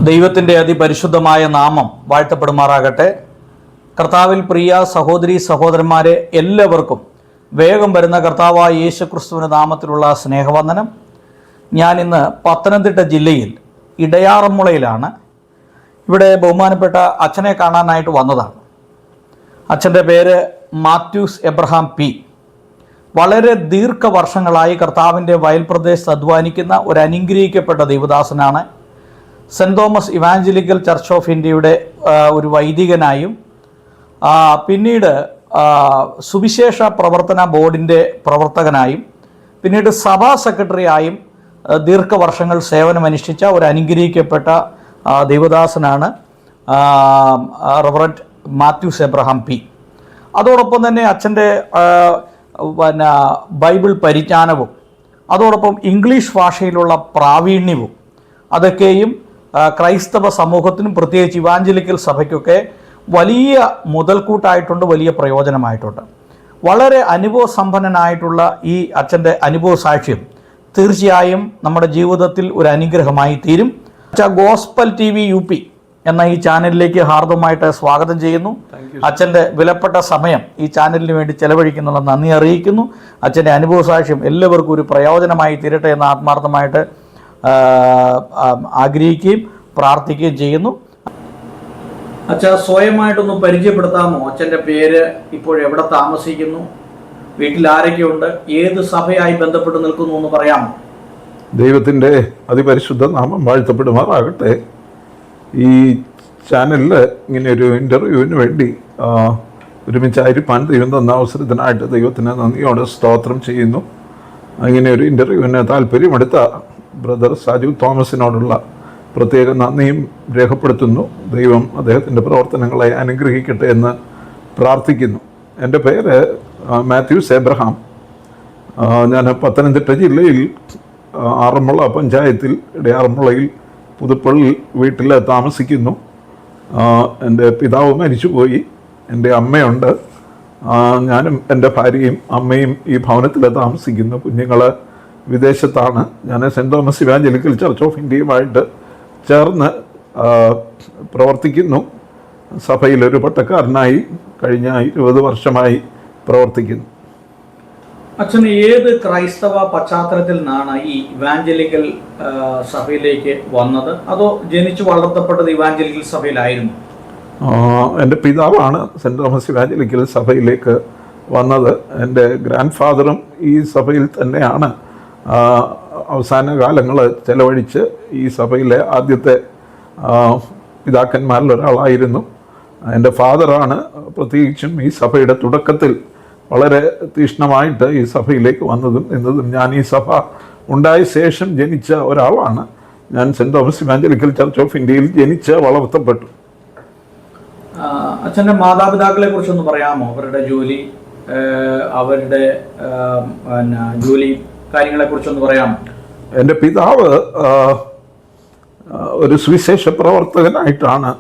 ദൈവത്തിൻ്റെ അതിപരിശുദ്ധമായ നാമം വാഴ്ത്തപ്പെടുമാറാകട്ടെ. കർത്താവിൽ പ്രിയ സഹോദരി സഹോദരന്മാരെ എല്ലാവർക്കും വേഗം വരുന്ന കർത്താവായ യേശുക്രിസ്തുവിൻ്റെ നാമത്തിലുള്ള സ്നേഹവന്ദനം. ഞാനിന്ന് പത്തനംതിട്ട ജില്ലയിൽ ഇടയാറന്മുളയിലാണ്. ഇവിടെ ബഹുമാനപ്പെട്ട അച്ഛനെ കാണാനായിട്ട് വന്നതാണ്. അച്ഛൻ്റെ പേര് മാത്യൂസ് എബ്രഹാം പി. വളരെ ദീർഘവർഷങ്ങളായി കർത്താവിൻ്റെ വയൽ പ്രദേശത്ത് അധ്വാനിക്കുന്ന ഒരു അനുഗ്രഹിക്കപ്പെട്ട ദൈവദാസനാണ്. Saint Thomas Evangelical Church of ഇന്ത്യയുടെ ഒരു വൈദികനായും പിന്നീട് സുവിശേഷ പ്രവർത്തന ബോർഡിൻ്റെ പ്രവർത്തകനായും പിന്നീട് സഭാ സെക്രട്ടറിയായും ദീർഘവർഷങ്ങൾ സേവനമനുഷ്ഠിച്ച ഒരു അനുഗ്രഹിക്കപ്പെട്ട ദൈവദാസനാണ് റവറൻറ്റ് മാത്യൂസ് എബ്രഹാം പി. അതോടൊപ്പം തന്നെ അച്ഛൻ്റെ ബൈബിൾ പരിജ്ഞാനവും അതോടൊപ്പം ഇംഗ്ലീഷ് ഭാഷയിലുള്ള പ്രാവീണ്യവും അതൊക്കെയും ക്രൈസ്തവ സമൂഹത്തിനും പ്രത്യേകിച്ച് ഇവാഞ്ചലിക്കൽ സഭയ്ക്കൊക്കെ വലിയ മുതൽക്കൂട്ടായിട്ടുണ്ട്, വലിയ പ്രയോജനമായിട്ടുണ്ട്. വളരെ അനുഭവസമ്പന്നനായിട്ടുള്ള ഈ അച്ഛൻ്റെ അനുഭവ സാക്ഷ്യം തീർച്ചയായും നമ്മുടെ ജീവിതത്തിൽ ഒരു അനുഗ്രഹമായി തീരും. ഗോസ്പൽ TV UP എന്ന ഈ ചാനലിലേക്ക് ഹാർദവമായിട്ട് സ്വാഗതം ചെയ്യുന്നു. അച്ഛൻ്റെ വിലപ്പെട്ട സമയം ഈ ചാനലിന് വേണ്ടി ചെലവഴിക്കുന്നുള്ള നന്ദി അറിയിക്കുന്നു. അച്ഛൻ്റെ അനുഭവ സാക്ഷ്യം എല്ലാവർക്കും ഒരു പ്രയോജനമായി തീരട്ടെ എന്ന് ആത്മാർത്ഥമായിട്ട് ആഗ്രഹിക്കുകയും പ്രാർത്ഥിക്കുകയും ചെയ്യുന്നു. അച്ഛാ, സ്വയമായിട്ടൊന്ന് പരിചയപ്പെടുത്താമോ? അച്ഛൻ്റെ പേര്, ഇപ്പോൾ എവിടെ താമസിക്കുന്നു, വീട്ടിൽ ആരൊക്കെയുണ്ട്, ഏത് സഭയായി ബന്ധപ്പെട്ട് നിൽക്കുന്നു എന്ന് പറയാമോ? ദൈവത്തിൻ്റെ അതിപരിശുദ്ധ നാമം വാഴ്ത്തപ്പെടുമാറാകട്ടെ. ഈ ചാനലിൽ ഇങ്ങനെ ഒരു ഇൻ്റർവ്യൂവിന് വേണ്ടി ഒരുമിച്ചായിരിക്കാൻ ദൈവം തന്ന അവസരത്തിനായിട്ട് ദൈവത്തിന് നന്ദിയോടെ സ്തോത്രം ചെയ്യുന്നു. ഇങ്ങനെ ഒരു ഇൻ്റർവ്യൂവിന് താല്പര്യമെടുത്ത ബ്രദർ സാജു തോമസിനോടുള്ള പ്രത്യേക നന്ദിയും രേഖപ്പെടുത്തുന്നു. ദൈവം അദ്ദേഹത്തിൻ്റെ പ്രവർത്തനങ്ങളെ അനുഗ്രഹിക്കട്ടെ എന്ന് പ്രാർത്ഥിക്കുന്നു. എൻ്റെ പേര് മാത്യൂസ് എബ്രഹാം. ഞാൻ പത്തനംതിട്ട ജില്ലയിൽ ആറന്മുള പഞ്ചായത്തിൽ ഇടയാറന്മുളയിൽ പുതുപ്പള്ളി വീട്ടിൽ താമസിക്കുന്നു. എൻ്റെ പിതാവ് മരിച്ചുപോയി. എൻ്റെ അമ്മയുണ്ട്. ഞാനും എൻ്റെ ഭാര്യയും അമ്മയും ഈ ഭവനത്തിൽ താമസിക്കുന്നു. കുഞ്ഞുങ്ങൾ വിദേശത്താണ്. ഞാൻ Saint Thomas Evangelical Church of ഇന്ത്യയുമായിട്ട് ചേർന്ന് പ്രവർത്തിക്കുന്നു. സഭയിലൊരു പട്ടക്കാരനായി കഴിഞ്ഞ 20 വർഷമായി പ്രവർത്തിക്കുന്നു. അച്ഛൻ ഏത് ക്രൈസ്തവ പശ്ചാത്തലത്തിൽ നിന്നാണ് ഈ ഇവാഞ്ചലിക്കൽ സഭയിലേക്ക് വന്നത്? അതോ ജനിച്ചു വളർത്തപ്പെട്ടത് ഇവാഞ്ചലിക്കൽ സഭയിലായിരുന്നു? എൻ്റെ പിതാവാണ് സെൻറ് തോമസ് ഇവാഞ്ചലിക്കൽ സഭയിലേക്ക് വന്നത്. എൻ്റെ ഗ്രാൻഡ് ഫാദറും ഈ സഭയിൽ തന്നെയാണ് അവസാന കാലങ്ങൾ ചെലവഴിച്ച് ഈ സഭയിലെ ആദ്യത്തെ പിതാക്കന്മാരിൽ ഒരാളായിരുന്നു. എൻ്റെ ഫാദറാണ് പ്രത്യേകിച്ചും ഈ സഭയുടെ തുടക്കത്തിൽ വളരെ തീക്ഷ്ണമായിട്ട് ഈ സഭയിലേക്ക് വന്നതും എന്നതും. ഞാൻ ഈ സഭ ഉണ്ടായ ശേഷം ജനിച്ച ഒരാളാണ്. ഞാൻ Saint Thomas Evangelical Church of ഇന്ത്യയിൽ ജനിച്ച് വളർത്തപ്പെട്ടു. അച്ഛൻ്റെ മാതാപിതാക്കളെ കുറിച്ചൊന്ന് പറയാമോ? അവരുടെ ജോലി, അവരുടെ ജോലി കാര്യങ്ങളെ കുറിച്ചൊന്ന് പറയാമോ? എൻ്റെ പിതാവ് ഒരു സുവിശേഷ പ്രവർത്തകനായിട്ടാണ്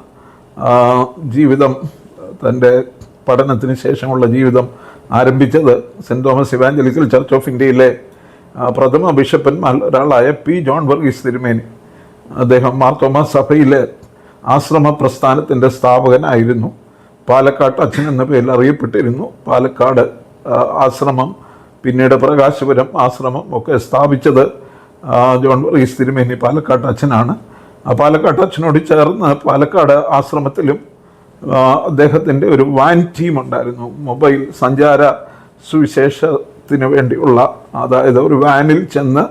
ജീവിതം, തൻ്റെ പഠനത്തിന് ശേഷമുള്ള ജീവിതം ആരംഭിച്ചത്. Saint Thomas Evangelical Church of ഇന്ത്യയിലെ പ്രഥമ ബിഷപ്പന്മാർ ഒരാളായ P. ജോൺ വർഗീസ് തിരുമേനി. അദ്ദേഹം മാർത്തോമാ സഭയിലെ ആശ്രമ പ്രസ്ഥാനത്തിൻ്റെ സ്ഥാപകനായിരുന്നു. പാലക്കാട്ട് അച്ഛൻ എന്ന പേരിൽ അറിയപ്പെട്ടിരുന്നു. പാലക്കാട് ആശ്രമം, പിന്നീട് പ്രകാശപുരം ആശ്രമം ഒക്കെ സ്ഥാപിച്ചത് ജോൺ വർഗീസ് തിരുമേനി പാലക്കാട്ട് അച്ഛനാണ്. ആ പാലക്കാട്ട് അച്ഛനോട് ചേർന്ന് പാലക്കാട് ആശ്രമത്തിലും അദ്ദേഹത്തിൻ്റെ ഒരു വാൻ ടീം ഉണ്ടായിരുന്നു. മൊബൈൽ സഞ്ചാര സുവിശേഷത്തിന് വേണ്ടിയുള്ള, അതായത് ഒരു വാനിൽ ചെന്ന്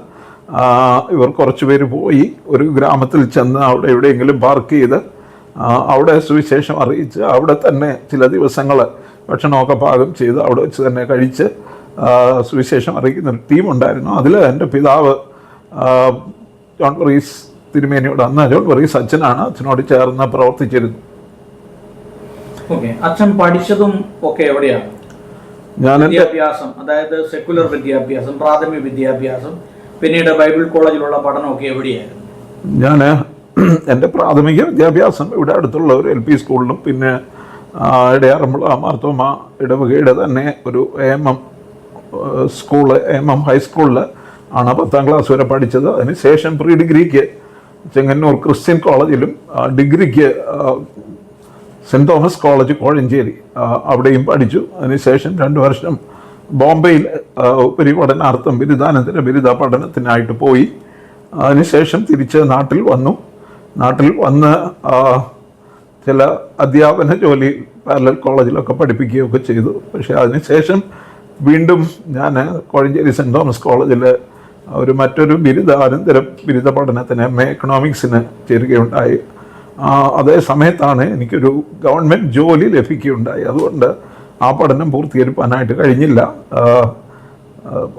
ഇവർ കുറച്ച് പേര് പോയി ഒരു ഗ്രാമത്തിൽ ചെന്ന് അവിടെ എവിടെയെങ്കിലും പാർക്ക് ചെയ്ത് അവിടെ സുവിശേഷം അറിയിച്ച് അവിടെ തന്നെ ചില ദിവസങ്ങൾ ഭക്ഷണമൊക്കെ പാകം ചെയ്ത് അവിടെ വെച്ച് തന്നെ കഴിച്ച് സുവിശേഷം അറിയിക്കുന്ന ഒരു ടീമുണ്ടായിരുന്നു. അതിൽ എൻ്റെ പിതാവ് ജോൺ വർഗീസ് തിരുമേനിയോട്, അന്ന് ജോൺ വർഗീസ് അച്ഛനാണ്, അച്ഛനോട് ചേർന്ന് പ്രവർത്തിച്ചിരുന്നു. അച്ഛൻ പഠിച്ചതും ഒക്കെ എവിടെയാണ്? ഞാൻ വിദ്യാഭ്യാസം, അതായത് സെക്കുലർ വിദ്യാഭ്യാസം, പ്രാഥമിക വിദ്യാഭ്യാസം, പിന്നീട് ബൈബിൾ കോളേജിലുള്ള പഠനമൊക്കെ എവിടെയായിരുന്നു? ഞാൻ എൻ്റെ പ്രാഥമിക വിദ്യാഭ്യാസം ഇവിടെ അടുത്തുള്ള ഒരു LP സ്കൂളിലും പിന്നെ ഇടയാറന്മുള മാർത്തോമ ഇടവകയുടെ തന്നെ ഒരു AM സ്കൂള്, AM ഹൈസ്കൂളിൽ ആണ് 10ാം ക്ലാസ് വരെ പഠിച്ചത്. അതിനുശേഷം പ്രീ ഡിഗ്രിക്ക് ചെങ്ങന്നൂർ ക്രിസ്ത്യൻ കോളേജിലും ഡിഗ്രിക്ക് സെൻറ് തോമസ് കോളേജ് കോഴഞ്ചേരി അവിടെയും പഠിച്ചു. അതിനുശേഷം 2 വർഷം ബോംബെയിൽ ഉപരിപഠനാർത്ഥം ബിരുദാനന്തര ബിരുദ പഠനത്തിനായിട്ട് പോയി. അതിനുശേഷം തിരിച്ച് നാട്ടിൽ വന്നു. നാട്ടിൽ വന്ന് ചില അധ്യാപന ജോലി പാരലൽ കോളേജിലൊക്കെ പഠിപ്പിക്കുകയൊക്കെ ചെയ്തു. പക്ഷേ അതിനുശേഷം വീണ്ടും ഞാൻ കോഴഞ്ചേരി സെൻറ് തോമസ് കോളേജിൽ മറ്റൊരു ബിരുദാനന്തര ബിരുദ പഠനത്തിന് MA എക്കണോമിക്സിന് ചേരുകയുണ്ടായി. അതേ സമയത്താണ് എനിക്കൊരു ഗവൺമെൻറ് ജോലി ലഭിക്കുകയുണ്ടായി. അതുകൊണ്ട് ആ പഠനം പൂർത്തീകരിക്കാനായിട്ട് കഴിഞ്ഞില്ല.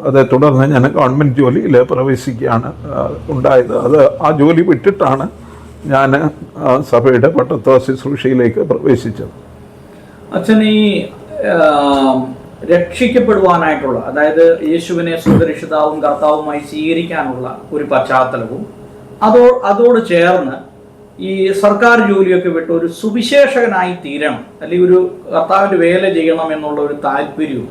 അതേ തുടർന്ന് ഞാൻ ഗവൺമെൻറ് ജോലിയിൽ പ്രവേശിക്കുകയാണ് ഉണ്ടായത്. ആ ജോലി വിട്ടിട്ടാണ് ഞാൻ സഭയുടെ പട്ടത്വ ശുശ്രൂഷയിലേക്ക് പ്രവേശിച്ചത്. അച്ഛൻ ഈ രക്ഷിക്കപ്പെടുവാനായിട്ടുള്ള, അതായത് യേശുവിനെ സ്വന്തരക്ഷിതാവും കർത്താവുമായി സ്വീകരിക്കാനുള്ള ഒരു പശ്ചാത്തലവും അതോട് ചേർന്ന് ഈ സർക്കാർ ജോലിയൊക്കെ വിട്ട് ഒരു സുവിശേഷകനായി തീരണം, അല്ലെങ്കിൽ ഒരു കർത്താവിൻ്റെ വേല ചെയ്യണം എന്നുള്ള ഒരു താല്പര്യവും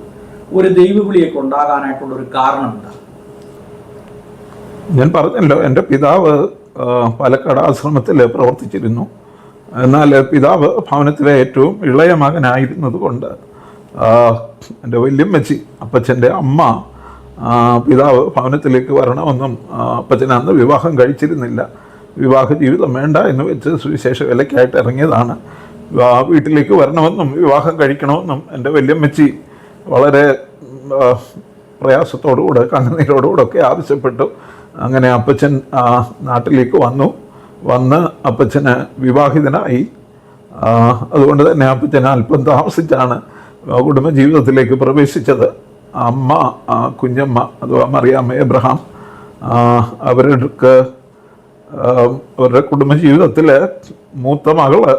ഒരു ദൈവവിളിയൊക്കെ ഉണ്ടാകാനായിട്ടുള്ള ഒരു കാരണം എന്താ? ഞാൻ പറഞ്ഞല്ലോ, എൻ്റെ പിതാവ് പാലക്കാട് ആശ്രമത്തിൽ പ്രവർത്തിച്ചിരുന്നു. എന്നാൽ പിതാവ് ഭവനത്തിലെ ഏറ്റവും ഇളയ മകനായിരുന്നത് കൊണ്ട് എൻ്റെ വല്യമ്മച്ചി, അപ്പച്ചൻ്റെ അമ്മ, പിതാവ് ഭവനത്തിലേക്ക് വരണമെന്നും അപ്പച്ചൻ അന്ന് വിവാഹം കഴിച്ചിരുന്നില്ല. വിവാഹ ജീവിതം വേണ്ട എന്ന് വെച്ച് സുവിശേഷ വേലയ്ക്കായിട്ട് ഇറങ്ങിയതാണ്. വീട്ടിലേക്ക് വരണമെന്നും വിവാഹം കഴിക്കണമെന്നും എൻ്റെ വല്യമ്മച്ചി വളരെ പ്രയാസത്തോടുകൂടെ കണ്ണുനീരോടുകൂടെ ഒക്കെ ആവശ്യപ്പെട്ടു. അങ്ങനെ അപ്പച്ചൻ നാട്ടിലേക്ക് വന്ന് അപ്പച്ചന് വിവാഹിതനായി. അതുകൊണ്ട് തന്നെ അപ്പച്ചൻ അല്പം താമസിച്ചാണ് കുടുംബജീവിതത്തിലേക്ക് പ്രവേശിച്ചത്. അമ്മ കുഞ്ഞമ്മ അഥവാ മറിയാമ്മ എബ്രഹാം, അവരുടെ കുടുംബജീവിതത്തിൽ മൂത്ത മകള്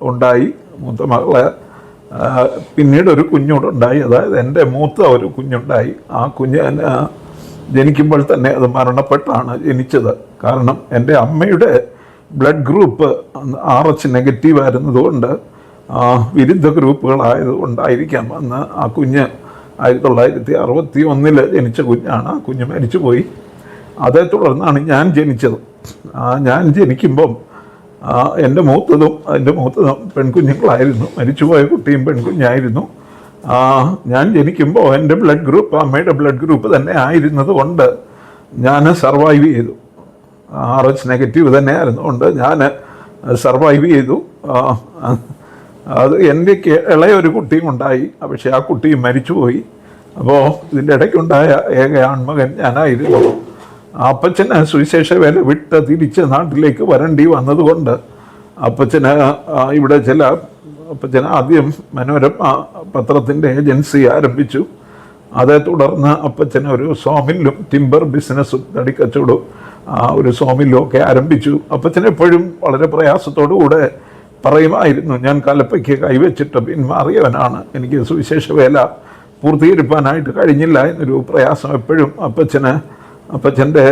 ഉണ്ടായി. മൂത്ത മകള് പിന്നീട് ഒരു കുഞ്ഞുണ്ടായി. അതായത് എൻ്റെ മൂത്ത ഒരു കുഞ്ഞുണ്ടായി. ആ കുഞ്ഞ് ജനിക്കുമ്പോൾ തന്നെ അത് മരണപ്പെട്ടാണ് ജനിച്ചത്. കാരണം എൻ്റെ അമ്മയുടെ ബ്ലഡ് ഗ്രൂപ്പ് RH നെഗറ്റീവ് ആയിരുന്നതുകൊണ്ട് വിരുദ്ധ ഗ്രൂപ്പുകളായതുകൊണ്ടായിരിക്കാം അന്ന് ആ കുഞ്ഞ് 1961 ജനിച്ച കുഞ്ഞാണ്. ആ കുഞ്ഞ് മരിച്ചുപോയി. അതേ തുടർന്നാണ് ഞാൻ ജനിച്ചത്. ഞാൻ ജനിക്കുമ്പം എൻ്റെ മൂത്തതും പെൺകുഞ്ഞുങ്ങളായിരുന്നു. മരിച്ചുപോയ കുട്ടിയും പെൺകുഞ്ഞായിരുന്നു. ഞാൻ ജനിക്കുമ്പോൾ എൻ്റെ ബ്ലഡ് ഗ്രൂപ്പ് അമ്മയുടെ ബ്ലഡ് ഗ്രൂപ്പ് തന്നെ ആയിരുന്നത് കൊണ്ട് ഞാൻ സർവൈവ് ചെയ്തു. RH നെഗറ്റീവ് തന്നെ ആയിരുന്നുകൊണ്ട് ഞാൻ സർവൈവ് ചെയ്തു. അത് എൻ്റെ ഇളയൊരു കുട്ടിയും ഉണ്ടായി. പക്ഷേ ആ കുട്ടിയും മരിച്ചുപോയി. അപ്പോൾ ഇതിൻ്റെ ഇടയ്ക്കുണ്ടായ ഏക ആൺമകൻ ഞാനായിരുന്നു. അപ്പച്ചന് സുവിശേഷ വേല വിട്ട് തിരിച്ച് നാട്ടിലേക്ക് വരേണ്ടി വന്നതുകൊണ്ട് അപ്പച്ചന് ഇവിടെ അപ്പച്ചന് ആദ്യം മനോരമ പത്രത്തിൻ്റെ ഏജൻസി ആരംഭിച്ചു. അതേ തുടർന്ന് അപ്പച്ചന് ഒരു സോമില്ലും ടിമ്പർ ബിസിനസ്സും തടിക്കച്ചവടവും ഒരു സോമില്ലും ഒക്കെ ആരംഭിച്ചു. അപ്പച്ചന് എപ്പോഴും വളരെ പ്രയാസത്തോടുകൂടെ പറയുമായിരുന്നു, ഞാൻ കലപ്പയ്ക്ക് കൈവച്ചിട്ട് പിന്മാറിയവനാണ്, എനിക്ക് സുവിശേഷ വേല പൂർത്തീകരിക്കാനായിട്ട് കഴിഞ്ഞില്ല എന്നൊരു പ്രയാസം എപ്പോഴും അപ്പച്ചൻ്റെ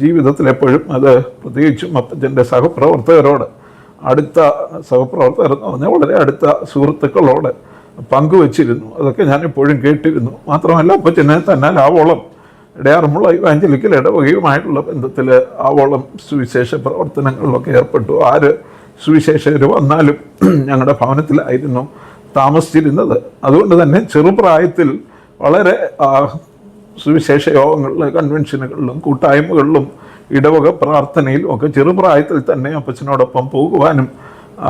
ജീവിതത്തിൽ എപ്പോഴും അത് പ്രത്യേകിച്ചും അപ്പച്ചൻ്റെ അടുത്ത സഹപ്രവർത്തകർ എന്ന് പറഞ്ഞാൽ വളരെ അടുത്ത സുഹൃത്തുക്കളോട് പങ്കുവച്ചിരുന്നു. അതൊക്കെ ഞാൻ എപ്പോഴും കേട്ടിരുന്നു. മാത്രമല്ല അപ്പച്ചനെ തന്നാൽ ആവോളം ഇടയാറുമുള്ള ഇവാഞ്ചലിക്കൽ ഇടവകയുമായിട്ടുള്ള ബന്ധത്തിൽ ആവോളം സുവിശേഷ പ്രവർത്തനങ്ങളിലൊക്കെ ഏർപ്പെട്ടു. ആര് സുവിശേഷകർ വന്നാലും ഞങ്ങളുടെ ഭവനത്തിലായിരുന്നു താമസിച്ചിരുന്നത്. അതുകൊണ്ട് തന്നെ ചെറുപ്രായത്തിൽ വളരെ സുവിശേഷ യോഗങ്ങളിലും കൺവെൻഷനുകളിലും കൂട്ടായ്മകളിലും ഇടവക പ്രാർത്ഥനയിലും ഒക്കെ ചെറുപ്രായത്തിൽ തന്നെ അപ്പച്ചനോടൊപ്പം പോകുവാനും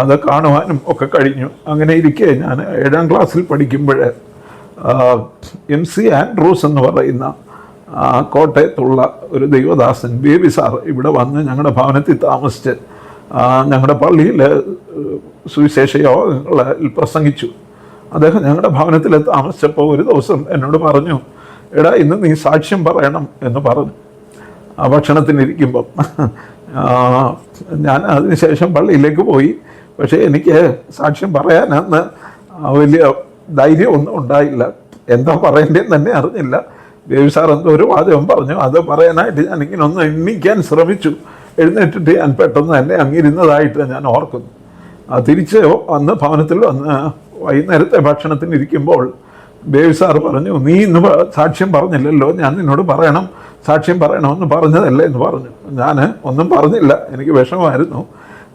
അത് കാണുവാനും ഒക്കെ കഴിഞ്ഞു. അങ്ങനെ ഇരിക്കെ ഞാൻ 7ാം ക്ലാസ്സിൽ പഠിക്കുമ്പോൾ MC ആൻഡ്രൂസ് എന്ന് പറയുന്ന കോട്ടയത്തുള്ള ഒരു ദൈവദാസൻ ബേബി സാർ ഇവിടെ വന്ന് ഞങ്ങളുടെ ഭവനത്തിൽ താമസിച്ച് ഞങ്ങളുടെ പള്ളിയിൽ സുവിശേഷ യോഗങ്ങളിൽ പ്രസംഗിച്ചു. അദ്ദേഹം ഞങ്ങളുടെ ഭവനത്തിൽ താമസിച്ചപ്പോൾ ഒരു ദിവസം എന്നോട് പറഞ്ഞു, എടാ ഇന്ന് നീ സാക്ഷ്യം പറയണം എന്ന് പറഞ്ഞു. ഭക്ഷണത്തിനിരിക്കുമ്പം ഞാൻ അതിനുശേഷം പള്ളിയിലേക്ക് പോയി. പക്ഷേ എനിക്ക് സാക്ഷ്യം പറയാൻ അന്ന് വലിയ ധൈര്യമൊന്നും ഉണ്ടായില്ല. എന്താ പറയേണ്ടതെന്ന് തന്നെ അറിഞ്ഞില്ല. ബേബി സാർ എന്തോ ഒരു വാചകം പറഞ്ഞു. അത് പറയാനായിട്ട് ഞാനിങ്ങനെ ഒന്ന് എണ്ണിക്കാൻ ശ്രമിച്ചു. എഴുന്നേറ്റിട്ട് ഞാൻ പെട്ടെന്ന് തന്നെ അങ്ങിരുന്നതായിട്ട് ഞാൻ ഓർക്കുന്നു. തിരിച്ച് വന്ന് ഭവനത്തിൽ വന്ന് വൈകുന്നേരത്തെ ഭക്ഷണത്തിനിരിക്കുമ്പോൾ ബേബി സാർ പറഞ്ഞു, നീ ഇന്ന് സാക്ഷ്യം പറഞ്ഞില്ലല്ലോ, ഞാൻ നിന്നോട് പറയണം സാക്ഷ്യം പറയണമെന്ന് പറഞ്ഞതല്ലേ എന്ന് പറഞ്ഞു. ഞാൻ ഒന്നും പറഞ്ഞില്ല, എനിക്ക് വിഷമമായിരുന്നു.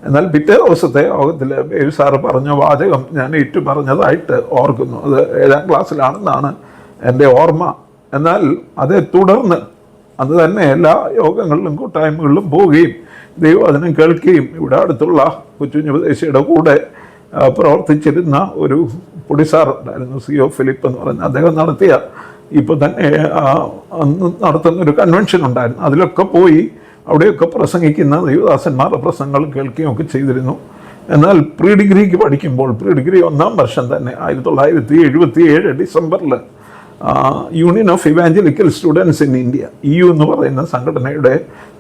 എന്നാൽ പിറ്റേ ദിവസത്തെ യോഗത്തിൽ ബേബി സാറ് പറഞ്ഞ വാചകം ഞാൻ ഏറ്റു പറഞ്ഞതായിട്ട് ഓർക്കുന്നു. അത് 7ാം ക്ലാസ്സിലാണെന്നാണ് എൻ്റെ ഓർമ്മ. എന്നാൽ അതേ തുടർന്ന് അത് തന്നെ എല്ലാ യോഗങ്ങളിലും കൂട്ടായ്മകളിലും പോവുകയും ദൈവവചനം കേൾക്കുകയും ഇവിടെ അടുത്തുള്ള കൊച്ചുഞ്ഞുപദേശിയുടെ കൂടെ പ്രവർത്തിച്ചിരുന്ന ഒരു പൊടിസാറുണ്ടായിരുന്നു, CO ഫിലിപ്പ് എന്ന് പറഞ്ഞ അദ്ദേഹം നടത്തിയ ഇപ്പോൾ തന്നെ അന്ന് നടത്തുന്ന ഒരു കൺവെൻഷൻ ഉണ്ടായിരുന്നു. അതിലൊക്കെ പോയി അവിടെയൊക്കെ പ്രസംഗിക്കുന്ന ദൈവദാസന്മാരുടെ പ്രസംഗങ്ങൾ കേൾക്കുകയും ഒക്കെ ചെയ്തിരുന്നു. എന്നാൽ പ്രീ ഡിഗ്രിക്ക് പഠിക്കുമ്പോൾ, പ്രീ ഡിഗ്രി 1ാം വർഷം തന്നെ 1977 ഡിസംബറിൽ union of evangelical students in India, EU എന്ന് പറയുന്ന സംഘടനയുടെ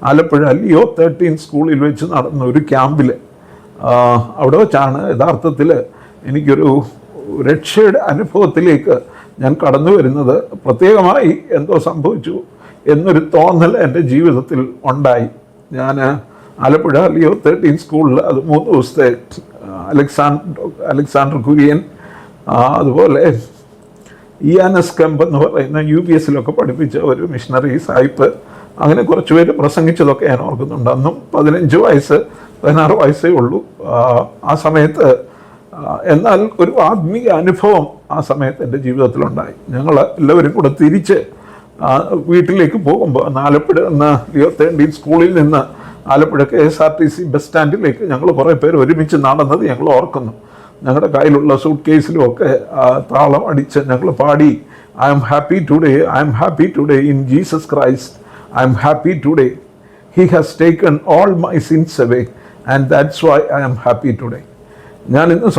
ആലപ്പുഴ ലിയോ 13 സ്കൂളിൽ വെച്ച് നടന്ന ഒരു ക്യാമ്പിൽ അവിടെ വെച്ചാണ് യഥാർത്ഥത്തിൽ എനിക്കൊരു രക്ഷയുടെ അനുഭവത്തിലേക്ക് ഞാൻ കടന്നു വരുന്നത്. പ്രത്യേകമായി എന്തോ സംഭവിച്ചു എന്നൊരു തോന്നൽ എൻ്റെ ജീവിതത്തിൽ ഉണ്ടായി. ഞാൻ ആലപ്പുഴ ലിയോ 13 സ്കൂളിൽ അത് 3 ദിവസത്തെ അലക്സാണ്ടർ കുര്യൻ, അതുപോലെ ENS കെമ്പ് എന്ന് പറയുന്ന UPSലൊക്കെ പഠിപ്പിച്ച ഒരു മിഷണറി സായിപ്പ്, അങ്ങനെ കുറച്ച് പേര് പ്രസംഗിച്ചതൊക്കെ ഞാൻ ഓർക്കുന്നുണ്ട്. അന്നും 15 വയസ്സ് 16 വയസ്സേ ഉള്ളൂ ആ സമയത്ത്. എന്നാൽ ഒരു ആത്മീയ അനുഭവം ആ സമയത്ത് എൻ്റെ ജീവിതത്തിലുണ്ടായി. ഞങ്ങൾ എല്ലാവരും കൂടെ തിരിച്ച് വീട്ടിലേക്ക് പോകുമ്പോൾ ആലപ്പുഴ എന്ന ലിയോ 13 സ്കൂളിൽ നിന്ന് ആലപ്പുഴ KSRTC ബസ് സ്റ്റാൻഡിലേക്ക് ഞങ്ങൾ കുറേ പേര് ഒരുമിച്ച് നടന്നത് ഞങ്ങൾ ഓർക്കുന്നു. ഞങ്ങളുടെ കയ്യിലുള്ള സൂട്ട് കേസിലുമൊക്കെ താളം അടിച്ച് ഞങ്ങൾ പാടി, I am happy today, I am happy today in Jesus Christ, I am happy today, he has taken all my since away and that's why I am happy today. ഞാനിന്ന്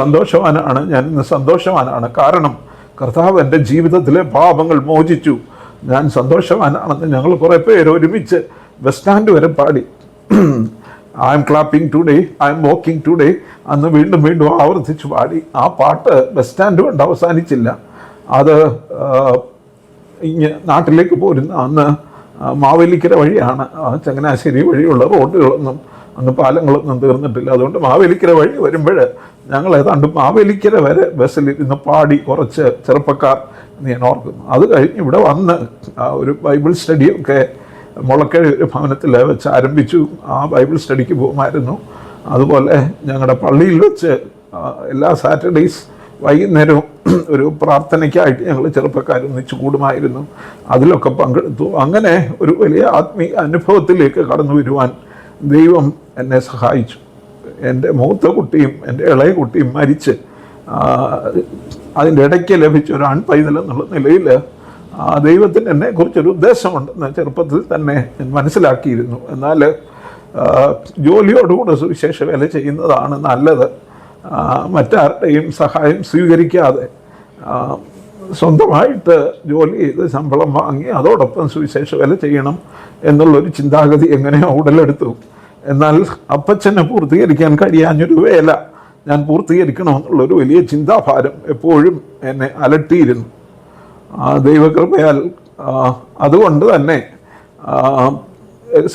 സന്തോഷവാനാണ്, കാരണം കർത്താവ് എൻ്റെ ജീവിതത്തിലെ പാപങ്ങൾ മോചിച്ചു, ഞാൻ സന്തോഷവാനാണെന്ന് ഞങ്ങൾ കുറേ പേര് ഒരുമിച്ച് ബസ് സ്റ്റാൻഡ് വരെ പാടി. I M clapping today, I M walking today അന്ന് വീണ്ടും വീണ്ടും ആവർത്തിച്ച് പാടി. ആ പാട്ട് ബസ് സ്റ്റാൻഡ് കൊണ്ട് അവസാനിച്ചില്ല. അത് നാട്ടിലേക്ക് പോരുന്ന അന്ന് മാവേലിക്കര വഴിയാണ്, ചങ്ങനാശ്ശേരി വഴിയുള്ള റോഡുകളൊന്നും അന്ന് പാലങ്ങളൊന്നും തീർന്നിട്ടില്ല. അതുകൊണ്ട് മാവേലിക്കര വഴി വരുമ്പോൾ ഞങ്ങൾ ഏതാണ്ട് മാവേലിക്കര വരെ ബസ്സിലിരുന്ന് പാടി കുറച്ച് ചെറുപ്പക്കാർ എന്ന് ഞാൻ ഓർക്കുന്നു. അത് കഴിഞ്ഞ് ഇവിടെ വന്ന് ഒരു ബൈബിൾ സ്റ്റഡിയൊക്കെ മുളക്കഴ ഒരു ഭവനത്തിൽ വെച്ച് ആരംഭിച്ചു. ആ ബൈബിൾ സ്റ്റഡിക്ക് പോകുമായിരുന്നു. അതുപോലെ ഞങ്ങളുടെ പള്ളിയിൽ വെച്ച് എല്ലാ സാറ്റർഡേയ്സ് വൈകുന്നേരവും ഒരു പ്രാർത്ഥനയ്ക്കായിട്ട് ഞങ്ങൾ ചെറുപ്പക്കാർ ഒന്നിച്ചു കൂടുമായിരുന്നു. അതിലൊക്കെ പങ്കെടുത്തു. അങ്ങനെ ഒരു വലിയ ആത്മീയ അനുഭവത്തിലേക്ക് കടന്നു വരുവാൻ ദൈവം എന്നെ സഹായിച്ചു. എൻ്റെ മൂത്ത കുട്ടിയും എൻ്റെ ഇളയ കുട്ടിയും മരിച്ച് അതിൻ്റെ ഇടയ്ക്ക് ലഭിച്ച ഒരു ആൺപൈതൽ എന്നുള്ള നിലയിൽ ദൈവത്തിന് എന്നെക്കുറിച്ചൊരു ഉദ്ദേശമുണ്ടെന്ന് ചെറുപ്പത്തിൽ തന്നെ ഞാൻ മനസ്സിലാക്കിയിരുന്നു. എന്നാൽ ജോലിയോടുകൂടെ സുവിശേഷ വേല ചെയ്യുന്നതാണ് നല്ലത്. മറ്റാരുടെയും സഹായം സ്വീകരിക്കാതെ സ്വന്തമായിട്ട് ജോലി ചെയ്ത് ശമ്പളം വാങ്ങി അതോടൊപ്പം സുവിശേഷ വേല ചെയ്യണം എന്നുള്ളൊരു ചിന്താഗതി എങ്ങനെയോ ഉടലെടുത്തു. എന്നാൽ അപ്പച്ചനെ പൂർത്തീകരിക്കാൻ കഴിയാഞ്ഞൊരു വേല ഞാൻ പൂർത്തീകരിക്കണമെന്നുള്ളൊരു വലിയ ചിന്താഭാരം എപ്പോഴും എന്നെ അലട്ടിയിരുന്നു. ദൈവകൃപയാൽ അതുകൊണ്ട് തന്നെ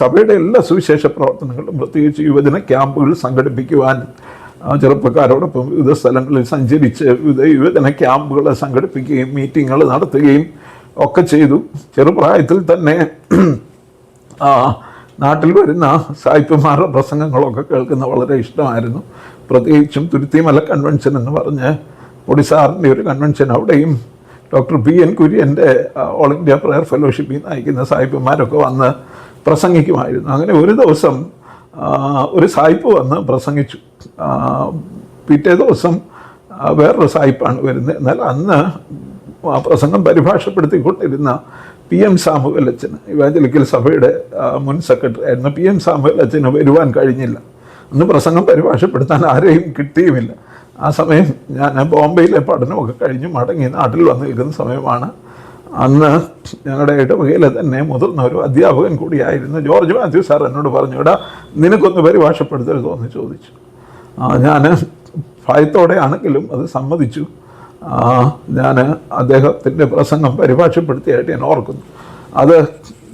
സഭയുടെ എല്ലാ സുവിശേഷ പ്രവർത്തനങ്ങളും പ്രത്യേകിച്ച് യുവജന ക്യാമ്പുകൾ സംഘടിപ്പിക്കുവാൻ ചെറുപ്പക്കാരോടൊപ്പം വിവിധ സ്ഥലങ്ങളിൽ സഞ്ചരിച്ച് വിവിധ യുവജന ക്യാമ്പുകൾ സംഘടിപ്പിക്കുകയും മീറ്റിങ്ങുകൾ നടത്തുകയും ഒക്കെ ചെയ്തു. ചെറുപ്രായത്തിൽ തന്നെ നാട്ടിൽ വരുന്ന സായിപ്പന്മാരുടെ പ്രസംഗങ്ങളൊക്കെ കേൾക്കുന്ന വളരെ ഇഷ്ടമായിരുന്നു. പ്രത്യേകിച്ചും തുരുത്തിമല കൺവെൻഷൻ എന്ന് പറഞ്ഞ് ഒഡിസാറിൻ്റെ ഒരു കൺവെൻഷൻ, അവിടെയും ഡോക്ടർ PN കുര്യൻ്റെ ഓൾ ഇന്ത്യ പ്രയർ ഫെലോഷിപ്പിൽ നയിക്കുന്ന സായിപ്പന്മാരൊക്കെ വന്ന് പ്രസംഗിക്കുമായിരുന്നു. അങ്ങനെ ഒരു ദിവസം ഒരു സായിപ്പ് വന്ന് പ്രസംഗിച്ചു. പിറ്റേ ദിവസം വേറൊരു സായിപ്പാണ് വരുന്നത്. എന്നാൽ അന്ന് ആ പ്രസംഗം പരിഭാഷപ്പെടുത്തിക്കൊണ്ടിരുന്ന PM സാമുവൽ അച്ഛന്, ഇവാഞ്ചലിക്കൽ സഭയുടെ മുൻ സെക്രട്ടറി ആയിരുന്ന PM സാമുവൽ അച്ഛന് വരുവാൻ കഴിഞ്ഞില്ല. അന്ന് പ്രസംഗം പരിഭാഷപ്പെടുത്താൻ ആരെയും കിട്ടിയുമില്ല. ആ സമയം ഞാൻ ബോംബെയിലെ പഠനമൊക്കെ കഴിഞ്ഞ് മടങ്ങി നാട്ടിൽ വന്ന് നിൽക്കുന്ന സമയമാണ്. അന്ന് ഞങ്ങളുടെ ഇടവകയിലെ തന്നെ മുതിർന്ന ഒരു അധ്യാപകൻ കൂടിയായിരുന്നു ജോർജ് മാത്യു സാർ എന്നോട് പറഞ്ഞു, എടാ നിനക്കൊന്ന് പരിഭാഷപ്പെടുത്തരുതോ എന്ന് ചോദിച്ചു. ഞാൻ ഭയത്തോടെ ആണെങ്കിലും അത് സമ്മതിച്ചു. ഞാൻ അദ്ദേഹത്തിൻ്റെ പ്രസംഗം പരിഭാഷപ്പെടുത്തിയായിട്ട് ഞാൻ ഓർക്കുന്നു. അത്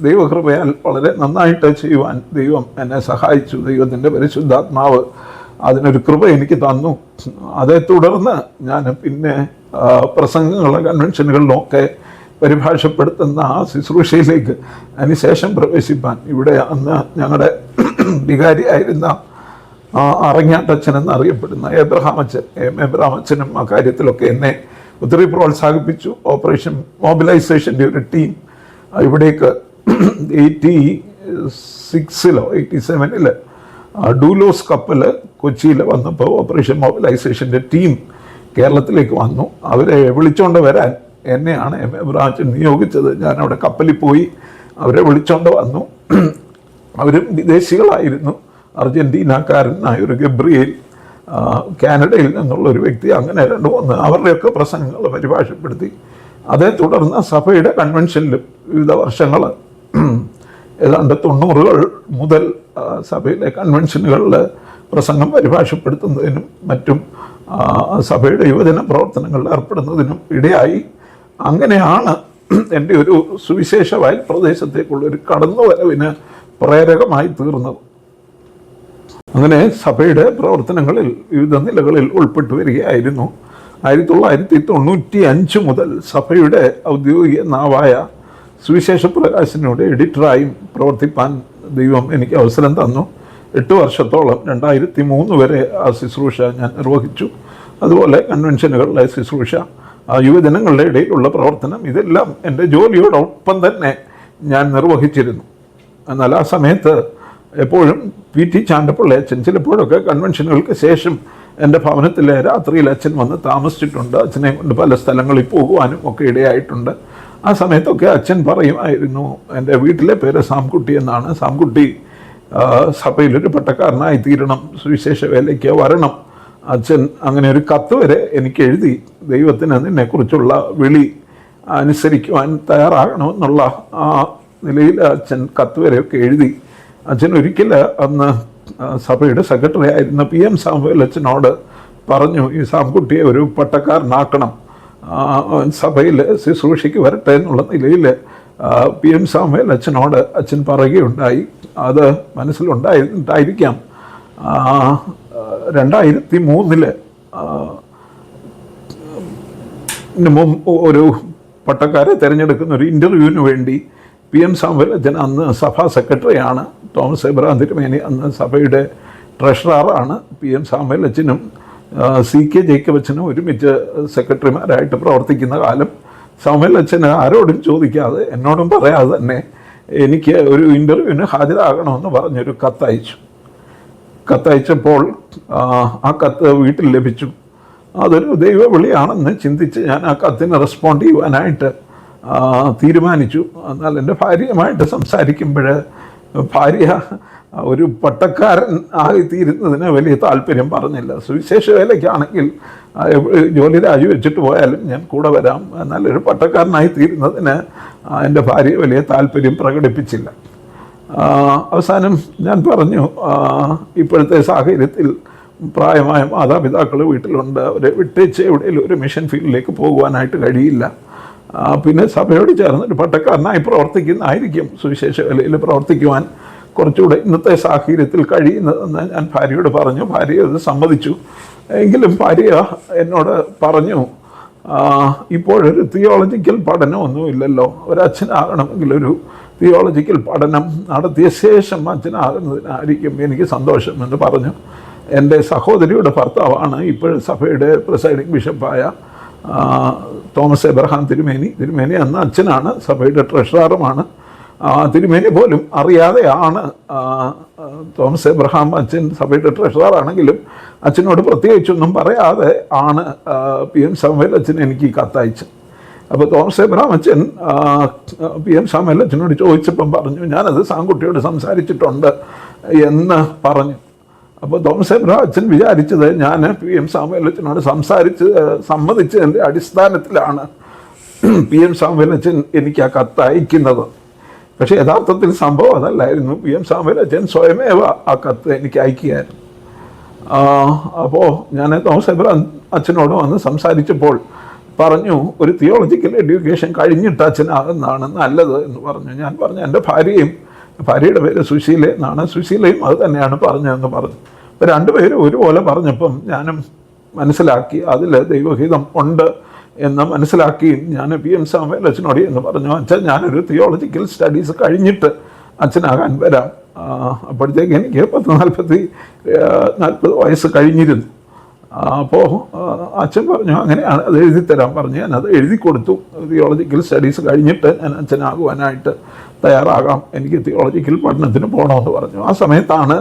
ദൈവകൃപയാൽ വളരെ നന്നായിട്ട് ചെയ്യുവാൻ ദൈവം എന്നെ സഹായിച്ചു. ദൈവത്തിൻ്റെ പരിശുദ്ധാത്മാവ് അതിനൊരു കൃപ എനിക്ക് തന്നു. അതേ തുടർന്ന് ഞാൻ പിന്നെ പ്രസംഗങ്ങളും കൺവെൻഷനുകളിലൊക്കെ പരിഭാഷപ്പെടുത്തുന്ന ആ ശുശ്രൂഷയിലേക്ക് അതിനുശേഷം പ്രവേശിപ്പാൻ ഇവിടെ അന്ന് ഞങ്ങളുടെ വികാരിയായിരുന്ന അറങ്ങാട്ടച്ഛൻ എന്നറിയപ്പെടുന്ന എബ്രഹാം അച്ഛനും ആ കാര്യത്തിലൊക്കെ എന്നെ ഒത്തിരി പ്രോത്സാഹിപ്പിച്ചു. ഓപ്പറേഷൻ മൊബിലൈസേഷൻ്റെ ഒരു ടീം ഇവിടേക്ക് 87 ഡൂലോസ് കപ്പൽ കൊച്ചിയിൽ വന്നപ്പോൾ ഓപ്പറേഷൻ മൊബിലൈസേഷൻ്റെ ടീം കേരളത്തിലേക്ക് വന്നു. അവരെ വിളിച്ചുകൊണ്ട് വരാൻ എന്നെയാണ് എബ്രഹാം അച്ഛൻ നിയോഗിച്ചത്. ഞാൻ അവിടെ കപ്പലിൽ പോയി അവരെ വിളിച്ചുകൊണ്ട് വന്നു. അവരും വിദേശികളായിരുന്നു. അർജൻറ്റീനക്കാരനായ ഒരു ഗബ്രിയേൽ, കാനഡയിൽ നിന്നുള്ള ഒരു വ്യക്തി, അങ്ങനെ 2-3 അവരുടെയൊക്കെ പ്രസംഗങ്ങൾ പരിഭാഷപ്പെടുത്തി. അതേ തുടർന്ന് സഭയുടെ കൺവെൻഷനിലും വിവിധ വർഷങ്ങൾ ഏതാണ്ട് 90-കൾ മുതൽ സഭയിലെ കൺവെൻഷനുകളിൽ പ്രസംഗം പരിഭാഷപ്പെടുത്തുന്നതിനും മറ്റും സഭയുടെ യുവജന പ്രവർത്തനങ്ങളിൽ ഏർപ്പെടുന്നതിനും ഇടയായി. അങ്ങനെയാണ് എൻ്റെ ഒരു സുവിശേഷ വയൽ പ്രദേശത്തേക്കുള്ളൊരു കടന്നുവരവിന് പ്രേരകമായി തീർന്നത്. അങ്ങനെ സഭയുടെ പ്രവർത്തനങ്ങളിൽ വിവിധ നിലകളിൽ ഉൾപ്പെട്ടു വരികയായിരുന്നു. 1995 മുതൽ സഭയുടെ ഔദ്യോഗിക നാവായ സുവിശേഷ പ്രകാശനയുടെ എഡിറ്ററായും പ്രവർത്തിപ്പാൻ ദൈവം എനിക്ക് അവസരം തന്നു. 8 വർഷത്തോളം 2003 വരെ ആ ശുശ്രൂഷ ഞാൻ നിർവഹിച്ചു. അതുപോലെ കൺവെൻഷനുകളിലെ ശുശ്രൂഷ, യുവജനങ്ങളുടെ ഇടയിലുള്ള പ്രവർത്തനം, ഇതെല്ലാം എൻ്റെ ജോലിയോടൊപ്പം തന്നെ ഞാൻ നിർവഹിച്ചിരുന്നു. എന്നാൽ ആ സമയത്ത് എപ്പോഴും PT ചാണ്ടപ്പള്ളി അച്ഛൻ ചിലപ്പോഴൊക്കെ കൺവെൻഷനുകൾക്ക് ശേഷം എൻ്റെ ഭവനത്തിലെ രാത്രിയിൽ അച്ഛൻ വന്ന് താമസിച്ചിട്ടുണ്ട്. അച്ഛനെ കൊണ്ട് പല സ്ഥലങ്ങളിൽ പോകുവാനും ഒക്കെ ഇടയായിട്ടുണ്ട്. ആ സമയത്തൊക്കെ അച്ഛൻ പറയുമായിരുന്നു, എൻ്റെ വീട്ടിലെ പേര് സാംകുട്ടി എന്നാണ്, സാംകുട്ടി സഭയിലൊരു പട്ടക്കാരനായി തീരണം, സുവിശേഷ വേലയ്ക്ക് വരണം. അച്ഛൻ അങ്ങനെ ഒരു കത്ത് വരെ എനിക്ക് എഴുതി, ദൈവത്തിന് നിന്നെക്കുറിച്ചുള്ള വിളി അനുസരിക്കുവാൻ തയ്യാറാകണമെന്നുള്ള ആ നിലയിൽ അച്ഛൻ കത്ത് വരെയൊക്കെ എഴുതി. അച്ഛൻ ഒരിക്കൽ അന്ന് സഭയുടെ സെക്രട്ടറി ആയിരുന്ന PM സാമുവേൽ അച്ഛനോട് പറഞ്ഞു, ഈ സാംകുട്ടിയെ ഒരു പട്ടക്കാരനാക്കണം, സഭയിൽ ശുശ്രൂഷയ്ക്ക് വരട്ടെ എന്നുള്ള നിലയിൽ PM സാമുവേൽ അച്ഛനോട് അച്ഛൻ പറയുകയുണ്ടായി. അത് മനസ്സിലുണ്ടായിരിക്കാം. 2003 ഒരു പട്ടക്കാരെ തിരഞ്ഞെടുക്കുന്ന ഒരു ഇൻ്റർവ്യൂവിന് വേണ്ടി PM സാമുവേൽ അച്ഛൻ അന്ന് സഭാ സെക്രട്ടറിയാണ്. തോമസ് എബ്രഹാം തിരുമേനി അന്ന് സഭയുടെ ട്രഷററാണ്. PM സാമുവേൽ അച്ഛനും CK ജേക്കബ് അച്ഛനും ഒരുമിച്ച് സെക്രട്ടറിമാരായിട്ട് പ്രവർത്തിക്കുന്ന കാലം സാമുവേൽ അച്ഛന് ആരോടും ചോദിക്കാതെ എന്നോടും പറയാതെ തന്നെ എനിക്ക് ഒരു ഇൻ്റർവ്യൂവിന് ഹാജരാകണമെന്ന് പറഞ്ഞൊരു കത്തയച്ചപ്പോൾ ആ കത്ത് വീട്ടിൽ ലഭിച്ചു. അതൊരു ദൈവവിളിയാണെന്ന് ചിന്തിച്ച് ഞാൻ ആ കത്തിന് റെസ്പോണ്ട് ചെയ്യുവാനായിട്ട് തീരുമാനിച്ചു. എന്നാൽ എൻ്റെ ഭാര്യയുമായിട്ട് സംസാരിക്കുമ്പോൾ ഭാര്യ ഒരു പട്ടക്കാരൻ ആയിത്തീരുന്നതിന് വലിയ താല്പര്യം പറഞ്ഞില്ല. സുവിശേഷ വേലയ്ക്കാണെങ്കിൽ ജോലി രാജിവെച്ചിട്ട് പോയാലും ഞാൻ കൂടെ വരാം, എന്നാൽ ഒരു പട്ടക്കാരനായി തീരുന്നതിന് എൻ്റെ ഭാര്യ വലിയ താല്പര്യം പ്രകടിപ്പിച്ചില്ല. അവസാനം ഞാൻ പറഞ്ഞു, ഇപ്പോഴത്തെ സാഹചര്യത്തിൽ പ്രായമായ മാതാപിതാക്കൾ വീട്ടിലുണ്ട്, അവരെ വിട്ടേച്ച് എവിടെയെങ്കിലും ഒരു മിഷൻ ഫീൽഡിലേക്ക് പോകുവാനായിട്ട് കഴിയില്ല. പിന്നെ സഭയോട് ചേർന്ന് ഒരു പട്ടക്കാരനായി പ്രവർത്തിക്കുന്നതായിരിക്കും സുവിശേഷ വേലയിൽ പ്രവർത്തിക്കുവാൻ കുറച്ചുകൂടെ ഇന്നത്തെ സാഹചര്യത്തിൽ കഴിയുന്നതെന്ന് ഞാൻ ഭാര്യയോട് പറഞ്ഞു. ഭാര്യ അത് സമ്മതിച്ചു. എങ്കിലും ഭാര്യ എന്നോട് പറഞ്ഞു, ഇപ്പോഴൊരു തിയോളജിക്കൽ പഠനമൊന്നുമില്ലല്ലോ, ഒരച്ഛനാകണമെങ്കിൽ ഒരു തിയോളജിക്കൽ പഠനം നടത്തിയ ശേഷം അച്ഛനാകുന്നതിനായിരിക്കും എനിക്ക് സന്തോഷം എന്ന് പറഞ്ഞു. എൻ്റെ സഹോദരിയുടെ ഭർത്താവാണ് ഇപ്പോഴും സഭയുടെ പ്രിസൈഡിംഗ് ബിഷപ്പായ തോമസ് എബ്രഹാം തിരുമേനി അന്ന് അച്ഛനാണ്, സഭയുടെ ട്രഷററുമാണ്. തിരുമേനി പോലും അറിയാതെയാണ് തോമസ് എബ്രഹാം അച്ഛൻ സഭയുടെ ട്രഷററാണെങ്കിലും അച്ഛനോട് പ്രത്യേകിച്ചൊന്നും പറയാതെ ആണ് PM സാമുവേൽ അച്ഛൻ എനിക്ക് കത്തയച്ചത്. അപ്പോൾ തോമസ് എബ്രഹാം അച്ഛൻ PM സാമുവേൽ അച്ഛനോട് ചോദിച്ചപ്പം പറഞ്ഞു, ഞാനത് സാംകുട്ടിയോട് സംസാരിച്ചിട്ടുണ്ട് എന്ന് പറഞ്ഞു. അപ്പോൾ തോമസ് എബ്രഹാം അച്ഛൻ വിചാരിച്ചത് ഞാൻ PM സാമുവേൽ അച്ഛനോട് സമ്മതിച്ചതിൻ്റെ അടിസ്ഥാനത്തിലാണ് PM സാമുവേൽ അച്ഛൻ എനിക്ക് ആ കത്ത് അയക്കുന്നത്. പക്ഷേ യഥാർത്ഥത്തിൽ സംഭവം അതല്ലായിരുന്നു. PM സാമുവേൽ അച്ഛൻ സ്വയമേവ ആ കത്ത് എനിക്ക് അയക്കുകയായിരുന്നു. അപ്പോൾ ഞാൻ തോമസ് എബ്രഹാം അച്ഛനോട് വന്ന് സംസാരിച്ചപ്പോൾ പറഞ്ഞു, ഒരു തിയോളജിക്കൽ എഡ്യൂക്കേഷൻ കഴിഞ്ഞിട്ട് അച്ഛനാകുന്നതാണ് നല്ലത് എന്ന് പറഞ്ഞു. ഞാൻ പറഞ്ഞു, എൻ്റെ ഭാര്യയുടെ പേര് സുശീല എന്നാണ്, സുശീലയും അത് തന്നെയാണ് പറഞ്ഞതെന്ന് പറഞ്ഞു. അപ്പോൾ രണ്ടുപേരും ഒരുപോലെ പറഞ്ഞപ്പം ഞാനും മനസ്സിലാക്കി അതിൽ ദൈവഹിതം ഉണ്ട് എന്ന് മനസ്സിലാക്കി ഞാൻ PM സാമുവേൽ അച്ഛനോട് എന്ന് പറഞ്ഞു, അച്ഛൻ ഞാനൊരു തിയോളജിക്കൽ സ്റ്റഡീസ് കഴിഞ്ഞിട്ട് അച്ഛനാകാൻ വരാം. അപ്പോഴത്തേക്ക് എനിക്ക് 40 വയസ്സ് കഴിഞ്ഞിരുന്നു. അപ്പോൾ അച്ഛൻ പറഞ്ഞു അങ്ങനെയാണ്, അത് എഴുതിത്തരാൻ പറഞ്ഞു. ഞാനത് എഴുതി കൊടുത്തു. തിയോളജിക്കൽ സ്റ്റഡീസ് കഴിഞ്ഞിട്ട് ഞാൻ അച്ഛനാകുവാനായിട്ട് തയ്യാറാകാം, എനിക്ക് തിയോളജിക്കൽ പഠനത്തിന് പോകണമെന്ന് പറഞ്ഞു. ആ സമയത്താണ്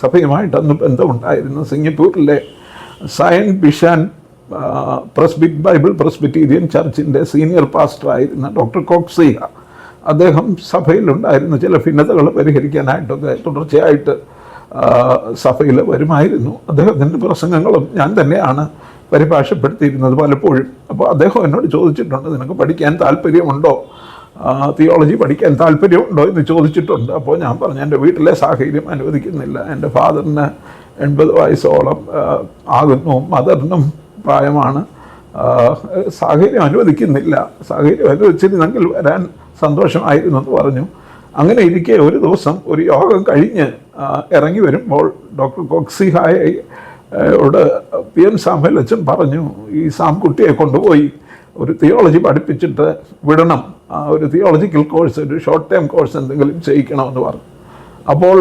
സഭയുമായിട്ട് അന്ന് ബന്ധമുണ്ടായിരുന്നു. സിംഗപ്പൂരിലെ സയൻ ബിഷാൻ ബൈബിൾ പ്രസ്ബിറ്റീരിയൻ ചർച്ചിൻ്റെ സീനിയർ പാസ്റ്ററായിരുന്ന ഡോക്ടർ കോക്സിയ, അദ്ദേഹം സഭയിലുണ്ടായിരുന്ന ചില ഭിന്നതകൾ പരിഹരിക്കാനായിട്ടൊക്കെ തുടർച്ചയായിട്ട് സഭയിൽ വരുമായിരുന്നു. അദ്ദേഹത്തിൻ്റെ പ്രസംഗങ്ങളും ഞാൻ തന്നെയാണ് പരിഭാഷപ്പെടുത്തിയിരുന്നത് പലപ്പോഴും. അപ്പോൾ അദ്ദേഹം എന്നോട് ചോദിച്ചിട്ടുണ്ട്, നിനക്ക് പഠിക്കാൻ താല്പര്യമുണ്ടോ, തിയോളജി പഠിക്കാൻ താല്പര്യമുണ്ടോ എന്ന് ചോദിച്ചിട്ടുണ്ട്. അപ്പോൾ ഞാൻ പറഞ്ഞു എൻ്റെ വീട്ടിലെ സാഹചര്യം അനുവദിക്കുന്നില്ല. എൻ്റെ ഫാദറിന് 80 വയസ്സോളം ആകുന്നു, മദറിനും പ്രായമാണ്, സാഹചര്യം അനുവദിക്കുന്നില്ല. സാഹചര്യം അനുവദിച്ചിരുന്നെങ്കിൽ വരാൻ സന്തോഷമായിരുന്നു എന്ന് പറഞ്ഞു. അങ്ങനെ ഇരിക്കെ ഒരു ദിവസം ഒരു യോഗം കഴിഞ്ഞ് ഇറങ്ങി വരുമ്പോൾ ഡോക്ടർ കോക്സിഹായോട് PM സാമുവേൽ അച്ഛൻ പറഞ്ഞു, ഈ സാംകുട്ടിയെ കൊണ്ടുപോയി ഒരു തിയോളജി പഠിപ്പിച്ചിട്ട് വിടണം, ഒരു തിയോളജിക്കൽ കോഴ്സ്, ഒരു ഷോർട്ട് ടൈം കോഴ്സ് എന്തെങ്കിലും ചെയ്യിക്കണമെന്ന് പറഞ്ഞു. അപ്പോൾ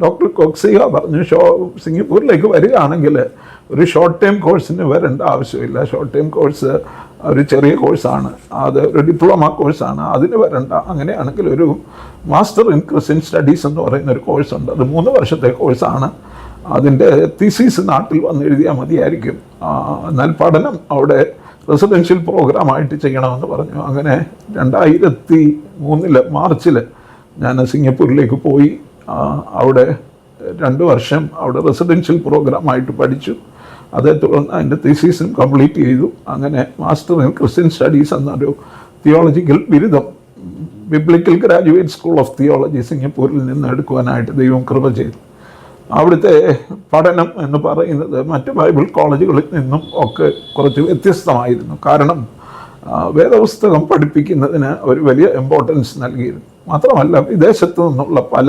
ഡോക്ടർ കോക്സിഹ പറഞ്ഞു, സിംഗപ്പൂരിലേക്ക് വരികയാണെങ്കിൽ ഒരു ഷോർട്ട് ടൈം കോഴ്സിന് വരേണ്ട ആവശ്യമില്ല. ഷോർട്ട് ടൈം കോഴ്സ് ഒരു ചെറിയ കോഴ്സാണ്, അത് ഒരു ഡിപ്ലോമ കോഴ്സാണ്, അതിന് വരണ്ട. അങ്ങനെയാണെങ്കിൽ ഒരു മാസ്റ്റർ ഇൻ ക്രിസ്ത്യൻ സ്റ്റഡീസ് എന്ന് പറയുന്ന ഒരു കോഴ്സുണ്ട്, അത് 3 വർഷത്തെ കോഴ്സാണ്. അതിൻ്റെ തീസീസ് നാട്ടിൽ വന്ന് എഴുതിയാൽ മതിയായിരിക്കും, എന്നാൽ പഠനം അവിടെ റെസിഡൻഷ്യൽ പ്രോഗ്രാമായിട്ട് ചെയ്യണമെന്ന് പറഞ്ഞു. അങ്ങനെ 2003 മാർച്ചിൽ ഞാൻ സിംഗപ്പൂരിലേക്ക് പോയി. അവിടെ 2 വർഷം അവിടെ റെസിഡൻഷ്യൽ പ്രോഗ്രാമായിട്ട് പഠിച്ചു. അതേ തുടർന്ന് അതിൻ്റെ തീസീസും കംപ്ലീറ്റ് ചെയ്തു. അങ്ങനെ മാസ്റ്റർ ഇൻ ക്രിസ്ത്യൻ സ്റ്റഡീസ് എന്നൊരു തിയോളജിക്കൽ ബിരുദം biblical graduate school of theology സിംഗപ്പൂരിൽ നിന്ന് എടുക്കുവാനായിട്ട് ദൈവം കൃപ ചെയ്തു. അവിടുത്തെ പഠനം എന്ന് പറയുന്നത് മറ്റ് ബൈബിൾ കോളേജുകളിൽ നിന്നും ഒക്കെ കുറച്ച് വ്യത്യസ്തമായിരുന്നു. കാരണം വേദപുസ്തകം പഠിപ്പിക്കുന്നതിന് ഒരു വലിയ ഇമ്പോർട്ടൻസ് നൽകിയിരുന്നു. മാത്രമല്ല വിദേശത്തു നിന്നുള്ള പല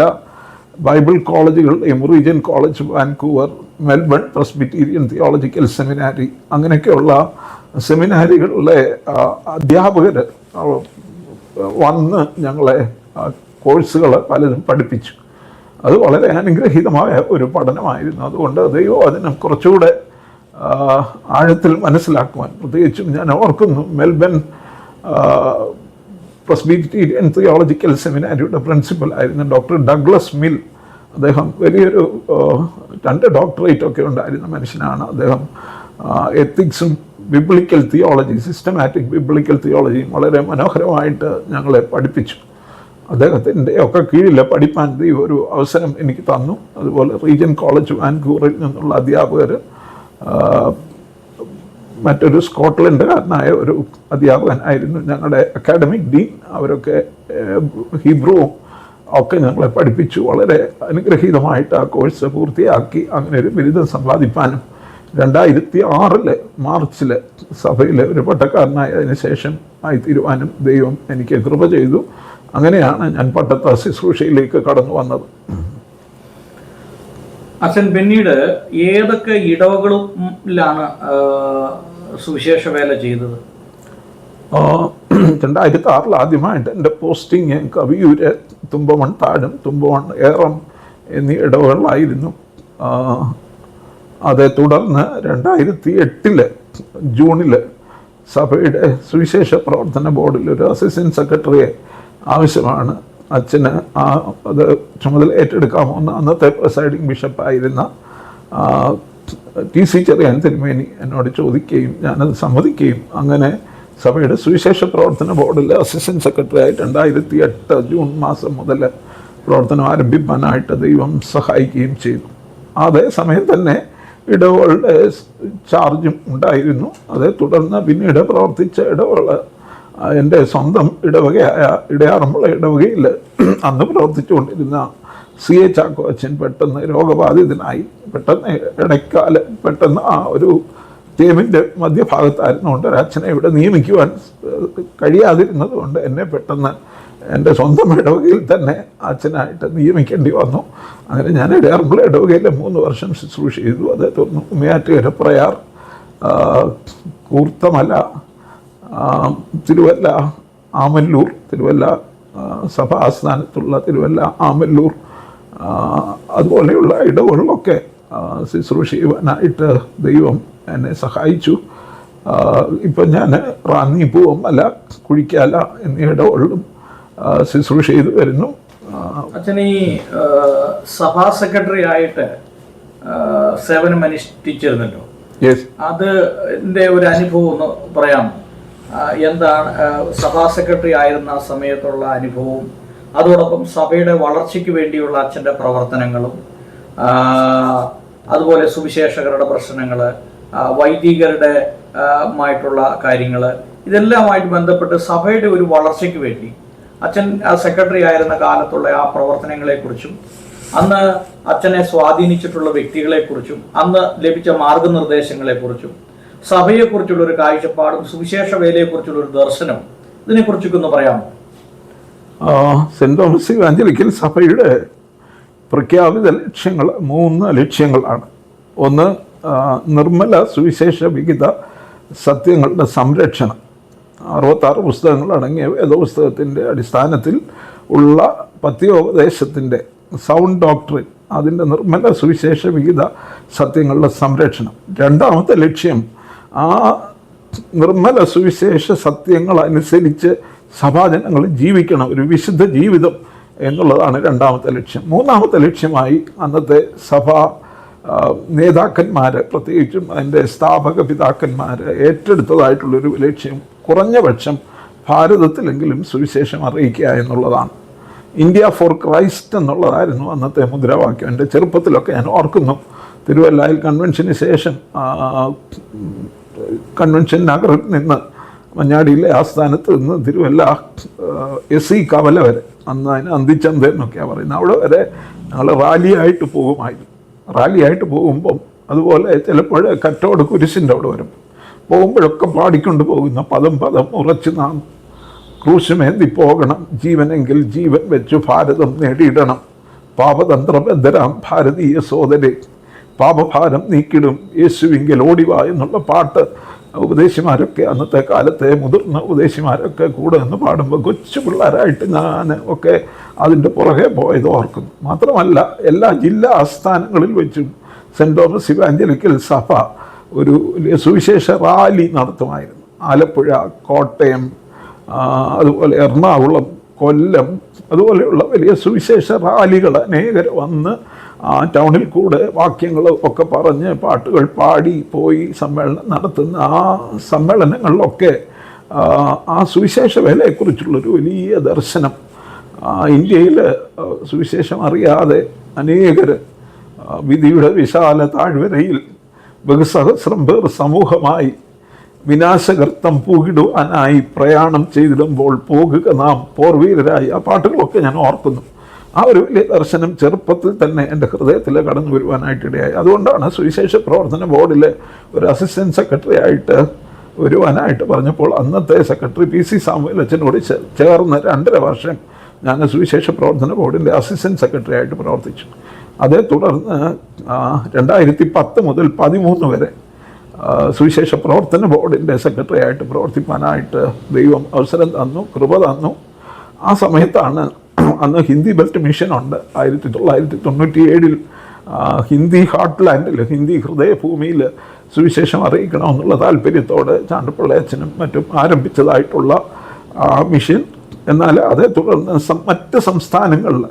ബൈബിൾ കോളേജുകളുടെയും Regent College Vancouver, Melbourne Presbyterian Theological Seminary, അങ്ങനെയൊക്കെയുള്ള സെമിനാരികളിലെ അധ്യാപകർ വന്ന് ഞങ്ങളെ കോഴ്സുകൾ പലതും പഠിപ്പിച്ചു. അത് വളരെ അനുഗ്രഹീതമായ ഒരു പഠനമായിരുന്നു. അതുകൊണ്ട് ദൈവം അതിനെ കുറച്ചുകൂടെ ആഴത്തിൽ മനസ്സിലാക്കുവാൻ, പ്രത്യേകിച്ചും ഞാൻ ഓർക്കുന്നു മെൽബൺ പ്രസ്ബിറ്റീരിയൻ തിയോളജിക്കൽ സെമിനാരിയുടെ പ്രിൻസിപ്പൽ ആയിരുന്ന ഡോക്ടർ ഡഗ്ലസ് മിൽ. അദ്ദേഹം വലിയൊരു 2 ഡോക്ടറേറ്റൊക്കെ ഉണ്ടായിരുന്ന മനുഷ്യനാണ്. അദ്ദേഹം എത്തിക്സും ബിബ്ലിക്കൽ തിയോളജി, സിസ്റ്റമാറ്റിക് ബിബ്ലിക്കൽ തിയോളജിയും വളരെ മനോഹരമായിട്ട് ഞങ്ങളെ പഠിപ്പിച്ചു. അദ്ദേഹത്തിൻ്റെ ഒക്കെ കീഴിൽ പഠിപ്പാൻ ഒരു അവസരം എനിക്ക് തന്നു. അതുപോലെ റീജിയൻ കോളേജ് വാൻകൂവറിൽ നിന്നുള്ള അധ്യാപകർ, മറ്റൊരു സ്കോട്ട്ലൻഡുകാരനായ ഒരു അധ്യാപകനായിരുന്നു ഞങ്ങളുടെ അക്കാഡമിക് ഡീൻ. അവരൊക്കെ ഹീബ്രുവും ഒക്കെ ഞങ്ങളെ പഠിപ്പിച്ചു. വളരെ അനുഗ്രഹീതമായിട്ട് ആ കോഴ്സ് പൂർത്തിയാക്കി അങ്ങനെ ഒരു ബിരുദം സമ്പാദിപ്പാനും 2006 മാർച്ചിൽ സഭയിൽ ഒരു പട്ടക്കാരനായതിനു ശേഷം ആയിത്തീരുവാനും ദൈവം എനിക്ക് കൃപ ചെയ്തു. അങ്ങനെയാണ് ഞാൻ പട്ടത്ത ശുശ്രൂഷയിലേക്ക് കടന്നു വന്നത്. അച്ഛൻ പിന്നീട് ഏതൊക്കെ ഇടവകളിലാണ് സുവിശേഷ വേല ചെയ്തത്? 2006 ആദ്യമായിട്ട് എൻ്റെ പോസ്റ്റിങ് കവിയൂര്, തുമ്പമൺ താഴം, തുമ്പമൺ ഏറം എന്നീ ഇടവകളിലായിരുന്നു. അതേ തുടർന്ന് 2008 ജൂണിൽ സഭയുടെ സുവിശേഷ പ്രവർത്തന ബോർഡിൽ ഒരു അസിസ്റ്റൻറ്റ് സെക്രട്ടറിയെ ആവശ്യമാണ്. അച്ഛന് അത് ചുമതല ഏറ്റെടുക്കാമെന്ന് അന്നത്തെ പ്രിസൈഡിങ് ബിഷപ്പായിരുന്ന TC ചെറിയാൻ തിരുമേനി എന്നോട് ചോദിക്കുകയും ഞാനത് സമ്മതിക്കുകയും അങ്ങനെ സഭയുടെ സുവിശേഷ പ്രവർത്തന ബോർഡിൽ അസിസ്റ്റൻറ്റ് സെക്രട്ടറിയായി 2008 ജൂൺ മാസം മുതൽ പ്രവർത്തനം ആരംഭിക്കാനായിട്ട് ദൈവം സഹായിക്കുകയും ചെയ്തു. അതേ സമയം തന്നെ ഇടവകളുടെ ചാർജും ഉണ്ടായിരുന്നു. അതേ തുടർന്ന് പിന്നീട് പ്രവർത്തിച്ച ഇടവകൾ എൻ്റെ സ്വന്തം ഇടവകയായ ഇടയാറന്മുള ഇടവകയിൽ അന്ന് പ്രവർത്തിച്ചുകൊണ്ടിരുന്ന CA ചാക്കോ അച്ഛൻ പെട്ടെന്ന് രോഗബാധിതനായി. പെട്ടെന്ന് ആ ഒരു ടീമിൻ്റെ മധ്യഭാഗത്തായിരുന്നുകൊണ്ട് ഒരച്ഛനെ ഇവിടെ നിയമിക്കുവാൻ കഴിയാതിരുന്നത് കൊണ്ട് എന്നെ പെട്ടെന്ന് എൻ്റെ സ്വന്തം ഇടവകയിൽ തന്നെ അച്ഛനായിട്ട് നിയമിക്കേണ്ടി വന്നു. അങ്ങനെ ഞാൻ ഇടയാറന്മുള ഇടവകയിൽ 3 വർഷം ശുശ്രൂഷ ചെയ്തു. അതേ തുടർന്ന് ഉമ്മയാറ്റുകര പ്രയാർ കൂർത്തമല, തിരുവല്ല ആമല്ലൂർ, തിരുവല്ല സഭാ ആസ്ഥാനത്തുള്ള തിരുവല്ല ആമല്ലൂർ, അതുപോലെയുള്ള ഇടവുകളിലൊക്കെ ശുശ്രൂഷ ചെയ്യുവാനായിട്ട് ദൈവം എന്നെ സഹായിച്ചു. ഇപ്പം ഞാൻ റാന്നി, പൂവമ്മല, കുഴിക്കാല എന്നീ ഇടവുകളിലും ശുശ്രൂഷ ചെയ്തു വരുന്നു. അച്ഛൻ ഈ സഭാ സെക്രട്ടറി ആയിട്ട് സേവനം അനുഷ്ഠിച്ചിരുന്നല്ലോ. അതിൻ്റെ ഒരു അനുഭവം ഒന്ന് പറയാമോ? എന്താണ് സഭാ സെക്രട്ടറി ആയിരുന്ന സമയത്തുള്ള അനുഭവവും അതോടൊപ്പം സഭയുടെ വളർച്ചയ്ക്ക് വേണ്ടിയുള്ള അച്ഛൻ്റെ പ്രവർത്തനങ്ങളും അതുപോലെ സുവിശേഷകരുടെ പ്രശ്നങ്ങൾ, വൈദികരുടെ മായിട്ടുള്ള കാര്യങ്ങൾ, ഇതെല്ലാമായിട്ട് ബന്ധപ്പെട്ട് സഭയുടെ ഒരു വളർച്ചയ്ക്ക് വേണ്ടി അച്ഛൻ സെക്രട്ടറി ആയിരുന്ന കാലത്തുള്ള ആ പ്രവർത്തനങ്ങളെക്കുറിച്ചും അന്ന് അച്ഛനെ സ്വാധീനിച്ചിട്ടുള്ള വ്യക്തികളെക്കുറിച്ചും അന്ന് ലഭിച്ച മാർഗനിർദ്ദേശങ്ങളെക്കുറിച്ചും സഭയെക്കുറിച്ചുള്ള ഒരു കാഴ്ചപ്പാടും സുവിശേഷ വേലയെക്കുറിച്ചുള്ള ഒരു ദർശനവും ഇതിനെക്കുറിച്ചൊക്കെ ഒന്ന് പറയാമോ? സെന്റ് തോമസ് ഇവാഞ്ചലിക്കൽ സഭയുടെ പ്രഖ്യാപിത ലക്ഷ്യങ്ങൾ 3 ലക്ഷ്യങ്ങളാണ്. ഒന്ന്, നിർമ്മല സുവിശേഷ വിഹിത സത്യങ്ങളുടെ സംരക്ഷണം. 66 പുസ്തകങ്ങൾ അടങ്ങിയ വേദപുസ്തകത്തിൻ്റെ അടിസ്ഥാനത്തിൽ ഉള്ള പത്യോപദേശത്തിൻ്റെ സൗണ്ട് ഡോക്ട്രിൻ, അതിൻ്റെ നിർമ്മല സുവിശേഷ വിഹിത സത്യങ്ങളുടെ സംരക്ഷണം. രണ്ടാമത്തെ ലക്ഷ്യം, ആ നിർമ്മല സുവിശേഷ സത്യങ്ങൾ അനുസരിച്ച് സഭാജനങ്ങൾ ജീവിക്കണം, ഒരു വിശുദ്ധ ജീവിതം എന്നുള്ളതാണ് രണ്ടാമത്തെ ലക്ഷ്യം. മൂന്നാമത്തെ ലക്ഷ്യമായി അന്നത്തെ സഭാ നേതാക്കന്മാർ, പ്രത്യേകിച്ചും അതിൻ്റെ സ്ഥാപക പിതാക്കന്മാർ ഏറ്റെടുത്തതായിട്ടുള്ളൊരു ലക്ഷ്യം കുറഞ്ഞ പക്ഷം ഭാരതത്തിലെങ്കിലും സുവിശേഷം അറിയിക്കുക എന്നുള്ളതാണ്. ഇന്ത്യ ഫോർ ക്രൈസ്റ്റ് എന്നുള്ളതായിരുന്നു അന്നത്തെ മുദ്രാവാക്യം. എൻ്റെ ചെറുപ്പത്തിലൊക്കെ ഞാൻ ഓർക്കുന്നു, തിരുവല്ലയിൽ കൺവെൻഷന് ശേഷം കൺവെൻഷൻ നഗറിൽ നിന്ന് മഞ്ഞാടിയിലെ ആസ്ഥാനത്ത് നിന്ന് തിരുവല്ല SC കവല വരെ, അന്ന് അതിന് അന്തിച്ചന്ത എന്നൊക്കെയാണ് പറയുന്നത്, അവിടെ വരെ ഞങ്ങൾ റാലിയായിട്ട് പോകുമായിരുന്നു. റാലിയായിട്ട് പോകുമ്പം അതുപോലെ ചിലപ്പോൾ കറ്റോട് കുരിശിൻ്റെ അവിടെ വരും, പോകുമ്പോഴൊക്കെ പാടിക്കൊണ്ട് പോകുന്ന പദം പദം ഉറച്ചു നാം ക്രൂശുമേന്തി പോകണം, ജീവനെങ്കിൽ ജീവൻ വെച്ചു ഭാരതം നേടിയിടണം, പാപതന്ത്രബദ്ധരാം ഭാരതീയ സോദരെ, പാപഭാരം നീക്കിടും യേശുവിങ്കിൽ ഓടിവാ എന്നുള്ള പാട്ട് ഉപദേശിമാരൊക്കെ, അന്നത്തെ കാലത്തെ മുതിർന്ന ഉപദേശിമാരൊക്കെ കൂടെ നിന്ന് പാടുമ്പോൾ കൊച്ചു പിള്ളേരായിട്ട് ഞാൻ ഒക്കെ അതിൻ്റെ പുറകെ പോയത് ഓർക്കുന്നു. മാത്രമല്ല എല്ലാ ജില്ലാ ആസ്ഥാനങ്ങളിൽ വെച്ചും സെൻറ്റ് തോമസ് ഇവാഞ്ചലിക്കൽ സഭ ഒരു സുവിശേഷ റാലി നടത്തുമായിരുന്നു. ആലപ്പുഴ, കോട്ടയം, അതുപോലെ എറണാകുളം, കൊല്ലം, അതുപോലെയുള്ള വലിയ സുവിശേഷ റാലികൾ അനേകർ വന്ന് ടൗണിൽ കൂടെ വാക്യങ്ങൾ ഒക്കെ പറഞ്ഞ് പാട്ടുകൾ പാടി പോയി സമ്മേളനം നടത്തുന്ന ആ സമ്മേളനങ്ങളിലൊക്കെ ആ സുവിശേഷ വേലയെക്കുറിച്ചുള്ളൊരു വലിയ ദർശനം, ഇന്ത്യയിൽ സുവിശേഷം അറിയാതെ അനേകർ വിധിയുടെ വിശാല താഴ്വരയിൽ ബഹുസഹസ്രം പേർ സമൂഹമായി വിനാശകർത്തം പൂകിടുവാനായി പ്രയാണം ചെയ്തിടുമ്പോൾ പോകുക നാം പോർവീരരായി. ആ പാട്ടുകളൊക്കെ ഞാൻ ഓർക്കുന്നു. ആ ഒരു വലിയ ദർശനം ചെറുപ്പത്തിൽ തന്നെ എൻ്റെ ഹൃദയത്തിൽ കടന്നു വരുവാനായിട്ടിടയായി. അതുകൊണ്ടാണ് സുവിശേഷ പ്രവർത്തന ബോർഡിലെ ഒരു അസിസ്റ്റൻറ്റ് സെക്രട്ടറി ആയിട്ട് വരുവാനായിട്ട് പറഞ്ഞപ്പോൾ അന്നത്തെ സെക്രട്ടറി PC സാമുവൽ അച്ഛനോട് ചേർന്ന് 2.5 വർഷം ഞാൻ സുവിശേഷ പ്രവർത്തന ബോർഡിൻ്റെ അസിസ്റ്റൻറ്റ് സെക്രട്ടറി ആയിട്ട് പ്രവർത്തിച്ചു. അതേ തുടർന്ന് 2010 മുതൽ 2013 വരെ സുവിശേഷ പ്രവർത്തന ബോർഡിൻ്റെ സെക്രട്ടറി ആയിട്ട് പ്രവർത്തിക്കാനായിട്ട് ദൈവം അവസരം തന്നു, കൃപ തന്നു. ആ സമയത്താണ് അന്ന് ഹിന്ദി ബെൽറ്റ് മിഷൻ ഉണ്ട്. 1997 ഹിന്ദി ഹാർട്ട്ലാൻഡിൽ, ഹിന്ദി ഹൃദയഭൂമിയിൽ സുവിശേഷം അറിയിക്കണമെന്നുള്ള താല്പര്യത്തോടെ ചാണ്ടപ്പിള്ള അച്ഛനും മറ്റും ആരംഭിച്ചതായിട്ടുള്ള മിഷൻ. എന്നാൽ അതേ തുടർന്ന് മറ്റ് സംസ്ഥാനങ്ങളിൽ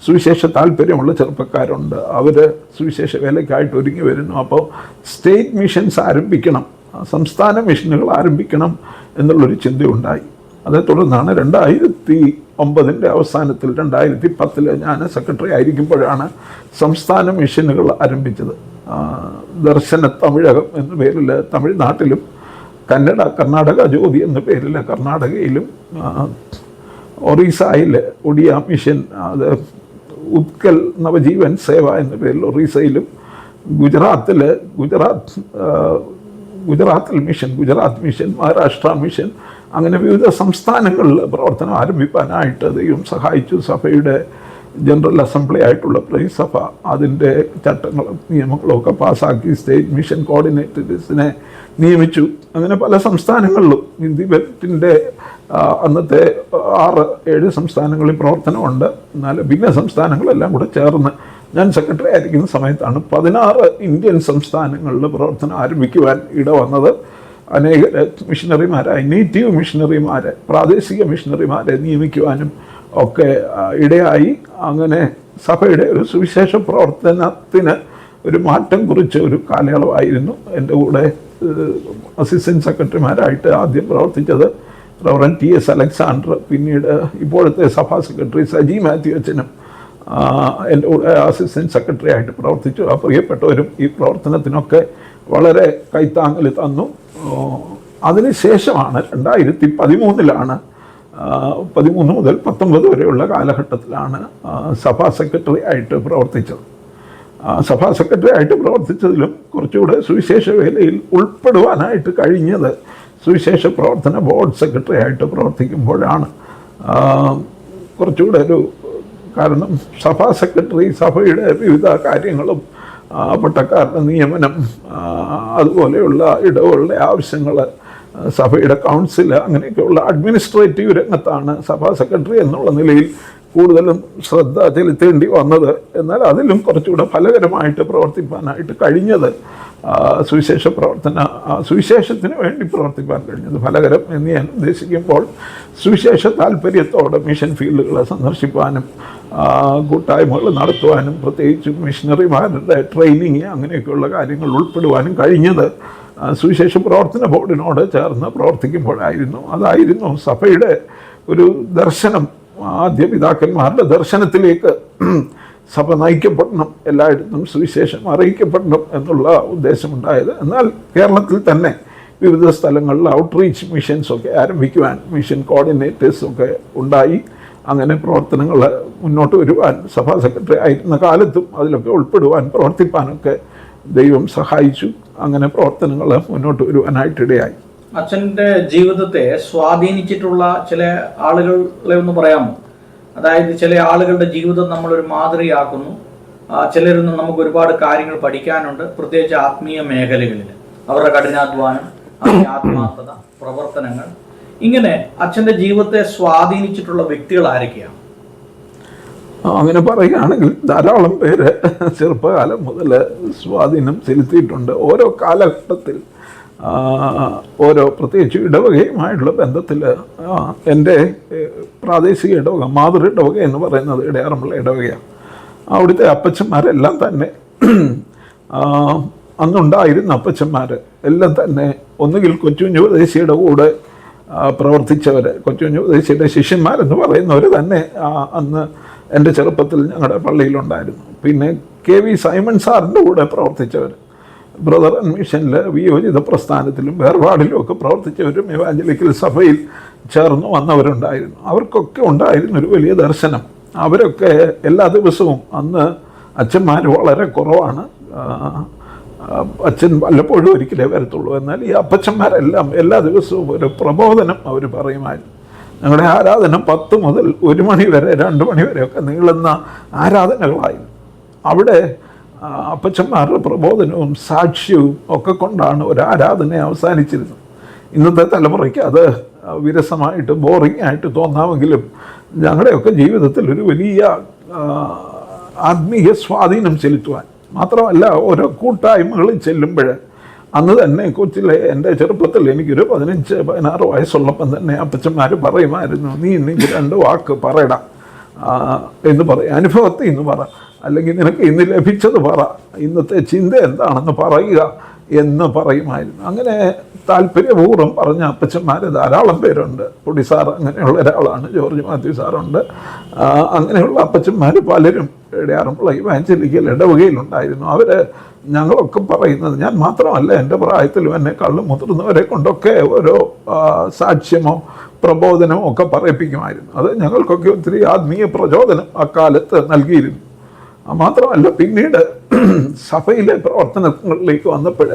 സുവിശേഷ താല്പര്യമുള്ള ചെറുപ്പക്കാരുണ്ട്, അവർ സുവിശേഷ വേലയ്ക്കായിട്ട് ഒരുങ്ങി വരുന്നു. അപ്പോൾ സ്റ്റേറ്റ് മിഷൻസ് ആരംഭിക്കണം, സംസ്ഥാന മിഷനുകൾ ആരംഭിക്കണം എന്നുള്ളൊരു ചിന്തയുണ്ടായി. അതേ തുടർന്നാണ് 2009 അവസാനത്തിൽ 2010 ഞാൻ സെക്രട്ടറി ആയിരിക്കുമ്പോഴാണ് സംസ്ഥാന മിഷനുകൾ ആരംഭിച്ചത്. ദർശന തമിഴകം എന്ന പേരിൽ തമിഴ്നാട്ടിലും, കർണാടക ജ്യോതി എന്ന പേരിൽ കർണാടകയിലും, ഒറീസയിൽ ഒഡിയ മിഷൻ, അത് ഉത്കൽ നവജീവൻ സേവ എന്ന പേരിൽ ഒറീസയിലും, ഗുജറാത്തിൽ mission, Gujarat mission, Maharashtra mission, അങ്ങനെ വിവിധ സംസ്ഥാനങ്ങളിൽ പ്രവർത്തനം ആരംഭിക്കാനായിട്ട് ദൈവം സഹായിച്ചു. സഭയുടെ ജനറൽ അസംബ്ലി ആയിട്ടുള്ള സഭ അതിൻ്റെ ചട്ടങ്ങളും നിയമങ്ങളും ഒക്കെ പാസ്സാക്കി സ്റ്റേറ്റ് മിഷൻ കോർഡിനേറ്റേഴ്സിനെ നിയമിച്ചു. അങ്ങനെ പല സംസ്ഥാനങ്ങളിലും ഇന്ത്യൻ്റെ അന്നത്തെ 6-7 സംസ്ഥാനങ്ങളിൽ പ്രവർത്തനമുണ്ട്. എന്നാൽ ഭിന്ന സംസ്ഥാനങ്ങളെല്ലാം കൂടെ ചേർന്ന് ഞാൻ സെക്രട്ടറി ആയിരിക്കുന്ന സമയത്താണ് 16 ഇന്ത്യൻ സംസ്ഥാനങ്ങളിൽ പ്രവർത്തനം ആരംഭിക്കുവാൻ ഇടവന്നത്. അനേക മിഷണറിമാരായി നേറ്റീവ് മിഷണറിമാരെ, പ്രാദേശിക മിഷണറിമാരെ നിയമിക്കുവാനും ഒക്കെ ഇടയായി. അങ്ങനെ സഭയുടെ ഒരു സുവിശേഷ പ്രവർത്തനത്തിന് ഒരു മാറ്റം കുറിച്ച ഒരു കാലയളവായിരുന്നു. എൻ്റെ കൂടെ അസിസ്റ്റൻറ്റ് സെക്രട്ടറിമാരായിട്ട് ആദ്യം പ്രവർത്തിച്ചത് റവറൻ TS അലക്സാണ്ടർ, പിന്നീട് ഇപ്പോഴത്തെ സഭാ സെക്രട്ടറി സജി മാത്യു അച്ഛനും എൻ്റെ കൂടെ അസിസ്റ്റൻറ്റ് സെക്രട്ടറി ആയിട്ട് പ്രവർത്തിച്ചു. ആ പ്രിയപ്പെട്ടവരും ഈ പ്രവർത്തനത്തിനൊക്കെ വളരെ കൈത്താങ്ങൽ തന്നു. അതിനുശേഷമാണ് 2013 13 മുതൽ 19 വരെയുള്ള കാലഘട്ടത്തിലാണ് സഭാ സെക്രട്ടറി ആയിട്ട് പ്രവർത്തിച്ചത്. സഭാ സെക്രട്ടറി ആയിട്ട് പ്രവർത്തിച്ചതിലും കുറച്ചുകൂടെ സുവിശേഷ വേലയിൽ ഉൾപ്പെടുവാനായിട്ട് കഴിഞ്ഞത് സുവിശേഷ പ്രവർത്തന ബോർഡ് സെക്രട്ടറി ആയിട്ട് പ്രവർത്തിക്കുമ്പോഴാണ്. കുറച്ചുകൂടെ ഒരു കാരണം സഭാ സെക്രട്ടറി സഭയുടെ വിവിധ കാര്യങ്ങളും പട്ടക്കാരുടെ നിയമനം, അതുപോലെയുള്ള ഇടവുകളുടെ ആവശ്യങ്ങൾ, സഭയുടെ കൗൺസിൽ, അങ്ങനെയൊക്കെയുള്ള അഡ്മിനിസ്ട്രേറ്റീവ് രംഗത്താണ് സഭാ സെക്രട്ടറി എന്നുള്ള നിലയിൽ കൂടുതലും ശ്രദ്ധ ചെലുത്തേണ്ടി വന്നത്. എന്നാൽ അതിലും കുറച്ചുകൂടെ ഫലകരമായിട്ട് പ്രവർത്തിപ്പാനായിട്ട് കഴിഞ്ഞത് സുവിശേഷത്തിന് വേണ്ടി പ്രവർത്തിപ്പാൻ കഴിഞ്ഞത്. ഫലകരം എന്ന് ഞാൻ ഉദ്ദേശിക്കുമ്പോൾ സുവിശേഷ താല്പര്യത്തോടെ മിഷൻ ഫീൽഡുകളെ സന്ദർശിപ്പാനും കൂട്ടായ്മകൾ നടത്തുവാനും പ്രത്യേകിച്ച് മിഷണറിമാരുടെ ട്രെയിനിങ് അങ്ങനെയൊക്കെയുള്ള കാര്യങ്ങൾ ഉൾപ്പെടുവാനും കഴിഞ്ഞത് സുവിശേഷ പ്രവർത്തന ബോർഡിനോട് ചേർന്ന് പ്രവർത്തിക്കുമ്പോഴായിരുന്നു. അതായിരുന്നു സഭയുടെ ഒരു ദർശനം. ആദ്യ പിതാക്കന്മാരുടെ ദർശനത്തിലേക്ക് സഭ നയിക്കപ്പെടണം, എല്ലായിടത്തും സുവിശേഷം അറിയിക്കപ്പെടണം എന്നുള്ള ഉദ്ദേശമുണ്ടായത്. എന്നാൽ കേരളത്തിൽ തന്നെ വിവിധ സ്ഥലങ്ങളിൽ ഔട്ട്റീച്ച് മിഷൻസൊക്കെ ആരംഭിക്കുവാൻ മിഷൻ കോർഡിനേറ്റേഴ്സൊക്കെ ഉണ്ടായി. അങ്ങനെ പ്രവർത്തനങ്ങൾ മുന്നോട്ട് വരുവാൻ സഭാ സെക്രട്ടറി ആയിരുന്ന കാലത്തും അതിലൊക്കെ ഉൾപ്പെടുവാൻ പ്രവർത്തിപ്പാനൊക്കെ ദൈവം സഹായിച്ചു. അങ്ങനെ പ്രവർത്തനങ്ങൾ മുന്നോട്ട് വരുവാനായിട്ടിടയായി. അച്ഛൻ്റെ ജീവിതത്തെ സ്വാധീനിച്ചിട്ടുള്ള ചില ആളുകളെ ഒന്ന് പറയാമോ? അതായത് ചില ആളുകളുടെ ജീവിതം നമ്മളൊരു മാതൃകയാക്കുന്നു, ചിലരിൽ നിന്ന് നമുക്ക് ഒരുപാട് കാര്യങ്ങൾ പഠിക്കാനുണ്ട്, പ്രത്യേകിച്ച് ആത്മീയ മേഖലകളിൽ അവരുടെ കഠിനാധ്വാനം, ആത്മാർത്ഥത, പ്രവർത്തനങ്ങൾ, ഇങ്ങനെ അച്ഛൻ്റെ ജീവിതത്തെ സ്വാധീനിച്ചിട്ടുള്ള വ്യക്തികൾ ആരൊക്കെയാണ്? അങ്ങനെ പറയുകയാണെങ്കിൽ ധാരാളം പേര് ചെറുപ്പകാലം മുതൽ സ്വാധീനം ചെലുത്തിയിട്ടുണ്ട്. ഓരോ കാലഘട്ടത്തിൽ ഓരോ പ്രത്യേകിച്ച് ഇടവകയുമായിട്ടുള്ള ബന്ധത്തിൽ എൻ്റെ പ്രാദേശിക ഇടവക, മാതൃ ഇടവക എന്ന് പറയുന്നത് ഇടയാറന്മുള ഇടവകയാണ്. അവിടുത്തെ അപ്പച്ചന്മാരെല്ലാം തന്നെ അന്നുണ്ടായിരുന്ന അപ്പച്ചന്മാർ എല്ലാം തന്നെ ഒന്നുകിൽ കൊച്ചുകുഞ്ഞു ഉപദേശിയുടെ കൂടെ പ്രവർത്തിച്ചവർ, കൊച്ചുകുഞ്ഞു ഉപദേശിയുടെ ശിഷ്യന്മാരെന്ന് പറയുന്നവർ തന്നെ അന്ന് എൻ്റെ ചെറുപ്പത്തിൽ ഞങ്ങളുടെ പള്ളിയിലുണ്ടായിരുന്നു. പിന്നെ KV സൈമൺ സാറിൻ്റെ കൂടെ പ്രവർത്തിച്ചവർ, ബ്രദർ മിഷനിൽ വിയോജിത പ്രസ്ഥാനത്തിലും വേർപാടിലും ഒക്കെ പ്രവർത്തിച്ചവരും ഇവാഞ്ചലിക്കൽ സഭയിൽ ചേർന്ന് വന്നവരുണ്ടായിരുന്നു. അവർക്കൊക്കെ ഉണ്ടായിരുന്ന ഒരു വലിയ ദർശനം. അവരൊക്കെ എല്ലാ ദിവസവും, അന്ന് അച്ഛന്മാർ വളരെ കുറവാണ്, അച്ഛൻ വല്ലപ്പോഴും ഒരിക്കലേ വരത്തുള്ളൂ, എന്നാൽ ഈ അപ്പച്ചന്മാരെല്ലാം എല്ലാ ദിവസവും ഒരു പ്രബോധനം അവർ പറയുമായിരുന്നു. ഞങ്ങളുടെ ആരാധന 10 മുതൽ 1 മണി വരെ 2 മണി വരെയൊക്കെ നീളുന്ന ആരാധനകളായിരുന്നു. അവിടെ അപ്പച്ചന്മാരുടെ പ്രബോധനവും സാക്ഷ്യവും ഒക്കെ കൊണ്ടാണ് ഒരു ആരാധന അവസാനിച്ചിരുന്നത്. ഇന്നത്തെ തലമുറയ്ക്ക് അത് വിരസമായിട്ട് ബോറിംഗ് ആയിട്ട് തോന്നാമെങ്കിലും ഞങ്ങളുടെയൊക്കെ ജീവിതത്തിൽ ഒരു വലിയ ആത്മീയ സ്വാധീനം ചെലുത്തുവാൻ മാത്രമല്ല, ഓരോ കൂട്ടായ്മകളിൽ ചെല്ലുമ്പോൾ അന്ന് തന്നെ കൊച്ചിലെ എൻ്റെ ചെറുപ്പത്തിൽ എനിക്കൊരു 15-16 വയസ്സുള്ളപ്പം തന്നെ അപ്പച്ചന്മാർ പറയുമായിരുന്നു, നീ ഇന്നെങ്കിൽ 2 വാക്ക് പറയടാ എന്ന് പറയും, അനുഭവത്തിൽ ഇന്ന് പറ, അല്ലെങ്കിൽ നിനക്ക് ഇന്ന് ലഭിച്ചത് പറ, ഇന്നത്തെ ചിന്ത എന്താണെന്ന് പറയുക എന്ന് പറയുമായിരുന്നു. അങ്ങനെ താല്പര്യപൂർവ്വം പറഞ്ഞ അപ്പച്ചന്മാർ ധാരാളം പേരുണ്ട്. പൊടി സാർ അങ്ങനെയുള്ള ഒരാളാണ്, ജോർജ് മാത്യു സാറുണ്ട്. അങ്ങനെയുള്ള അപ്പച്ചന്മാർ പലരും ഇടയാറന്മുള ഇവാഞ്ചലിക്കൽ ഇടവകയിലുണ്ടായിരുന്നു. അവർ ഞങ്ങളൊക്കെ പറയുന്നത്, ഞാൻ മാത്രമല്ല, എൻ്റെ പ്രായത്തിലും എന്നെക്കാളും മുതിർന്നവരെ കൊണ്ടൊക്കെ ഓരോ സാക്ഷ്യമോ പ്രബോധനമോ ഒക്കെ പറയിപ്പിക്കുമായിരുന്നു. അത് ഞങ്ങൾക്കൊക്കെ ഒത്തിരി ആത്മീയ പ്രചോദനം അക്കാലത്ത് നൽകിയിരുന്നു. മാത്രമല്ല, പിന്നീട് സഭയിലെ പ്രവർത്തനങ്ങളിലേക്ക് വന്നപ്പോൾ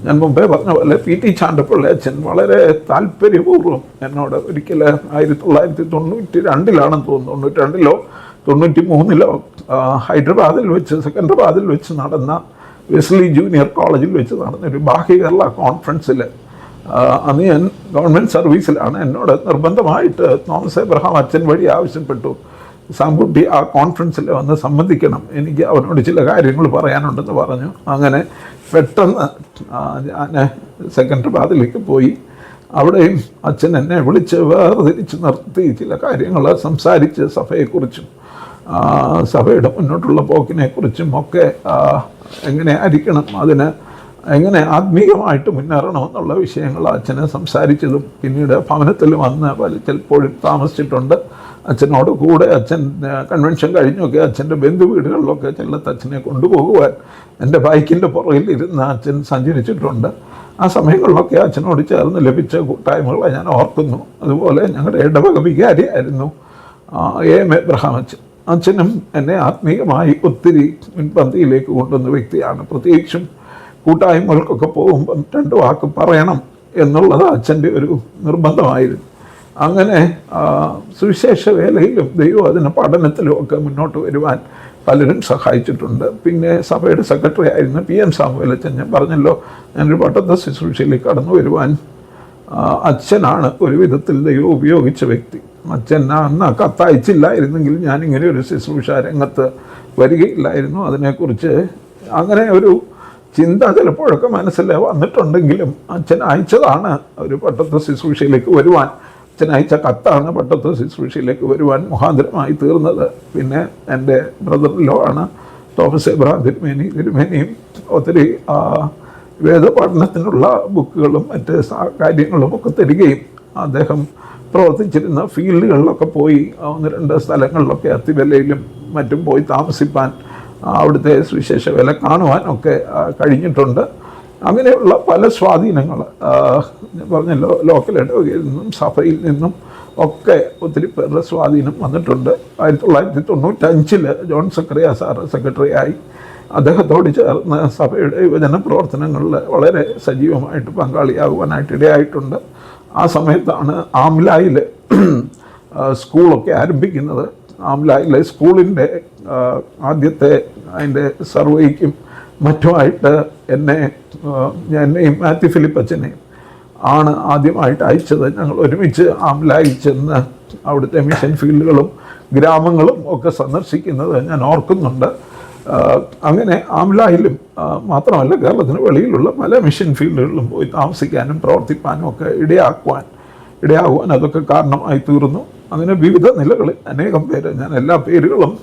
ഞാൻ മുമ്പേ പറഞ്ഞ പോലെ PT ചാണ്ടപ്പള്ളി അച്ഛൻ വളരെ താല്പര്യപൂർവ്വം എന്നോട് ഒരിക്കൽ 1992 തോന്നുന്നു, 92 93 ഹൈദരാബാദിൽ വെച്ച് സെക്കൻഡറാബാദിൽ വെച്ച് നടന്ന വെസ്ലി ജൂനിയർ കോളേജിൽ വെച്ച് നടന്ന ഒരു ബാഹ്യ കേരള കോൺഫറൻസിൽ അന്ന് ഞാൻ ഗവൺമെൻറ് സർവീസിലാണ്. എന്നോട് നിർബന്ധമായിട്ട് തോമസ് എബ്രഹാം അച്ഛൻ വഴി ആവശ്യപ്പെട്ടു, സാമ്പുട്ടി ആ കോൺഫറൻസിൽ വന്ന് സംബന്ധിക്കണം, എനിക്ക് അവനോട് ചില കാര്യങ്ങൾ പറയാനുണ്ടെന്ന് പറഞ്ഞു. അങ്ങനെ പെട്ടെന്ന് ഞാൻ സെക്കൻഡറാബാദിലേക്ക് പോയി. അവിടെയും അച്ഛൻ എന്നെ വിളിച്ച് വേർതിരിച്ച് നിർത്തി ചില കാര്യങ്ങൾ സംസാരിച്ച് സഭയെക്കുറിച്ചും സഭയുടെ മുന്നോട്ടുള്ള പോക്കിനെക്കുറിച്ചും ഒക്കെ എങ്ങനെ ആയിരിക്കണം, അതിന് എങ്ങനെ ആത്മീയമായിട്ട് മുന്നേറണമെന്നുള്ള വിഷയങ്ങൾ അച്ഛനെ സംസാരിച്ചതും പിന്നീട് ഭവനത്തിൽ വന്ന് ചിലപ്പോഴും താമസിച്ചിട്ടുണ്ട്. അച്ഛനോട് കൂടെ അച്ഛൻ കൺവെൻഷൻ കഴിഞ്ഞൊക്കെ അച്ഛൻ്റെ ബന്ധു വീടുകളിലൊക്കെ ചിലത്ത് അച്ഛനെ കൊണ്ടുപോകുവാൻ എൻ്റെ ബൈക്കിൻ്റെ പുറകിൽ ഇരുന്ന് അച്ഛൻ സഞ്ചരിച്ചിട്ടുണ്ട്. ആ സമയങ്ങളിലൊക്കെ അച്ഛനോട് ചേർന്ന് ലഭിച്ച കൂട്ടായ്മകളെ ഞാൻ ഓർക്കുന്നു. അതുപോലെ ഞങ്ങളുടെ ഇടവക വികാരിയായിരുന്നു എം എബ്രഹാം അച്ഛൻ. അച്ഛനും എന്നെ ആത്മീയമായി ഒത്തിരി മുൻപന്തിയിലേക്ക് കൊണ്ടുവന്ന വ്യക്തിയാണ്. പ്രത്യേകിച്ചും കൂട്ടായ്മകൾക്കൊക്കെ പോകുമ്പം 2 വാക്ക് പറയണം എന്നുള്ളത് അച്ഛൻ്റെ ഒരു നിർബന്ധമായിരുന്നു. അങ്ങനെ സുവിശേഷ വേലയിലും ദൈവം അതിന് പഠനത്തിലും ഒക്കെ മുന്നോട്ട് വരുവാൻ പലരും സഹായിച്ചിട്ടുണ്ട്. പിന്നെ സഭയുടെ സെക്രട്ടറി ആയിരുന്ന PM സാമുവേൽ അച്ഛൻ, ഞാൻ പറഞ്ഞല്ലോ ഞാനൊരു പട്ടത്ത ശുശ്രൂഷയിലേക്ക് കടന്നു വരുവാൻ അച്ഛനാണ് ഒരു വിധത്തിൽ ദൈവം ഉപയോഗിച്ച വ്യക്തി. അച്ഛൻ അന്ന് കത്തയച്ചില്ലായിരുന്നെങ്കിൽ ഞാനിങ്ങനെ ഒരു ശുശ്രൂഷ രംഗത്ത് വരികയില്ലായിരുന്നു. അതിനെക്കുറിച്ച് അങ്ങനെ ഒരു ചിന്ത ചിലപ്പോഴൊക്കെ മനസ്സിൽ വന്നിട്ടുണ്ടെങ്കിലും അച്ഛൻ അയച്ചതാണ് ഒരു പട്ടത്ത ശുശ്രൂഷയിലേക്ക് വരുവാൻ. അച്ഛൻ അയച്ച കത്താണ് പട്ടത്ത ശുശ്രൂഷയിലേക്ക് വരുവാൻ മുഖാന്തരമായി തീർന്നത്. പിന്നെ എൻ്റെ ബ്രദറിലോ ആണ് തോമസ് എബ്രഹാം തിരുമേനിയും ഒത്തിരി വേദപഠനത്തിനുള്ള ബുക്കുകളും മറ്റ് കാര്യങ്ങളും ഒക്കെ തരികയും അദ്ദേഹം പ്രവർത്തിച്ചിരുന്ന ഫീൽഡുകളിലൊക്കെ പോയി 1-2 സ്ഥലങ്ങളിലൊക്കെ അത്തിവലയിലും മറ്റും പോയി താമസിപ്പാൻ അവിടുത്തെ സുവിശേഷ വേല കാണുവാനൊക്കെ കഴിഞ്ഞിട്ടുണ്ട്. അങ്ങനെയുള്ള പല സ്വാധീനങ്ങൾ ഞാൻ പറഞ്ഞല്ലോ, ലോക്കൽ ഇടവകയിൽ നിന്നും സഭയിൽ നിന്നും ഒക്കെ ഒത്തിരി പേരുടെ സ്വാധീനം വന്നിട്ടുണ്ട്. 1995 ജോൺ സക്കറിയ സാറ് സെക്രട്ടറിയായി അദ്ദേഹത്തോട് ചേർന്ന് സഭയുടെ യുവജന പ്രവർത്തനങ്ങളിൽ വളരെ സജീവമായിട്ട് പങ്കാളിയാകുവാനായിട്ട് ഇടയായിട്ടുണ്ട്. ആ സമയത്താണ് ആംലായിൽ സ്കൂളൊക്കെ ആരംഭിക്കുന്നത്. ആംലായിലെ സ്കൂളിൻ്റെ ആദ്യത്തെ അതിൻ്റെ സർവേക്കും മറ്റുമായിട്ട് എന്നെയും മാത്യു ഫിലിപ്പ് അച്ഛനെയും ആണ് ആദ്യമായിട്ട് അയച്ചത്. ഞങ്ങൾ ഒരുമിച്ച് ആംലായിൽ ചെന്ന് അവിടുത്തെ മിഷൻ ഫീൽഡുകളും ഗ്രാമങ്ങളും ഒക്കെ സന്ദർശിക്കുന്നത് ഞാൻ ഓർക്കുന്നുണ്ട്. അങ്ങനെ ആംലായിലും മാത്രമല്ല കേരളത്തിന് വെളിയിലുള്ള പല മിഷൻ ഫീൽഡുകളിലും പോയി താമസിക്കാനും പ്രവർത്തിപ്പാനും ഒക്കെ ഇടയാകുവാൻ അതൊക്കെ കാരണമായി തീർന്നു. അങ്ങനെ വിവിധ നിലകളിൽ അനേകം പേര്, ഞാൻ എല്ലാ പേരുകളും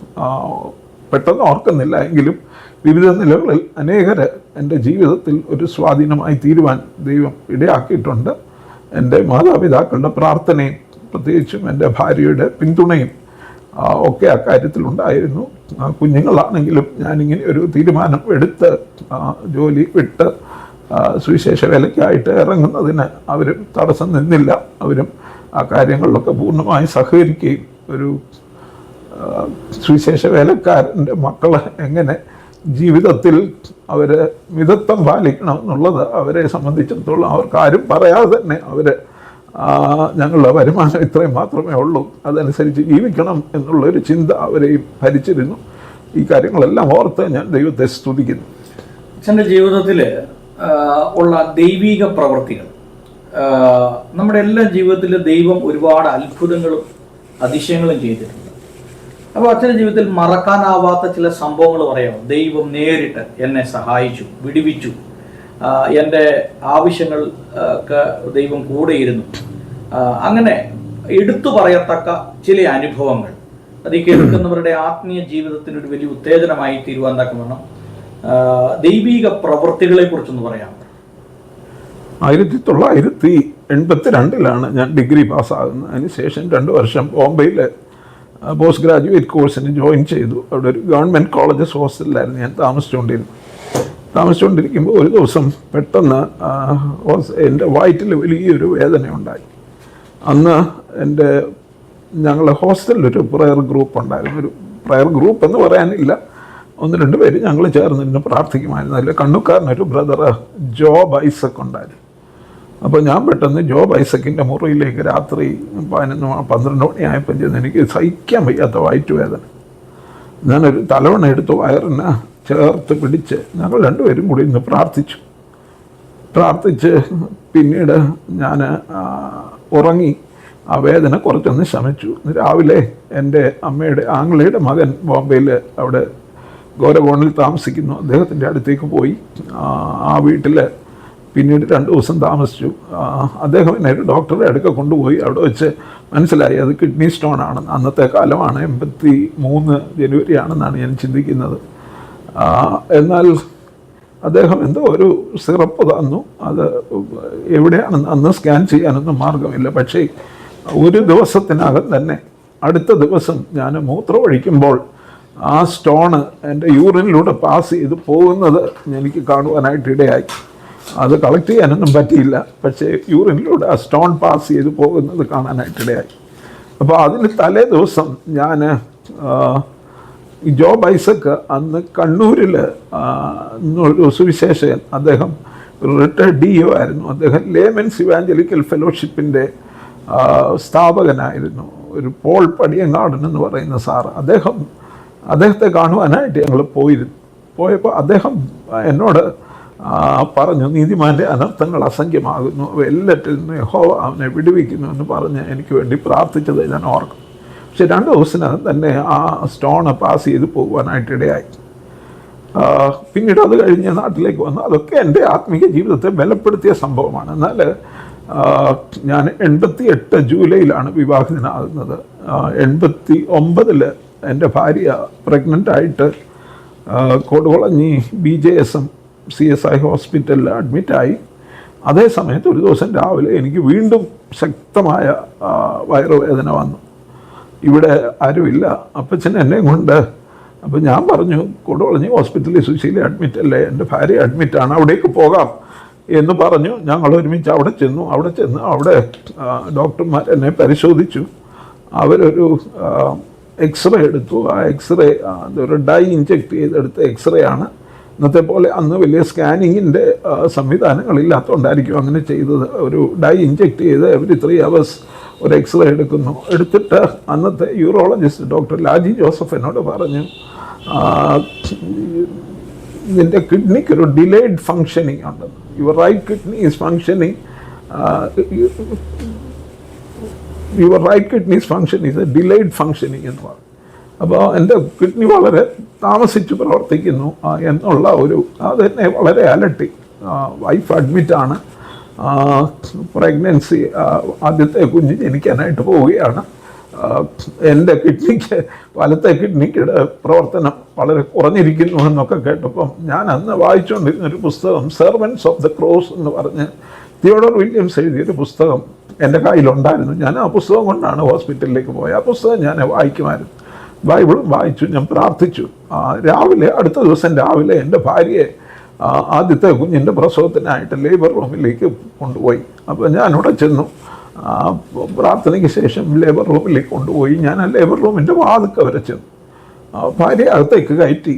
പെട്ടെന്ന് ഓർക്കുന്നില്ല എങ്കിലും വിവിധ നിലകളിൽ അനേകർ എൻ്റെ ജീവിതത്തിൽ ഒരു സ്വാധീനമായി തീരുവാൻ ദൈവം ഇടയാക്കിയിട്ടുണ്ട്. എൻ്റെ മാതാപിതാക്കളുടെ പ്രാർത്ഥനയും പ്രത്യേകിച്ചും എൻ്റെ ഭാര്യയുടെ പിന്തുണയും ഒക്കെ അക്കാര്യത്തിലുണ്ടായിരുന്നു. കുഞ്ഞുങ്ങളാണെങ്കിലും ഞാനിങ്ങനെ ഒരു തീരുമാനം എടുത്ത് ജോലി വിട്ട് സുവിശേഷ വേലയ്ക്കായിട്ട് ഇറങ്ങുന്നതിന് അവരും തടസ്സം നിന്നില്ല. അവരും ആ കാര്യങ്ങളിലൊക്കെ പൂർണ്ണമായി സഹകരിക്കുകയും ഒരു സുവിശേഷ വേലക്കാരൻ്റെ മക്കളെ എങ്ങനെ ജീവിതത്തിൽ അവർ മിതത്വം പാലിക്കണമെന്നുള്ളത് അവരെ സംബന്ധിച്ചിടത്തോളം അവർക്കാരും പറയാതെ തന്നെ അവർ ഞങ്ങളുടെ വരുമാനം ഇത്രയും മാത്രമേ ഉള്ളൂ, അതനുസരിച്ച് ജീവിക്കണം എന്നുള്ളൊരു ചിന്ത അവരെയും ഭരിച്ചിരുന്നു. ഈ കാര്യങ്ങളെല്ലാം ഓർത്ത് ഞാൻ ദൈവത്തെ സ്തുതിക്കുന്നു. അച്ഛൻ്റെ ജീവിതത്തിൽ ഉള്ള ദൈവിക പ്രവൃത്തികൾ, നമ്മുടെ എല്ലാ ജീവിതത്തിലും ദൈവം ഒരുപാട് അത്ഭുതങ്ങളും അതിശയങ്ങളും ചെയ്തിട്ടുണ്ട്. അപ്പോൾ അച്ഛൻ്റെ ജീവിതത്തിൽ മറക്കാനാവാത്ത ചില സംഭവങ്ങൾ പറയാമോ? ദൈവം നേരിട്ട് എന്നെ സഹായിച്ചു, വിടുവിച്ചു, എൻ്റെ ആവശ്യങ്ങൾക്ക് ദൈവം കൂടെയിരുന്നു, അങ്ങനെ എടുത്തു പറയത്തക്ക ചില അനുഭവങ്ങൾ അത് ഈ കേൾക്കുന്നവരുടെ ആത്മീയ ജീവിതത്തിനൊരു വലിയ ഉത്തേജനമായി തീരുവാൻ തക്കവണ്ണം ദൈവിക പ്രവൃത്തികളെ കുറിച്ചൊന്ന് പറയാം. 1982 ഞാൻ ഡിഗ്രി പാസ്സാകുന്നത്. അതിനുശേഷം 2 വർഷം ബോംബെയിൽ പോസ്റ്റ് ഗ്രാജുവേറ്റ് കോഴ്സിന് ജോയിൻ ചെയ്തു. അവിടെ ഒരു ഗവൺമെൻറ് കോളേജസ് ഹോസ്റ്റലിലായിരുന്നു ഞാൻ താമസിച്ചുകൊണ്ടിരിക്കുമ്പോൾ ഒരു ദിവസം പെട്ടെന്ന് എൻ്റെ വയറ്റിൽ വലിയൊരു വേദന ഉണ്ടായി. അന്ന് ഞങ്ങളുടെ ഹോസ്റ്റലിലൊരു പ്രയർ ഗ്രൂപ്പ് ഉണ്ടായിരുന്നു. ഒരു പ്രയർ ഗ്രൂപ്പ് എന്ന് പറയാനില്ല, 1-2 പേര് ഞങ്ങൾ ചേർന്നിരുന്ന് പ്രാർത്ഥിക്കുമായിരുന്നു. അതിൽ കണ്ണൂക്കാരനൊരു ബ്രദർ ജോബ് ഐസക് ഉണ്ടായിരുന്നു. അപ്പോൾ ഞാൻ പെട്ടെന്ന് ജോബ് ഐസക്കിൻ്റെ മുറിയിലേക്ക് രാത്രി 11-12 മണിയായപ്പോൾ ചെന്ന് എനിക്ക് സഹിക്കാൻ വയ്യാത്ത വയറ്റുവേദന. ഞാനൊരു തലവണ എടുത്ത് വയറിന് ചേർത്ത് പിടിച്ച് ഞങ്ങൾ രണ്ടുപേരും കൂടി ഇന്ന് പ്രാർത്ഥിച്ച് പിന്നീട് ഞാൻ ഉറങ്ങി. ആ വേദന കുറച്ചൊന്ന് ശമിച്ചു. രാവിലെ എൻ്റെ അമ്മയുടെ ആങ്ങളയുടെ മകൻ ബോംബെയിൽ അവിടെ ഗോരഗോണിൽ താമസിക്കുന്നു. അദ്ദേഹത്തിൻ്റെ അടുത്തേക്ക് പോയി. ആ വീട്ടിൽ പിന്നീട് 2 ദിവസം താമസിച്ചു. അദ്ദേഹം എന്നെ ഒരു ഡോക്ടറുടെ അടുക്ക കൊണ്ടുപോയി. അവിടെ വെച്ച് മനസ്സിലായി അത് കിഡ്നി സ്റ്റോൺ ആണെന്ന്. അന്നത്തെ കാലമാണ്, 83 ജനുവരി ആണെന്നാണ് ഞാൻ ചിന്തിക്കുന്നത്. എന്നാൽ അദ്ദേഹം എന്തോ ഒരു സിറപ്പ് തന്നു. അത് എവിടെയാണെന്ന് അന്ന് സ്കാൻ ചെയ്യാനൊന്നും മാർഗമില്ല. പക്ഷേ ഒരു ദിവസത്തിനകം തന്നെ അടുത്ത ദിവസം ഞാൻ മൂത്രം ഒഴിക്കുമ്പോൾ ആ സ്റ്റോണ് എൻ്റെ യൂറിനിലൂടെ പാസ് ചെയ്ത് പോകുന്നത് എനിക്ക് കാണുവാനായിട്ട് ഇടയായി. അത് കളക്ട് ചെയ്യാനൊന്നും പറ്റിയില്ല, പക്ഷേ യൂറിനിലൂടെ ആ സ്റ്റോൺ പാസ് ചെയ്ത് പോകുന്നത് കാണാനായിട്ടിടയായി. അപ്പോൾ അതിന് തലേ ദിവസം ഞാൻ ജോബ് ഐസക്ക് അന്ന് കണ്ണൂരിൽ ഒരു സുവിശേഷൻ, അദ്ദേഹം റിട്ടയർഡ് DO ആയിരുന്നു. അദ്ദേഹം ലേമൻസ് ഇവാഞ്ചലിക്കൽ ഫെലോഷിപ്പിൻ്റെ സ്ഥാപകനായിരുന്നു. ഒരു പോൾ പടിയങ്ങാടൻ എന്ന് പറയുന്ന സാറ്. അദ്ദേഹത്തെ കാണുവാനായിട്ട് ഞങ്ങൾ പോയപ്പോൾ അദ്ദേഹം എന്നോട് പറഞ്ഞു, നീതിമാൻ്റെ അനർത്ഥങ്ങൾ അസംഖ്യമാകുന്നു, എല്ലാറ്റിൽ നിന്ന് യഹോവ അവനെ വിടുവിക്കുന്നു എന്ന് പറഞ്ഞ് എനിക്ക് വേണ്ടി പ്രാർത്ഥിച്ചത് ഞാൻ ഓർക്കും. പക്ഷെ 2 ദിവസത്തിനകം തന്നെ ആ സ്റ്റോണ് പാസ് ചെയ്ത് പോകുവാനായിട്ടിടയായി. പിന്നീട് അത് കഴിഞ്ഞ് നാട്ടിലേക്ക് വന്നു. അതൊക്കെ എൻ്റെ ആത്മീയ ജീവിതത്തെ ബലപ്പെടുത്തിയ സംഭവമാണ്. എന്നാൽ ഞാൻ 88 ജൂലൈയിലാണ് വിവാഹിതനാകുന്നത്. 89 എൻ്റെ ഭാര്യ പ്രഗ്നൻ്റ് ആയിട്ട് കൊടുവളഞ്ഞി BJSM CSI ഹോസ്പിറ്റലിൽ അഡ്മിറ്റായി. അതേ സമയത്ത് ഒരു ദിവസം രാവിലെ എനിക്ക് വീണ്ടും ശക്തമായ വയറുവേദന വന്നു. ഇവിടെ ആരുമില്ല, അപ്പച്ചൻ എന്നെ കൊണ്ട്. അപ്പോൾ ഞാൻ പറഞ്ഞു, കൊടുവളഞ്ഞി ഹോസ്പിറ്റലിൽ സുശീല അഡ്മിറ്റല്ലേ, എൻ്റെ ഭാര്യ അഡ്മിറ്റാണ്, അവിടേക്ക് പോകാം എന്ന് പറഞ്ഞു. ഞങ്ങൾ ഒരുമിച്ച് അവിടെ ചെന്നു. അവിടെ ഡോക്ടർമാർ എന്നെ പരിശോധിച്ചു. അവരൊരു എക്സ്റേ എടുത്തു. ആ എക്സ്റേ ഒരു ഡൈ ഇഞ്ചെക്ട് ചെയ്തെടുത്ത എക്സ്റേ ആണ്. ഇന്നത്തെ പോലെ അന്ന് വലിയ സ്കാനിങ്ങിൻ്റെ സംവിധാനങ്ങളില്ലാത്തതുകൊണ്ടായിരിക്കും അങ്ങനെ ചെയ്തത്. ഒരു ഡൈ ഇഞ്ചെക്ട് ചെയ്ത് എവരി 3 hours ഒരു എക്സ്റേ എടുക്കുന്നു. എടുത്തിട്ട് അന്നത്തെ യൂറോളജിസ്റ്റ് ഡോക്ടർ ലാജി ജോസഫ് എന്നോട് പറഞ്ഞു, നിൻ്റെ കിഡ്നിക്ക് ഒരു ഡിലേഡ് ഫങ്ഷനിങ് ഉണ്ടെന്ന്. Your right kidney is functioning, your right kidneys function is a delayed functioning എന്ന് പറഞ്ഞു. അപ്പോൾ എൻ്റെ കിഡ്നി വളരെ താമസിച്ച് പ്രവർത്തിക്കുന്നു എന്നുള്ള അതെന്നെ വളരെ അലട്ടി. വൈഫ് അഡ്മിറ്റാണ്. പ്രഗ്നൻസി ആദ്യത്തെ കുഞ്ഞ് ജനിക്കാനായിട്ട് പോവുകയാണ്. എൻ്റെ വലത്തെ കിഡ്നിയുടെ പ്രവർത്തനം വളരെ കുറഞ്ഞിരിക്കുന്നു എന്നൊക്കെ കേട്ടപ്പം ഞാൻ അന്ന് വായിച്ചുകൊണ്ടിരുന്നൊരു പുസ്തകം, സെർവൻസ് ഓഫ് ദ ക്രോസ് എന്ന് പറഞ്ഞ് തിയോഡർ വില്യംസ് എഴുതിയൊരു പുസ്തകം എൻ്റെ കയ്യിലുണ്ടായിരുന്നു. ഞാൻ ആ പുസ്തകം കൊണ്ടാണ് ഹോസ്പിറ്റലിലേക്ക് പോയത്. ആ പുസ്തകം ഞാൻ വായിക്കുമായിരുന്നു. ബൈബിളും വായിച്ചു. ഞാൻ പ്രാർത്ഥിച്ചു. അടുത്ത ദിവസം രാവിലെ എൻ്റെ ഭാര്യയെ ആദ്യത്തെ കുഞ്ഞിൻ്റെ പ്രസവത്തിനായിട്ട് ലേബർ റൂമിലേക്ക് കൊണ്ടുപോയി. അപ്പോൾ ഞാനിവിടെ ചെന്നു. പ്രാർത്ഥനയ്ക്ക് ശേഷം ലേബർ റൂമിലേക്ക് കൊണ്ടുപോയി. ഞാൻ ആ ലേബർ റൂമിൻ്റെ വാതിൽക്ക വരെ ചെന്നു. ഭാര്യ അകത്തേക്ക് കയറ്റി.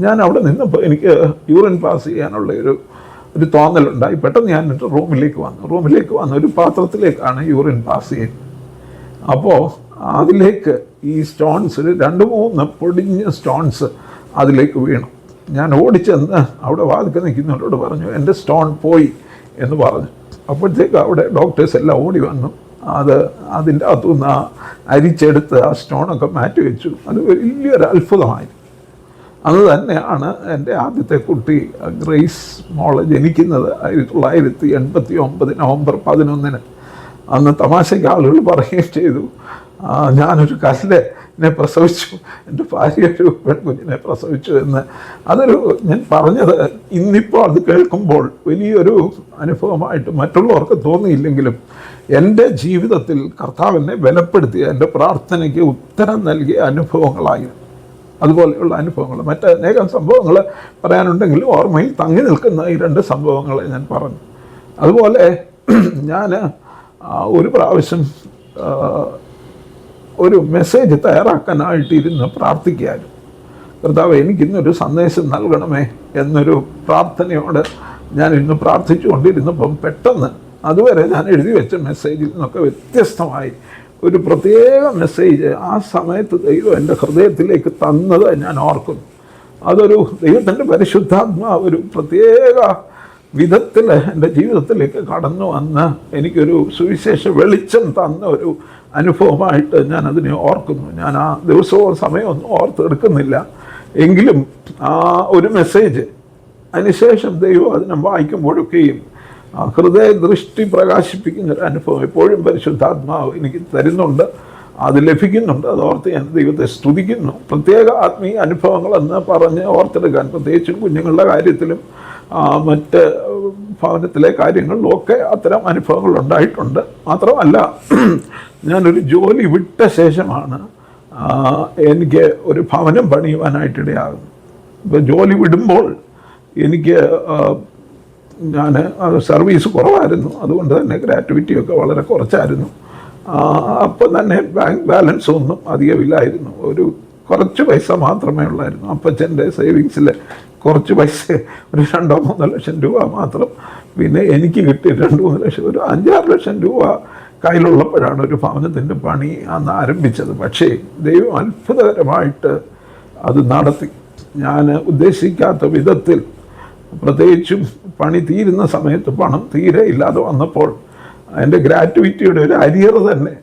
ഞാൻ അവിടെ നിന്നപ്പോൾ എനിക്ക് യൂറിൻ പാസ് ചെയ്യാനുള്ള ഒരു തോന്നലുണ്ടായി. പെട്ടെന്ന് ഞാൻ എന്നിട്ട് റൂമിലേക്ക് വന്നു. ഒരു പാത്രത്തിലേക്കാണ് യൂറിൻ പാസ് ചെയ്യുന്നത്. അപ്പോൾ അതിലേക്ക് ഈ സ്റ്റോൺസ് 2-3 പൊടിഞ്ഞ സ്റ്റോൺസ് അതിലേക്ക് വീണു. ഞാൻ ഓടിച്ചെന്ന് അവിടെ വാതിൽക്ക് നിൽക്കുന്നവരോട് പറഞ്ഞു, എൻ്റെ സ്റ്റോൺ പോയി എന്ന് പറഞ്ഞു. അപ്പോഴത്തേക്ക് അവിടെ ഡോക്ടേഴ്സ് എല്ലാം ഓടി വന്നു. അതിൻ്റെ അകത്തുനിന്ന് അരിച്ചെടുത്ത് ആ സ്റ്റോണൊക്കെ മാറ്റി വെച്ചു. അത് വലിയൊരു അത്ഭുതമായി. അത് തന്നെയാണ് എൻ്റെ ആദ്യത്തെ കുട്ടി ഗ്രേസ് മോള് ജനിക്കുന്നത് 1989 നവംബർ 11. അന്ന് തമാശയ്ക്ക് ആളുകൾ പറയുകയും ചെയ്തു, ഞാനൊരു കല്ലിനെ പ്രസവിച്ചു, എൻ്റെ ഭാര്യ ഒരു പെൺകുഞ്ഞിനെ പ്രസവിച്ചു എന്ന്. ഞാൻ പറഞ്ഞത് ഇന്നിപ്പോൾ അത് കേൾക്കുമ്പോൾ വലിയൊരു അനുഭവമായിട്ട് മറ്റുള്ളവർക്ക് തോന്നിയില്ലെങ്കിലും എൻ്റെ ജീവിതത്തിൽ കർത്താവിനെ ബലപ്പെടുത്തിയ, എൻ്റെ പ്രാർത്ഥനയ്ക്ക് ഉത്തരം നൽകിയ അനുഭവങ്ങളായിരുന്നു. അതുപോലെയുള്ള അനുഭവങ്ങൾ മറ്റനേകം സംഭവങ്ങൾ പറയാനുണ്ടെങ്കിലും ഓർമ്മയിൽ തങ്ങി നിൽക്കുന്ന ഈ 2 സംഭവങ്ങളെ ഞാൻ പറഞ്ഞു. അതുപോലെ ഞാൻ ഒരു പ്രാവശ്യം ഒരു മെസ്സേജ് തയ്യാറാക്കാനായിട്ടിരുന്ന് പ്രാർത്ഥിക്കുകയായിരുന്നു. കർത്താവേ, എനിക്കിന്നൊരു സന്ദേശം നൽകണമേ എന്നൊരു പ്രാർത്ഥനയോട് ഞാൻ ഇന്ന് പ്രാർത്ഥിച്ചു കൊണ്ടിരുന്നപ്പം പെട്ടെന്ന് അതുവരെ ഞാൻ എഴുതി വെച്ച മെസ്സേജിൽ നിന്നൊക്കെ വ്യത്യസ്തമായി ഒരു പ്രത്യേക മെസ്സേജ് ആ സമയത്ത് ദൈവം എൻ്റെ ഹൃദയത്തിലേക്ക് തന്നത് ഞാൻ ഓർക്കുന്നു. അതൊരു ദൈവത്തിൻ്റെ പരിശുദ്ധാത്മാവ് ഒരു പ്രത്യേക വിധത്തിൽ എൻ്റെ ജീവിതത്തിലേക്ക് കടന്നു വന്ന് എനിക്കൊരു സുവിശേഷ വെളിച്ചം തന്ന ഒരു അനുഭവമായിട്ട് ഞാൻ അതിനെ ഓർക്കുന്നു. ഞാൻ ആ ദിവസവും സമയമൊന്നും ഓർത്തെടുക്കുന്നില്ല, എങ്കിലും ആ ഒരു മെസ്സേജ് അതിനുശേഷം ദൈവം അതിനെ വായിക്കുമ്പോഴൊക്കെയും ഹൃദയ ദൃഷ്ടി പ്രകാശിപ്പിക്കുന്ന ഒരു അനുഭവം എപ്പോഴും പരിശുദ്ധാത്മാവ് എനിക്ക് തരുന്നുണ്ട്, അത് ലഭിക്കുന്നുണ്ട്. അതോർത്ത് ഞാൻ ദൈവത്തെ സ്തുതിക്കുന്നു. പ്രത്യേക ആത്മീയ അനുഭവങ്ങളെന്ന് പറഞ്ഞ് ഓർത്തെടുക്കാൻ, പ്രത്യേകിച്ചും കുഞ്ഞുങ്ങളുടെ കാര്യത്തിലും മറ്റ് ഭവനത്തിലെ കാര്യങ്ങളിലും ഒക്കെ അത്തരം അനുഭവങ്ങൾ ഉണ്ടായിട്ടുണ്ട്. മാത്രമല്ല, ഞാനൊരു ജോലി വിട്ട ശേഷമാണ് എനിക്ക് ഒരു ഭവനം പണിയുവാനായിട്ടിടയാകുന്നത്. ഇപ്പോൾ ജോലി വിടുമ്പോൾ എനിക്ക് ഞാൻ സർവീസ് കുറവായിരുന്നു, അതുകൊണ്ട് തന്നെ ഗ്രാറ്റുവിറ്റിയൊക്കെ വളരെ കുറച്ചായിരുന്നു. അപ്പോൾ തന്നെ ബാങ്ക് ബാലൻസ് ഒന്നും അധികമില്ലായിരുന്നു, ഒരു കുറച്ച് പൈസ മാത്രമേ ഉള്ളായിരുന്നു. അപ്പച്ചൻ്റെ സേവിങ്സിൽ കുറച്ച് പൈസ, ഒരു 2-3 ലക്ഷം രൂപ മാത്രം. പിന്നെ എനിക്ക് കിട്ടിയ 2-3 ലക്ഷം, ഒരു 5-6 ലക്ഷം രൂപ കയ്യിലുള്ളപ്പോഴാണ് ഒരു ഭവനത്തിൻ്റെ പണി അന്ന് ആരംഭിച്ചത്. പക്ഷേ ദൈവം അത്ഭുതകരമായിട്ട് അത് നടത്തി. ഞാൻ ഉദ്ദേശിക്കാത്ത വിധത്തിൽ, പ്രത്യേകിച്ചും പണി തീരുന്ന സമയത്ത് പണം തീരെ ഇല്ലാതെ വന്നപ്പോൾ എൻ്റെ ഗ്രാറ്റുവിറ്റിയുടെ ഒരു അരിയർ തന്നെ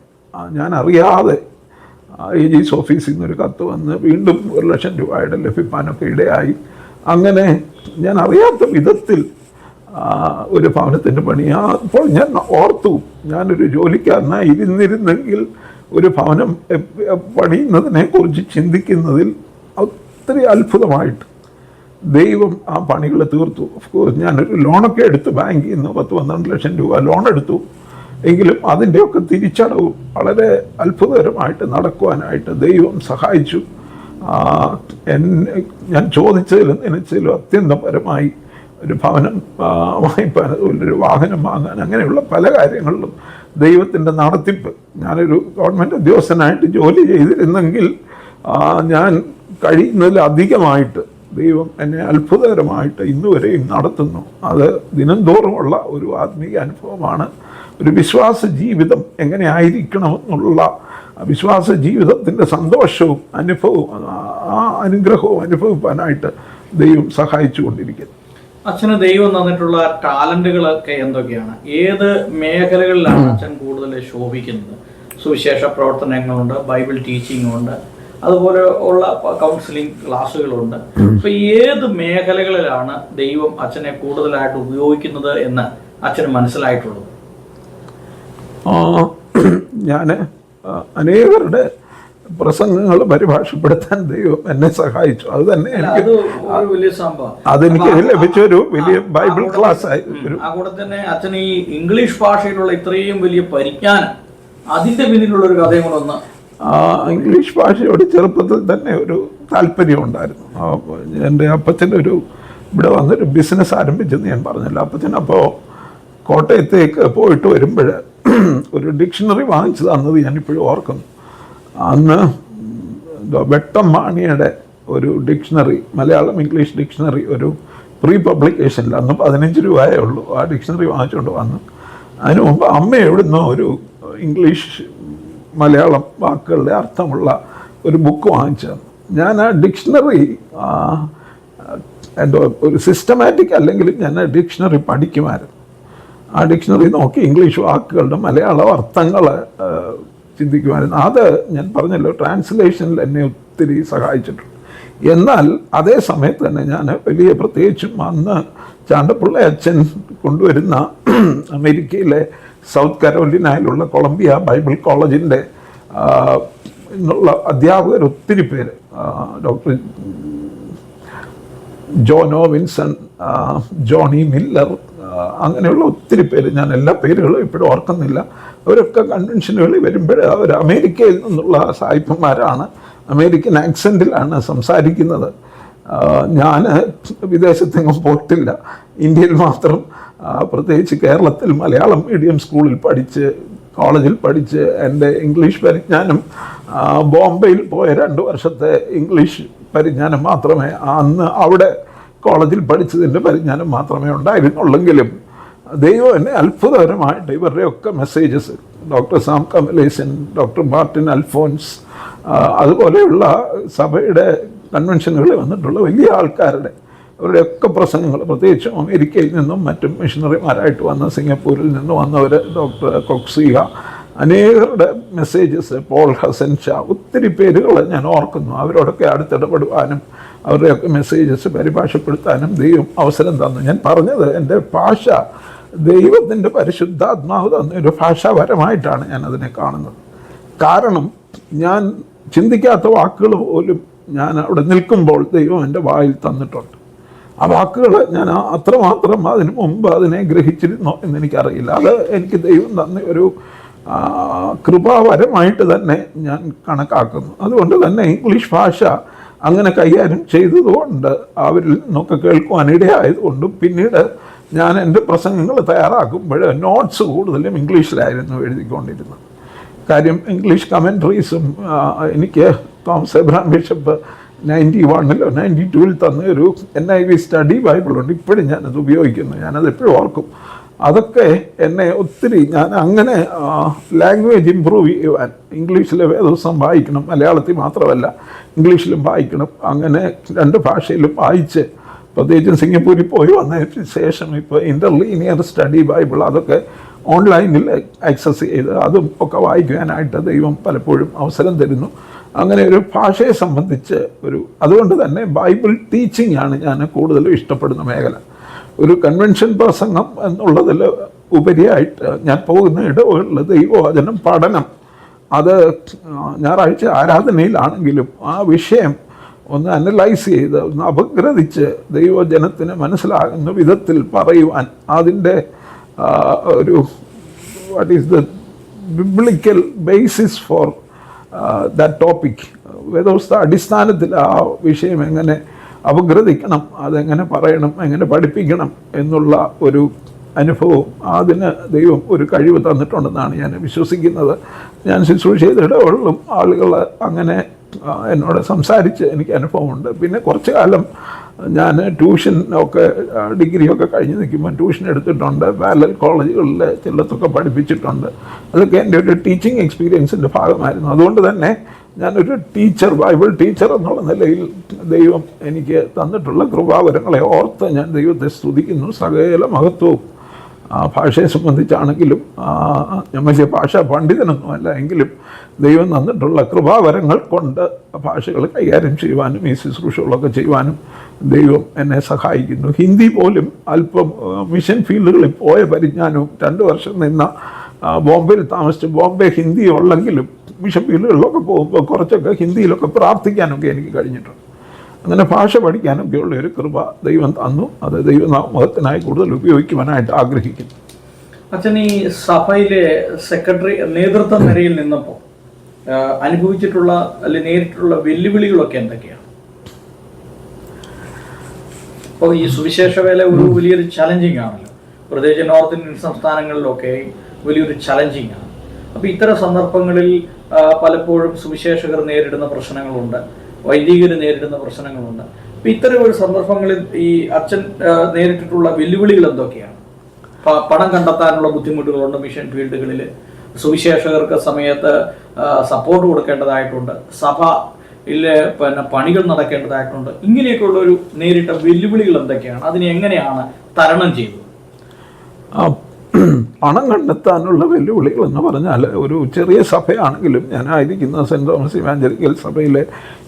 ഞാൻ അറിയാതെ AG's ഓഫീസിൽ നിന്നൊരു കത്ത് വന്ന് വീണ്ടും 1 ലക്ഷം രൂപയുടെ ലഭിക്കാനൊക്കെ ഇടയായി. അങ്ങനെ ഞാൻ അറിയാത്ത വിധത്തിൽ ഒരു ഭവനത്തിൻ്റെ പണി. അപ്പോൾ ഞാൻ ഓർത്തു, ഞാനൊരു ജോലിക്കാരനായി ഇരുന്നിരുന്നെങ്കിൽ ഒരു ഭവനം പണിയുന്നതിനെക്കുറിച്ച് ചിന്തിക്കുന്നതിൽ ഒത്തിരി അത്ഭുതമായിട്ട് ദൈവം ആ പണികൾ തീർത്തു. ഓഫ്കോഴ്സ് ഞാനൊരു ലോണൊക്കെ എടുത്തു, ബാങ്കിൽ നിന്ന് 10-12 ലക്ഷം രൂപ ലോൺ എടുത്തു. എങ്കിലും അതിൻ്റെയൊക്കെ തിരിച്ചടവ് വളരെ അത്ഭുതകരമായിട്ട് നടക്കുവാനായിട്ട് ദൈവം സഹായിച്ചു. ഞാൻ ചോദിച്ചതിലും നനച്ചതിലും അത്യന്തപരമായി ഒരു ഭവനം വാങ്ങിപ്പാൻ, ഒരു വാഹനം വാങ്ങാൻ, അങ്ങനെയുള്ള പല കാര്യങ്ങളിലും ദൈവത്തിൻ്റെ നടത്തിപ്പ്. ഞാനൊരു ഗവൺമെൻറ് ഉദ്യോഗസ്ഥനായിട്ട് ജോലി ചെയ്തിരുന്നെങ്കിൽ ഞാൻ കഴിയുന്നതിലധികമായിട്ട് ദൈവം എന്നെ അത്ഭുതകരമായിട്ട് ഇന്നുവരെയും നടത്തുന്നു. അത് ദിനംതോറുമുള്ള ഒരു ആത്മീയ അനുഭവമാണ്. ഒരു വിശ്വാസ ജീവിതം എങ്ങനെ ആയിരിക്കണമെന്നുള്ള വിശ്വാസ ജീവിതത്തിൻ്റെ സന്തോഷവും അനുഭവവും ആ അനുഗ്രഹവും അനുഭവിക്കാനായിട്ട് ദൈവം സഹായിച്ചു കൊണ്ടിരിക്കുന്നു. അച്ഛന് ദൈവം തന്നിട്ടുള്ള ടാലന്റുകളൊക്കെ എന്തൊക്കെയാണ്? ഏത് മേഖലകളിലാണ് അച്ഛൻ കൂടുതൽ ശോഭിക്കുന്നത്? സുവിശേഷ പ്രവർത്തനങ്ങളുണ്ട്, ബൈബിൾ ടീച്ചിങ് ഉണ്ട്, അതുപോലെ ഉള്ള കൗൺസിലിംഗ് ക്ലാസ്സുകളുണ്ട്. അപ്പൊ ഏത് മേഖലകളിലാണ് ദൈവം അച്ഛനെ കൂടുതലായിട്ട് ഉപയോഗിക്കുന്നത് എന്ന് അച്ഛന് മനസ്സിലായിട്ടുള്ളത്? ഞാൻ അനേകരുടെ പ്രസംഗങ്ങൾ പരിഭാഷപ്പെടുത്താൻ ദൈവം എന്നെ സഹായിച്ചു. അത് തന്നെ അതെനിക്ക് ലഭിച്ചൊരു വലിയ ബൈബിൾ ക്ലാസ് ആയി. കൂടെ തന്നെ അച്ഛൻ ഈ ഇംഗ്ലീഷ് ഭാഷയിലുള്ള ഇത്രയും വലിയ പരിജ്ഞാനം, അതിന്റെ പിന്നിലുള്ള ഒരു കഥയും കൂടെ ഒന്ന്. ഇംഗ്ലീഷ് ഭാഷയോട് ചെറുപ്പത്തിൽ തന്നെ ഒരു താല്പര്യം ഉണ്ടായിരുന്നു. എൻ്റെ അപ്പച്ചൻ്റെ ഇവിടെ വന്നൊരു ബിസിനസ് ആരംഭിച്ചെന്ന് ഞാൻ പറഞ്ഞല്ലോ. അപ്പച്ചൻ അപ്പോൾ കോട്ടയത്തേക്ക് പോയിട്ട് വരുമ്പോൾ ഒരു ഡിക്ഷണറി വാങ്ങിച്ചു തന്നത് ഞാനിപ്പോഴും ഓർക്കുന്നു. അന്ന് വെട്ടം മാണിയുടെ ഒരു ഡിക്ഷണറി, മലയാളം ഇംഗ്ലീഷ് ഡിക്ഷണറി, ഒരു പ്രീ പബ്ലിക്കേഷനിൽ അന്ന് 15 രൂപയേ ഉള്ളൂ. ആ ഡിക്ഷണറി വാങ്ങിച്ചുകൊണ്ട് വന്നു. അതിനു മുമ്പ് അമ്മ എവിടുന്നോ ഒരു ഇംഗ്ലീഷ് മലയാളം വാക്കുകളുടെ അർത്ഥമുള്ള ഒരു ബുക്ക് വാങ്ങിച്ചു തന്നു. ഞാൻ ആ ഡിക്ഷണറി എന്തോ ഒരു സിസ്റ്റമാറ്റിക് അല്ലെങ്കിലും ഞാൻ ആ ഡിക്ഷണറി പഠിക്കുമായിരുന്നു. ആ ഡിക്ഷണറി നോക്കി ഇംഗ്ലീഷ് വാക്കുകളുടെ മലയാളം അർത്ഥങ്ങൾ ചിന്തിക്കുമായിരുന്നു. അത് ഞാൻ പറഞ്ഞല്ലോ, ട്രാൻസ്ലേഷനിൽ എന്നെ ഒത്തിരി സഹായിച്ചിട്ടുണ്ട്. എന്നാൽ അതേ സമയത്ത് തന്നെ ഞാൻ വലിയ, പ്രത്യേകിച്ചും അന്ന് ചാണ്ടപ്പിള്ള അച്ഛൻ കൊണ്ടുവരുന്ന അമേരിക്കയിലെ സൗത്ത് കരോലിനയിലുള്ള കൊളംബിയ ബൈബിൾ കോളേജിൻ്റെ എന്നുള്ള അധ്യാപകർ ഒത്തിരി പേര്, ഡോക്ടർ ജോനോ വിൻസൺ, ജോണി മില്ലർ, അങ്ങനെയുള്ള ഒത്തിരി പേര്, ഞാൻ എല്ലാ പേരുകളും ഇപ്പോഴും ഓർക്കുന്നില്ല. അവരൊക്കെ കൺവെൻഷനുകളിൽ വരുമ്പോൾ അവർ അമേരിക്കയിൽ നിന്നുള്ള സായിപ്പന്മാരാണ്, അമേരിക്കൻ ആക്സെൻറ്റിലാണ് സംസാരിക്കുന്നത്. ഞാൻ വിദേശത്തെങ്ങും പോയിട്ടില്ല, ഇന്ത്യയിൽ മാത്രം, പ്രത്യേകിച്ച് കേരളത്തിൽ മലയാളം മീഡിയം സ്കൂളിൽ പഠിച്ച്, കോളേജിൽ പഠിച്ച് എൻ്റെ ഇംഗ്ലീഷ് പരിജ്ഞാനം, ബോംബെയിൽ പോയ 2 വർഷത്തെ ഇംഗ്ലീഷ് പരിജ്ഞാനം മാത്രമേ, അന്ന് അവിടെ കോളേജിൽ പഠിച്ചതിൻ്റെ പരിജ്ഞാനം മാത്രമേ ഉണ്ടായിരുന്നുള്ളെങ്കിലും ദൈവം എന്നെ അത്ഭുതകരമായിട്ട് ഇവരുടെയൊക്കെ messages doctor Sam Kamaleson, doctor Martin Alphonse, അതുപോലെയുള്ള സഭയുടെ കൺവെൻഷനുകളിൽ വന്നിട്ടുള്ള വലിയ ആൾക്കാരുടെ അവരുടെയൊക്കെ പ്രസംഗങ്ങൾ, പ്രത്യേകിച്ചും അമേരിക്കയിൽ നിന്നും മറ്റും മിഷണറിമാരായിട്ട് വന്ന സിംഗപ്പൂരിൽ നിന്ന് വന്നവർ, ഡോക്ടർ കൊക്സിയ, അനേകരുടെ മെസ്സേജസ്, പോൾ ഹസൻ ഷാ, ഒത്തിരി പേരുകൾ ഞാൻ ഓർക്കുന്നു. അവരോടൊക്കെ അടുത്തിടപെടുവാനും അവരുടെയൊക്കെ മെസ്സേജസ് പരിഭാഷപ്പെടുത്താനും ദൈവം അവസരം തന്നു. ഞാൻ പറഞ്ഞത് എൻ്റെ ഭാഷ ദൈവത്തിൻ്റെ പരിശുദ്ധാത്മാവ് തന്ന ഒരു ഭാഷാപരമായിട്ടാണ് ഞാൻ അതിനെ കാണുന്നത്. കാരണം ഞാൻ ചിന്തിക്കാത്ത വാക്കുകൾ പോലും ഞാൻ അവിടെ നിൽക്കുമ്പോൾ ദൈവം എൻ്റെ വായിൽ തന്നിട്ടുണ്ട്. ആ വാക്കുകൾ ഞാൻ അത്രമാത്രം അതിന് മുമ്പ് അതിനെ ഗ്രഹിച്ചിരുന്നോ എന്നെനിക്കറിയില്ല. അത് എനിക്ക് ദൈവം തന്ന ഒരു കൃപാവരമായിട്ട് തന്നെ ഞാൻ കണക്കാക്കുന്നു. അതുകൊണ്ട് തന്നെ ഇംഗ്ലീഷ് ഭാഷ അങ്ങനെ കൈകാര്യം ചെയ്തതുകൊണ്ട് അവരിൽ നിന്നൊക്കെ കേൾക്കുവാനിടയായതുകൊണ്ടും പിന്നീട് ഞാൻ എൻ്റെ പ്രസംഗങ്ങൾ തയ്യാറാക്കുമ്പോൾ നോട്ട്സ് കൂടുതലും ഇംഗ്ലീഷിലായിരുന്നു എഴുതിക്കൊണ്ടിരുന്നത്. കാര്യം ഇംഗ്ലീഷ് കമൻട്രീസും എനിക്ക് തോമസ് എബ്രഹാം ബിഷപ്പ് 91-ലോ 92-ൽ തന്ന ഒരു NIV സ്റ്റഡി ബൈബിളുണ്ട്. ഇപ്പോഴും ഞാനത് ഉപയോഗിക്കുന്നു, ഞാനത് എപ്പോഴും ഓർക്കും. അതൊക്കെ എന്നെ ഒത്തിരി, ഞാൻ അങ്ങനെ ലാംഗ്വേജ് ഇമ്പ്രൂവ് ചെയ്യുവാൻ ഇംഗ്ലീഷിലെ വേദപുസ്തകം വായിക്കണം, മലയാളത്തിൽ മാത്രമല്ല ഇംഗ്ലീഷിലും വായിക്കണം, അങ്ങനെ രണ്ട് ഭാഷയിലും വായിച്ച്, പ്രത്യേകിച്ചും സിംഗപ്പൂരിൽ പോയി വന്നതിന് ശേഷം ഇപ്പോൾ ഇൻ്റർലീനിയർ സ്റ്റഡി ബൈബിൾ അതൊക്കെ ഓൺലൈനിൽ ആക്സസ് ചെയ്ത് അതും ഒക്കെ വായിക്കുവാനായിട്ട് ദൈവം പലപ്പോഴും അവസരം തരുന്നു. അങ്ങനെ ഒരു ഭാഷയെ സംബന്ധിച്ച് അതുകൊണ്ട് തന്നെ ബൈബിൾ ടീച്ചിങ് ആണ് ഞാൻ കൂടുതലും ഇഷ്ടപ്പെടുന്ന മേഖല. ഒരു കൺവെൻഷൻ പ്രസംഗം എന്നുള്ളതിൽ ഉപരിയായിട്ട് ഞാൻ പോകുന്ന ഇടവുകളിൽ ദൈവവചനം പഠനം, അത് ഞായറാഴ്ച ആരാധനയിലാണെങ്കിലും ആ വിഷയം ഒന്ന് അനലൈസ് ചെയ്ത് ഒന്ന് അപഗ്രഥിച്ച് ദൈവജനത്തിന് മനസ്സിലാകുന്ന വിധത്തിൽ പറയുവാൻ, അതിൻ്റെ ഒരു what is the biblical basis for that topic, വേദപുസ്തക അടിസ്ഥാനത്തിൽ ആ വിഷയം എങ്ങനെ അപഗ്രഥിക്കണം, അതെങ്ങനെ പറയണം, എങ്ങനെ പഠിപ്പിക്കണം എന്നുള്ള ഒരു അനുഭവം അതിന് ദൈവം ഒരു കഴിവ് തന്നിട്ടുണ്ടെന്നാണ് ഞാൻ വിശ്വസിക്കുന്നത്. ഞാൻ ശുശ്രൂഷ ചെയ്തിടങ്ങളിലും ആളുകൾ അങ്ങനെ എന്നോട് സംസാരിച്ച് എനിക്ക് അനുഭവമുണ്ട്. പിന്നെ കുറച്ച് കാലം ഞാൻ ട്യൂഷനൊക്കെ ഡിഗ്രിയൊക്കെ കഴിഞ്ഞ് നിൽക്കുമ്പോൾ ട്യൂഷൻ എടുത്തിട്ടുണ്ട്, പാരലൽ കോളേജുകളിൽ ചിലത്തൊക്കെ പഠിപ്പിച്ചിട്ടുണ്ട്. അതൊക്കെ എൻ്റെ ഒരു ടീച്ചിങ് എക്സ്പീരിയൻസിൻ്റെ ഭാഗമായിരുന്നു. അതുകൊണ്ട് തന്നെ ഞാനൊരു ടീച്ചർ, ബൈബിൾ ടീച്ചർ എന്നുള്ള നിലയിൽ ദൈവം എനിക്ക് തന്നിട്ടുള്ള കൃപാവരങ്ങളെ ഓർത്ത് ഞാൻ ദൈവത്തെ സ്തുതിക്കുന്നു. സകല മഹത്വവും ഭാഷയെ സംബന്ധിച്ചാണെങ്കിലും ഞാൻ വലിയ ഭാഷാ പണ്ഡിതനൊന്നുമല്ല, എങ്കിലും ദൈവം തന്നിട്ടുള്ള കൃപാവരങ്ങൾ കൊണ്ട് ഭാഷകൾ കൈകാര്യം ചെയ്യുവാനും ഈ ശുശ്രൂഷകളൊക്കെ ചെയ്യുവാനും ദൈവം എന്നെ സഹായിക്കുന്നു. ഹിന്ദി പോലും അല്പം മിഷൻ ഫീൽഡുകളിൽ പോയ പരിജ്ഞാനവും 2 വർഷം നിന്ന ബോംബെയിൽ താമസിച്ച് ബോംബെ ഹിന്ദി ഉള്ളെങ്കിലും മിഷൻ ഫീൽഡുകളിലൊക്കെ പോകുമ്പോൾ കുറച്ചൊക്കെ ഹിന്ദിയിലൊക്കെ പ്രാർത്ഥിക്കാനൊക്കെ എനിക്ക് കഴിഞ്ഞിട്ടുണ്ട്. അങ്ങനെ ഭാഷ പഠിക്കാനൊക്കെയുള്ള ഒരു കൃപ ദൈവം തന്നു. അത് ദൈവനാമത്തിനായി കൂടുതൽ ഉപയോഗിക്കുവാനായിട്ട് ആഗ്രഹിക്കുന്നു. അച്ഛൻ ഈ സഭയിലെ സെക്രട്ടറി നേതൃത്വ നിരയിൽ നിന്നപ്പോൾ അനുഭവിച്ചിട്ടുള്ള അല്ലെങ്കിൽ നേരിട്ടുള്ള വെല്ലുവിളികളൊക്കെ എന്തൊക്കെയാണ്? അപ്പോൾ ഈ സുവിശേഷ വേല ഒരു വലിയൊരു ചലഞ്ചിങ് ആണല്ലോ, പ്രത്യേകിച്ച് നോർത്ത് ഇന്ത്യൻ സംസ്ഥാനങ്ങളിലൊക്കെ വലിയൊരു ചലഞ്ചിങ് ആണ്. അപ്പോൾ ഇത്തരം സന്ദർഭങ്ങളിൽ പലപ്പോഴും സുവിശേഷകർ നേരിടുന്ന പ്രശ്നങ്ങളുണ്ട്, വൈദികർ നേരിടുന്ന പ്രശ്നങ്ങളുണ്ട്. അപ്പം ഇത്തരം ഒരു സന്ദർഭങ്ങളിൽ ഈ അച്ഛൻ നേരിട്ടിട്ടുള്ള വെല്ലുവിളികൾ എന്തൊക്കെയാണ്? പണം കണ്ടെത്താനുള്ള ബുദ്ധിമുട്ടുകളുണ്ട് മിഷൻ ഫീൽഡുകളിൽ, സുവിശേഷകർക്ക് സമയത്ത് സപ്പോർട്ട് കൊടുക്കേണ്ടതായിട്ടുണ്ട്, സഭയിൽ പിന്നെ പണികൾ നടക്കേണ്ടതായിട്ടുണ്ട്. ഇങ്ങനെയൊക്കെയുള്ള ഒരു നേരിട്ട വെല്ലുവിളികൾ എന്തൊക്കെയാണ്? അതിനെ എങ്ങനെയാണ് തരണം ചെയ്തത്? പണം കണ്ടെത്താനുള്ള വെല്ലുവിളികൾ എന്ന് പറഞ്ഞാൽ, ഒരു ചെറിയ സഭയാണെങ്കിലും ഞാനായിരിക്കുന്ന സെൻറ്റ് തോമസ് ഇവാഞ്ചലിക്കൽ സഭയിലെ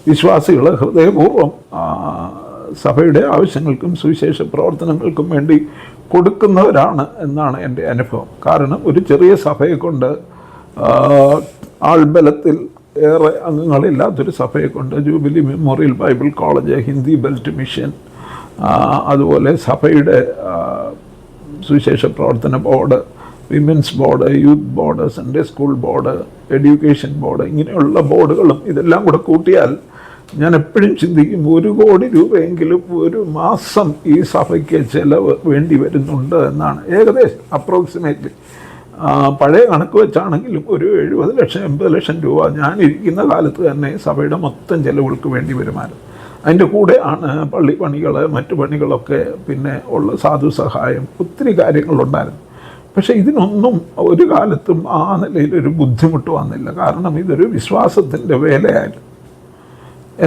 വിശ്വാസികൾ ഹൃദയപൂർവ്വം സഭയുടെ ആവശ്യങ്ങൾക്കും സുവിശേഷ പ്രവർത്തനങ്ങൾക്കും വേണ്ടി കൊടുക്കുന്നവരാണ് എന്നാണ് എൻ്റെ അനുഭവം. കാരണം ഒരു ചെറിയ സഭയെ കൊണ്ട് ആൾബലത്തിൽ ഏറെ അംഗങ്ങളില്ലാത്തൊരു സഭയെ കൊണ്ട് jubilee memorial Bible college, Hindi belt mission, അതുപോലെ സഭയുടെ സുവിശേഷ പ്രവർത്തന board, women's board, youth board, Sunday school board, education board, ഇങ്ങനെയുള്ള ബോർഡുകളും ഇതെല്ലാം കൂടെ കൂട്ടിയാൽ ഞാൻ എപ്പോഴും ചിന്തിക്കും 1 കോടി രൂപയെങ്കിലും ഒരു മാസം ഈ സഭയ്ക്ക് ചിലവ് വേണ്ടി വരുന്നുണ്ട് എന്നാണ്. ഏകദേശം അപ്രോക്സിമേറ്റ്ലി പഴയ കണക്ക് വെച്ചാണെങ്കിലും ഒരു 70 ലക്ഷം 80 ലക്ഷം രൂപ ഞാനിരിക്കുന്ന കാലത്ത് തന്നെ സഭയുടെ മൊത്തം ചിലവുകൾക്ക് വേണ്ടി വരുമായിരുന്നു. അതിൻ്റെ കൂടെ ആണ് പള്ളി പണികൾ, മറ്റു പണികളൊക്കെ, പിന്നെ ഉള്ള സാധു സഹായം, ഒത്തിരി കാര്യങ്ങളുണ്ടായിരുന്നു. പക്ഷേ ഇതിനൊന്നും ഒരു കാലത്തും ആ നിലയിലൊരു ബുദ്ധിമുട്ട് വന്നില്ല. കാരണം ഇതൊരു വിശ്വാസത്തിൻ്റെ വേലയായിരുന്നു.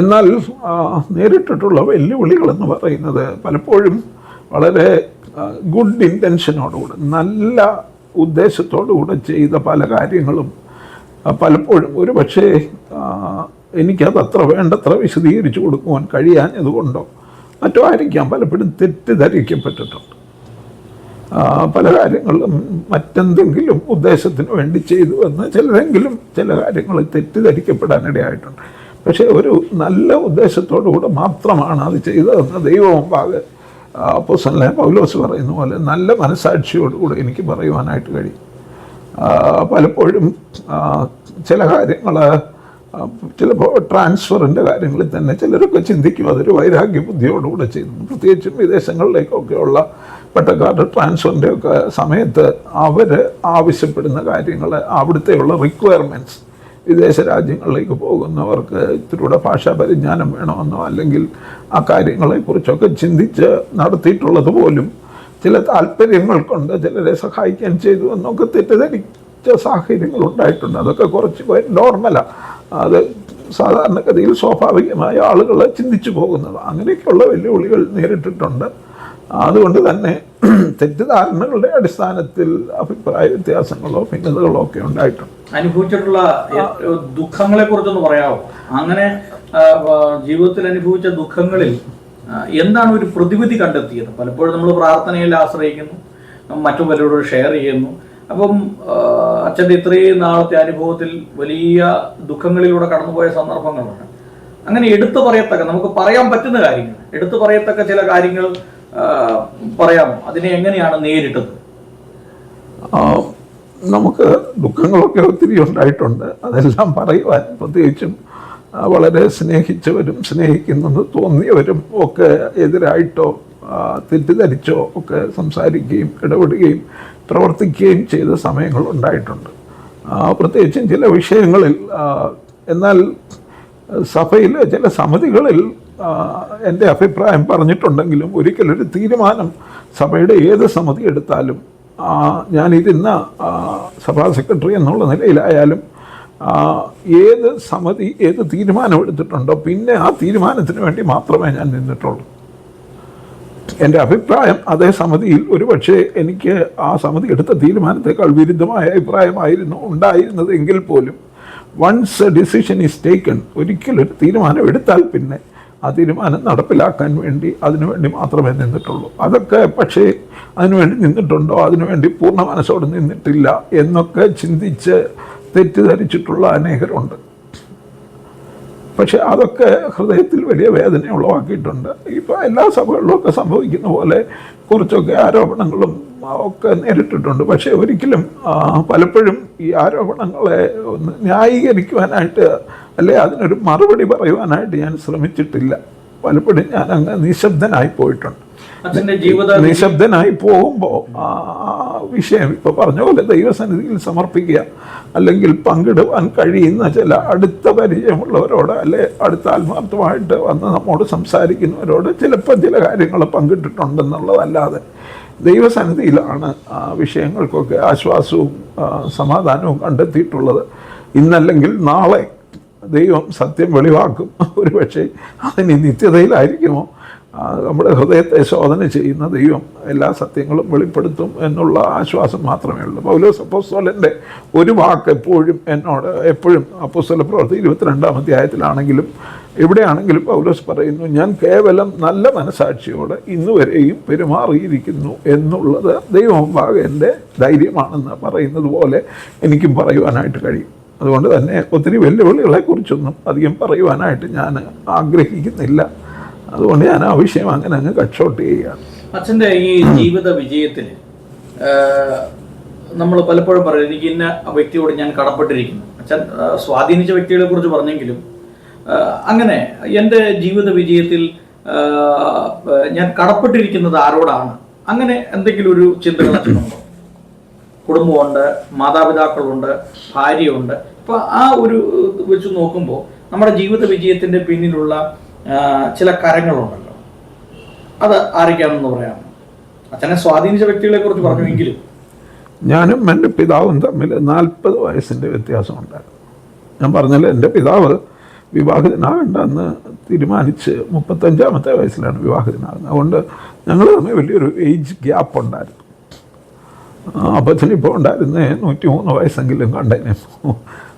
എന്നാൽ നേരിട്ടിട്ടുള്ള വെല്ലുവിളികളെന്ന് പറയുന്നത് പലപ്പോഴും വളരെ ഗുഡ് ഇൻറ്റൻഷനോടുകൂടെ, നല്ല ഉദ്ദേശത്തോടുകൂടെ ചെയ്ത പല കാര്യങ്ങളും പലപ്പോഴും ഒരു പക്ഷേ എനിക്കത് അത്ര വേണ്ടത്ര വിശദീകരിച്ചു കൊടുക്കുവാൻ കഴിയാഞ്ഞതുകൊണ്ടോ മറ്റോ ആയിരിക്കാം പലപ്പോഴും തെറ്റിദ്ധരിക്കപ്പെട്ടിട്ടുണ്ട്. പല കാര്യങ്ങളും മറ്റെന്തെങ്കിലും ഉദ്ദേശത്തിന് വേണ്ടി ചെയ്തു എന്ന് ചിലരെങ്കിലും ചില കാര്യങ്ങൾ തെറ്റിദ്ധരിക്കപ്പെടാനിടയായിട്ടുണ്ട്. പക്ഷേ ഒരു നല്ല ഉദ്ദേശത്തോടു കൂടെ മാത്രമാണ് അത് ചെയ്തതെന്ന് ദൈവമുമ്പാകെ അപ്പോസ്തലനായ പൗലോസ് പറയുന്ന പോലെ നല്ല മനസാക്ഷിയോടുകൂടെ എനിക്ക് പറയുവാനായിട്ട് കഴിയും. പലപ്പോഴും ചില കാര്യങ്ങൾ, ചിലപ്പോൾ ട്രാൻസ്ഫറിൻ്റെ കാര്യങ്ങളിൽ തന്നെ ചിലരൊക്കെ ചിന്തിക്കും അതൊരു വൈരാഗ്യ ബുദ്ധിയോടുകൂടെ ചെയ്യുന്നു. പ്രത്യേകിച്ചും വിദേശങ്ങളിലേക്കൊക്കെയുള്ള പട്ടക്കാരുടെ ട്രാൻസ്ഫറിൻ്റെ ഒക്കെ സമയത്ത് അവർ ആവശ്യപ്പെടുന്ന കാര്യങ്ങൾ, അവിടുത്തെയുള്ള റിക്വയർമെൻറ്റ്സ്, വിദേശ രാജ്യങ്ങളിലേക്ക് പോകുന്നവർക്ക് ഇത്തിരിയുടെ ഭാഷാ പരിജ്ഞാനം വേണമെന്നോ അല്ലെങ്കിൽ ആ കാര്യങ്ങളെക്കുറിച്ചൊക്കെ ചിന്തിച്ച് നടത്തിയിട്ടുള്ളത് പോലും ചില താല്പര്യങ്ങൾ കൊണ്ട് ചിലരെ സഹായിക്കാൻ ചെയ്തു എന്നൊക്കെ തെറ്റിദ്ധരിച്ച സാഹചര്യങ്ങൾ ഉണ്ടായിട്ടുണ്ട്. അതൊക്കെ കുറച്ച് നോർമലാണ്. അത് സാധാരണഗതിയിൽ സ്വാഭാവികമായ ആളുകൾ ചിന്തിച്ചു പോകുന്നത്. അങ്ങനെയൊക്കെയുള്ള വെല്ലുവിളികൾ നേരിട്ടിട്ടുണ്ട്. അതുകൊണ്ട് തന്നെ തെറ്റിദ്ധാരണകളുടെ അടിസ്ഥാനത്തിൽ അഭിപ്രായ വ്യത്യാസങ്ങളോ ഭിന്നതകളോ ഒക്കെ ഉണ്ടായിട്ടുണ്ട്. അനുഭവിച്ചിട്ടുള്ള ദുഃഖങ്ങളെ കുറിച്ചൊന്ന് പറയാമോ? അങ്ങനെ ജീവിതത്തിൽ അനുഭവിച്ച ദുഃഖങ്ങളിൽ എന്താണ് ഒരു പ്രതിവിധി കണ്ടെത്തിയത്? പലപ്പോഴും നമ്മൾ പ്രാർത്ഥനയിൽ ആശ്രയിക്കുന്നു, മറ്റു പലരോട് ഷെയർ ചെയ്യുന്നു. അപ്പം അച്ഛൻ്റെ ഇത്രയും നാളത്തെ അനുഭവത്തിൽ വലിയ ദുഃഖങ്ങളിലൂടെ കടന്നുപോയ സന്ദർഭങ്ങളുണ്ട്. അങ്ങനെ എടുത്തു പറയത്തക്ക, നമുക്ക് പറയാൻ പറ്റുന്ന കാര്യങ്ങൾ, എടുത്തു പറയത്തക്ക ചില കാര്യങ്ങൾ പറയാമോ? അതിനെ എങ്ങനെയാണ് നേരിട്ടത്? നമുക്ക് ദുഃഖങ്ങളൊക്കെ ഒത്തിരി ഉണ്ടായിട്ടുണ്ട്. അതെല്ലാം പറയുവാൻ, പ്രത്യേകിച്ചും വളരെ സ്നേഹിച്ചവരും സ്നേഹിക്കുന്നെന്ന് തോന്നിയവരും ഒക്കെ എതിരായിട്ടോ തെറ്റിദ്ധരിച്ചോ ഒക്കെ സംസാരിക്കുകയും ഇടപെടുകയും പ്രവർത്തിക്കുകയും ചെയ്ത സമയങ്ങളുണ്ടായിട്ടുണ്ട്, പ്രത്യേകിച്ചും ചില വിഷയങ്ങളിൽ. എന്നാൽ സഭയിൽ ചില സമിതികളിൽ എൻ്റെ അഭിപ്രായം പറഞ്ഞിട്ടുണ്ടെങ്കിലും ഒരിക്കലൊരു തീരുമാനം സഭയുടെ ഏത് സമിതി എടുത്താലും ഞാനിരുന്ന സഭാ സെക്രട്ടറി എന്നുള്ള നിലയിലായാലും ഏത് സമിതി ഏത് തീരുമാനമെടുത്തിട്ടുണ്ടോ പിന്നെ ആ തീരുമാനത്തിന് വേണ്ടി മാത്രമേ ഞാൻ നിന്നിട്ടുള്ളൂ. എൻ്റെ അഭിപ്രായം അതേ സമിതിയിൽ ഒരുപക്ഷെ എനിക്ക് ആ സമിതി എടുത്ത തീരുമാനത്തേക്കാൾ വിരുദ്ധമായ അഭിപ്രായമായിരുന്നു ഉണ്ടായിരുന്നത് എങ്കിൽ പോലും once a decision is taken, ഒരിക്കലൊരു തീരുമാനം എടുത്താൽ പിന്നെ ആ തീരുമാനം നടപ്പിലാക്കാൻ വേണ്ടി അതിനുവേണ്ടി മാത്രമേ നിന്നിട്ടുള്ളൂ. അതൊക്കെ പക്ഷേ അതിനുവേണ്ടി നിന്നിട്ടുണ്ടോ, അതിനുവേണ്ടി പൂർണ്ണ മനസ്സോടെ നിന്നിട്ടില്ല എന്നൊക്കെ ചിന്തിച്ച് തെറ്റിദ്ധരിച്ചിട്ടുള്ള അനേകരുണ്ട്. പക്ഷെ അതൊക്കെ ഹൃദയത്തിൽ വലിയ വേദന ഉളവാക്കിയിട്ടുണ്ട്. ഇപ്പോൾ എല്ലാ സഭകളിലുമൊക്കെ സംഭവിക്കുന്ന പോലെ കുറച്ചൊക്കെ ആരോപണങ്ങളും ഒക്കെ നേരിട്ടിട്ടുണ്ട്. പക്ഷേ ഒരിക്കലും പലപ്പോഴും ഈ ആരോപണങ്ങളെ ഒന്ന് ന്യായീകരിക്കുവാനായിട്ട് അല്ലെ അതിനൊരു മറുപടി പറയുവാനായിട്ട് ഞാൻ ശ്രമിച്ചിട്ടില്ല. പലപ്പോഴും ഞാൻ അങ്ങ് നിശബ്ദനായി പോയിട്ടുണ്ട്. നിശബ്ദനായി പോകുമ്പോൾ ആ വിഷയം ഇപ്പോൾ പറഞ്ഞ പോലെ ദൈവസന്നിധിയിൽ സമർപ്പിക്കുക, അല്ലെങ്കിൽ പങ്കിടുവാൻ കഴിയുന്ന ചില അടുത്ത പരിചയമുള്ളവരോട് അല്ലെ അടുത്ത ആത്മാർത്ഥമായിട്ട് വന്ന് നമ്മോട് സംസാരിക്കുന്നവരോട് ചിലപ്പോൾ ചില കാര്യങ്ങൾ പങ്കിട്ടിട്ടുണ്ടെന്നുള്ളതല്ലാതെ ദൈവസന്നിധിയിലാണ് ആ വിഷയങ്ങൾക്കൊക്കെ ആശ്വാസവും സമാധാനവും കണ്ടെത്തിയിട്ടുള്ളത്. ഇന്നല്ലെങ്കിൽ നാളെ ദൈവം സത്യം വെളിവാക്കും. ഒരുപക്ഷെ അതിന് നിത്യതയിലായിരിക്കുമോ നമ്മുടെ ഹൃദയത്തെ ശോധന ചെയ്യുന്ന ദൈവം എല്ലാ സത്യങ്ങളും വെളിപ്പെടുത്തും എന്നുള്ള ആശ്വാസം മാത്രമേ ഉള്ളൂ. പൗലോസ് അപ്പോസ്തലൻ്റെ ഒരു വാക്ക് എപ്പോഴും അപ്പോസ്തല പ്രവൃത്തി 22-ാം അധ്യായത്തിലാണെങ്കിലും എവിടെയാണെങ്കിലും പൗലോസ് പറയുന്നു, ഞാൻ കേവലം നല്ല മനസാക്ഷിയോടെ ഇന്നുവരെയും പെരുമാറിയിരിക്കുന്നു എന്നുള്ളത് ദൈവമുമ്പാകെ എൻ്റെ ധൈര്യമാണെന്ന് പറയുന്നത് പോലെ എനിക്കും പറയുവാനായിട്ട് കഴിയും. അതുകൊണ്ട് തന്നെ ഒത്തിരി വെല്ലുവിളികളെക്കുറിച്ചൊന്നും അധികം പറയുവാനായിട്ട് ഞാൻ ആഗ്രഹിക്കുന്നില്ല. അതുകൊണ്ട് ഞാൻ ആ വിഷയം അങ്ങനെ അങ്ങ് കട്ട്ഷോട്ട് ചെയ്യുകയാണ്. അച്ഛൻ്റെ ഈ ജീവിത വിജയത്തിൽ നമ്മൾ പലപ്പോഴും പറയും എനിക്ക് ഇന്ന വ്യക്തിയോട് ഞാൻ കടപ്പെട്ടിരിക്കുന്നു. അച്ഛൻ സ്വാധീനിച്ച വ്യക്തികളെ കുറിച്ച് പറഞ്ഞെങ്കിലും അങ്ങനെ എൻ്റെ ജീവിത വിജയത്തിൽ ഞാൻ കടപ്പെട്ടിരിക്കുന്നത് ആരോടാണ്? അങ്ങനെ എന്തെങ്കിലും ഒരു ചിന്തകൾ അച്ഛനുണ്ടോ? കുടുംബമുണ്ട്, മാതാപിതാക്കളുണ്ട്, ഭാര്യയുണ്ട്. അപ്പോൾ ആ ഒരു വെച്ച് നോക്കുമ്പോൾ നമ്മുടെ ജീവിത വിജയത്തിൻ്റെ പിന്നിലുള്ള ചില കരങ്ങളുണ്ടല്ലോ, അത് ആരൊക്കെയാണെന്ന് പറയാമോ? അച്ഛനെ സ്വാധീനിച്ച വ്യക്തികളെ കുറിച്ച് പറഞ്ഞുവെങ്കിലും ഞാനും എൻ്റെ പിതാവും തമ്മിൽ 40 വയസ്സിൻ്റെ വ്യത്യാസമുണ്ടായിരുന്നു. ഞാൻ പറഞ്ഞല്ലോ, എൻ്റെ പിതാവ് വിവാഹിതനാകണ്ടെന്ന് തീരുമാനിച്ച് 35-ാമത്തെ വയസ്സിലാണ് വിവാഹിതനാകുന്നത്. അതുകൊണ്ട് ഞങ്ങൾ തമ്മിൽ വലിയൊരു ഏജ് ഗ്യാപ്പ് ഉണ്ടായിരുന്നു. അപ്പച്ചനിപ്പോൾ ഉണ്ടായിരുന്നേ 103 വയസ്സെങ്കിലും കണ്ടേനെ.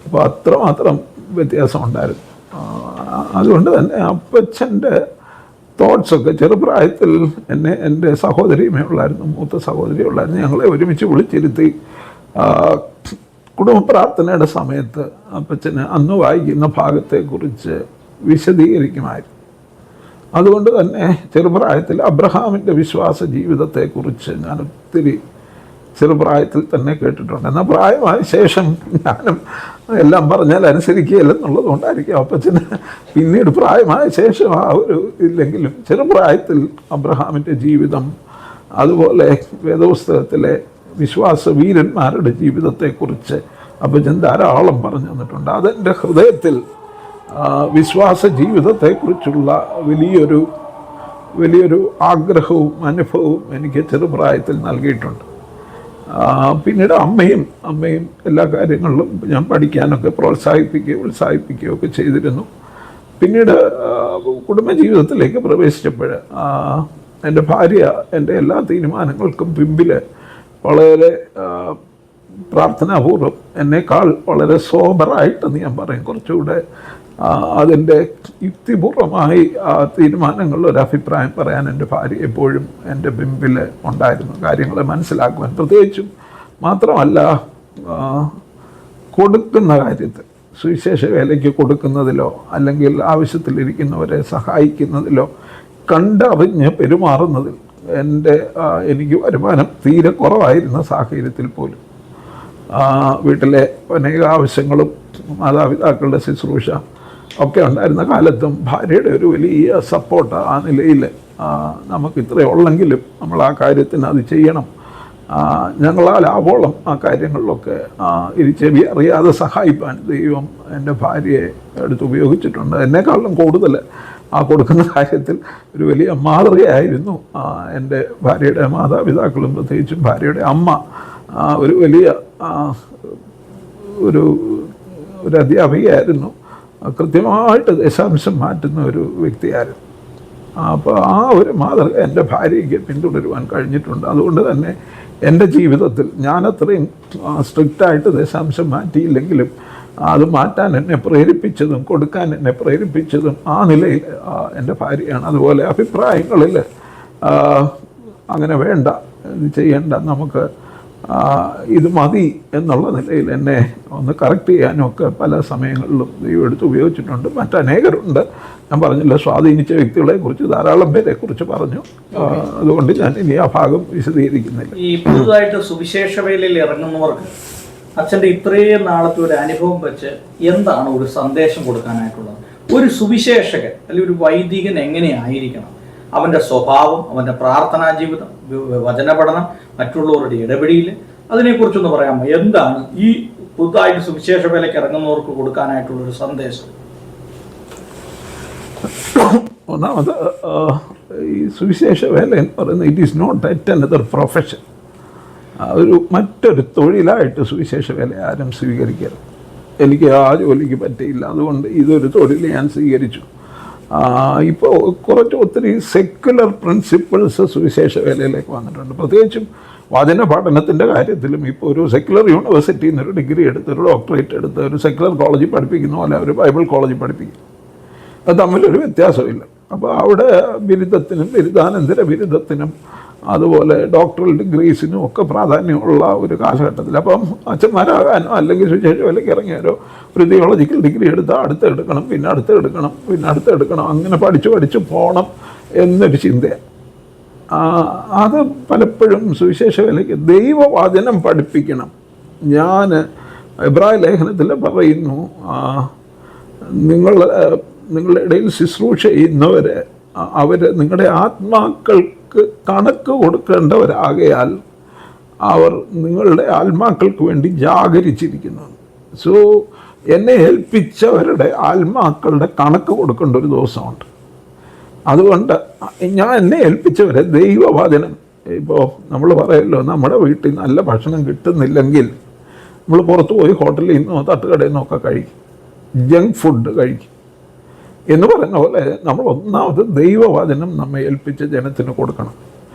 അപ്പോൾ അത്രമാത്രം വ്യത്യാസം ഉണ്ടായിരുന്നു. അതുകൊണ്ട് തന്നെ അപ്പച്ചൻ്റെ തോട്ട്സൊക്കെ ചെറുപ്രായത്തിൽ എന്നെ എൻ്റെ സഹോദരിയുമേ ഉള്ളായിരുന്നു, മൂത്ത സഹോദരി ഉള്ളായിരുന്നു. ഞങ്ങളെ ഒരുമിച്ച് വിളിച്ചിരുത്തി കുടുംബ പ്രാർത്ഥനയുടെ സമയത്ത് അപ്പച്ചന് അന്ന് വായിക്കുന്ന ഭാഗത്തെക്കുറിച്ച് വിശദീകരിക്കുമായിരുന്നു. അതുകൊണ്ട് തന്നെ ചെറുപ്രായത്തിൽ അബ്രഹാമിൻ്റെ വിശ്വാസ ജീവിതത്തെക്കുറിച്ച് ഞാൻ ഒത്തിരി ചെറുപ്രായത്തിൽ തന്നെ കേട്ടിട്ടുണ്ട്. എന്നാൽ പ്രായമായ ശേഷം ഞാനും എല്ലാം പറഞ്ഞാൽ അനുസരിക്കുകയില്ലെന്നുള്ളത് കൊണ്ടായിരിക്കും അപ്പച്ചന് പിന്നീട് പ്രായമായ ശേഷം ആ ഒരു ഇല്ലെങ്കിലും ചെറുപ്രായത്തിൽ അബ്രഹാമിൻ്റെ ജീവിതം, അതുപോലെ വേദപുസ്തകത്തിലെ വിശ്വാസ വീരന്മാരുടെ ജീവിതത്തെക്കുറിച്ച് അപ്പച്ചൻ ധാരാളം പറഞ്ഞു തന്നിട്ടുണ്ട്. അതെൻ്റെ ഹൃദയത്തിൽ വിശ്വാസ ജീവിതത്തെക്കുറിച്ചുള്ള വലിയൊരു ആഗ്രഹവും അനുഭവവും എനിക്ക് ചെറുപ്രായത്തിൽ നൽകിയിട്ടുണ്ട്. പിന്നീട് അമ്മയും എല്ലാ കാര്യങ്ങളിലും ഞാൻ പഠിക്കാനൊക്കെ ഉത്സാഹിപ്പിക്കുകയോ ഒക്കെ ചെയ്തിരുന്നു. പിന്നീട് കുടുംബജീവിതത്തിലേക്ക് പ്രവേശിച്ചപ്പോൾ എൻ്റെ ഭാര്യ എൻ്റെ എല്ലാ തീരുമാനങ്ങൾക്കും പിമ്പിൽ വളരെ പ്രാർത്ഥനാപൂർവ്വം എന്നേക്കാൾ വളരെ സോബറായിട്ടെന്ന് ഞാൻ പറയും, കുറച്ചുകൂടെ അതിൻ്റെ യുക്തിപൂർവമായി ആ തീരുമാനങ്ങളിൽ ഒരു അഭിപ്രായം പറയാൻ എൻ്റെ ഭാര്യ എപ്പോഴും എൻ്റെ പിമ്പിൽ ഉണ്ടായിരുന്നു, കാര്യങ്ങളെ മനസ്സിലാക്കുവാൻ. പ്രത്യേകിച്ചും മാത്രമല്ല, കൊടുക്കുന്ന കാര്യത്തിൽ, സുവിശേഷ വേലയ്ക്ക് കൊടുക്കുന്നതിലോ അല്ലെങ്കിൽ ആവശ്യത്തിലിരിക്കുന്നവരെ സഹായിക്കുന്നതിലോ കണ്ടറിഞ്ഞ് പെരുമാറുന്നതിൽ എനിക്ക് വരുമാനം തീരെ കുറവായിരുന്ന സാഹചര്യത്തിൽ പോലും വീട്ടിലെ അനേക ആവശ്യങ്ങളും മാതാപിതാക്കളുടെ ശുശ്രൂഷ ഒക്കെ ഉണ്ടായിരുന്ന കാലത്തും ഭാര്യയുടെ ഒരു വലിയ സപ്പോർട്ട് ആ നിലയിൽ നമുക്ക് ഇത്രയുള്ളെങ്കിലും നമ്മൾ ആ കാര്യത്തിന് അത് ചെയ്യണം, ഞങ്ങളാൽ ആവോളം ആ കാര്യങ്ങളിലൊക്കെ ചെവി അറിയാതെ സഹായിപ്പാൻ ദൈവം എൻ്റെ ഭാര്യയെ എടുത്ത് ഉപയോഗിച്ചിട്ടുണ്ട്. എന്നെക്കാളും കൂടുതൽ ആ കൊടുക്കുന്ന കാര്യത്തിൽ ഒരു വലിയ മാതൃകയായിരുന്നു എൻ്റെ ഭാര്യയുടെ മാതാപിതാക്കളും, പ്രത്യേകിച്ചും ഭാര്യയുടെ അമ്മ ഒരു വലിയ ഒരു അധ്യാപികയായിരുന്നു. കൃത്യമായിട്ട് ദശാംശം മാറ്റുന്ന ഒരു വ്യക്തിയായിരുന്നു. അപ്പോൾ ആ ഒരു മാതൃക എൻ്റെ ഭാര്യയ്ക്ക് പിന്തുടരുവാൻ കഴിഞ്ഞിട്ടുണ്ട്. അതുകൊണ്ട് തന്നെ എൻ്റെ ജീവിതത്തിൽ ഞാനത്രയും സ്ട്രിക്റ്റായിട്ട് ദശാംശം മാറ്റിയില്ലെങ്കിലും അത് മാറ്റാൻ എന്നെ പ്രേരിപ്പിച്ചതും കൊടുക്കാൻ എന്നെ പ്രേരിപ്പിച്ചതും ആ നിലയിൽ എൻ്റെ ഭാര്യയാണ്. അതുപോലെ അഭിപ്രായങ്ങളിൽ അങ്ങനെ വേണ്ട, ഇത് ചെയ്യേണ്ട, നമുക്ക് ഇത് മതി എന്നുള്ള നിലയിൽ എന്നെ ഒന്ന് കറക്റ്റ് ചെയ്യാനും ഒക്കെ പല സമയങ്ങളിലും ദൈവം എടുത്ത് ഉപയോഗിച്ചിട്ടുണ്ട്. മറ്റനേകരുണ്ട്, ഞാൻ പറഞ്ഞില്ല, സ്വാധീനിച്ച വ്യക്തികളെക്കുറിച്ച് ധാരാളം പേരെക്കുറിച്ച് പറഞ്ഞു. അതുകൊണ്ട് ഞാൻ ഇനി ആ ഭാഗം വിശദീകരിക്കുന്നില്ല. ഈ പുതുതായിട്ട് സുവിശേഷ വേലയിൽ ഇറങ്ങുന്നവർക്ക് അച്ഛൻ്റെ ഇത്രയും നാളത്തെ ഒരു അനുഭവം വെച്ച് എന്താണ് ഒരു സന്ദേശം കൊടുക്കാനായിട്ടുള്ളത്? ഒരു സുവിശേഷകൻ അല്ലെങ്കിൽ ഒരു വൈദികൻ എങ്ങനെയായിരിക്കണം? അവൻ്റെ സ്വഭാവം, അവൻ്റെ പ്രാർത്ഥനാ ജീവിതം, വചന പഠനം, മറ്റുള്ളവരുടെ ഇടപെടൽ, അതിനെക്കുറിച്ചൊന്ന് പറയാമോ? എന്താണ് ഈ പുതുതായിട്ട് സുവിശേഷ വേലയ്ക്ക് ഇറങ്ങുന്നവർക്ക് കൊടുക്കാനായിട്ടുള്ളൊരു സന്ദേശം? ഒന്നാമത്, ഈ സുവിശേഷ വേല എന്ന് പറയുന്നത് it is not at another profession. മറ്റൊരു തൊഴിലായിട്ട് സുവിശേഷ വേല ആരും സ്വീകരിക്കരുത്. എനിക്ക് ആ ജോലിക്ക് പറ്റിയില്ല, അതുകൊണ്ട് ഇതൊരു തൊഴിൽ ഞാൻ സ്വീകരിച്ചു. ഇപ്പോൾ ഒത്തിരി സെക്യുലർ പ്രിൻസിപ്പിൾസ് സുവിശേഷ വേലയിലേക്ക് വന്നിട്ടുണ്ട്. പ്രത്യേകിച്ചും വചന പഠനത്തിൻ്റെ കാര്യത്തിലും ഇപ്പോൾ ഒരു സെക്യുലർ യൂണിവേഴ്സിറ്റിയിൽ നിന്ന് ഒരു ഡിഗ്രി എടുത്ത്, ഒരു ഡോക്ടറേറ്റ് എടുത്ത്, ഒരു സെക്യുലർ കോളേജിൽ പഠിപ്പിക്കുന്ന പോലെ ഒരു ബൈബിൾ കോളേജിൽ പഠിപ്പിക്കും. അത് തമ്മിലൊരു വ്യത്യാസമില്ല. അപ്പോൾ അവിടെ ബിരുദത്തിനും ബിരുദാനന്തര ബിരുദത്തിനും അതുപോലെ ഡോക്ടറൽ ഡിഗ്രീസിനും ഒക്കെ പ്രാധാന്യമുള്ള ഒരു കാലഘട്ടത്തിൽ അപ്പം അച്ഛന്മാരാകാനോ അല്ലെങ്കിൽ സുവിശേഷ വേലയ്ക്ക് ഇറങ്ങിയാലോ ഒരു തിയോളജിക്കൽ ഡിഗ്രി എടുത്താൽ അടുത്തെടുക്കണം, പിന്നെ അടുത്തെടുക്കണം, അങ്ങനെ പഠിച്ചു പോകണം എന്നൊരു ചിന്തയാണ്. അത് പലപ്പോഴും സുവിശേഷ വേലയ്ക്ക് ദൈവവചനം പഠിപ്പിക്കണം. ഞാൻ എബ്രായ ലേഖനത്തിൽ പറയുന്നു, നിങ്ങളുടെ ഇടയിൽ ശുശ്രൂഷ ചെയ്യുന്നവർ നിങ്ങളുടെ ആത്മാക്കൾക്ക് കണക്ക് കൊടുക്കേണ്ടവരാകയാൽ അവർ നിങ്ങളുടെ ആത്മാക്കൾക്ക് വേണ്ടി ജാഗരിച്ചിരിക്കുന്നു. സോ എന്നെ ഏൽപ്പിച്ചവരുടെ ആത്മാക്കളുടെ കണക്ക് കൊടുക്കേണ്ട ഒരു ദിവസമുണ്ട്. അതുകൊണ്ട് എന്നെ ഏൽപ്പിച്ചവരെ ദൈവവചനം ഇപ്പോൾ നമ്മൾ പറയല്ലോ, നമ്മുടെ വീട്ടിൽ നല്ല ഭക്ഷണം കിട്ടുന്നില്ലെങ്കിൽ നമ്മൾ പുറത്ത് പോയി ഹോട്ടലിൽ നിന്നോ തട്ടുകടയിൽ നിന്നൊക്കെ കഴിക്കും, ജങ്ക് ഫുഡ് കഴിക്കും എന്ന് പറയുന്ന പോലെ നമ്മൾ ഒന്നാമത് ദൈവവചനം നമ്മെ ഏൽപ്പിച്ച ജനത്തിന് കൊടുക്കണം.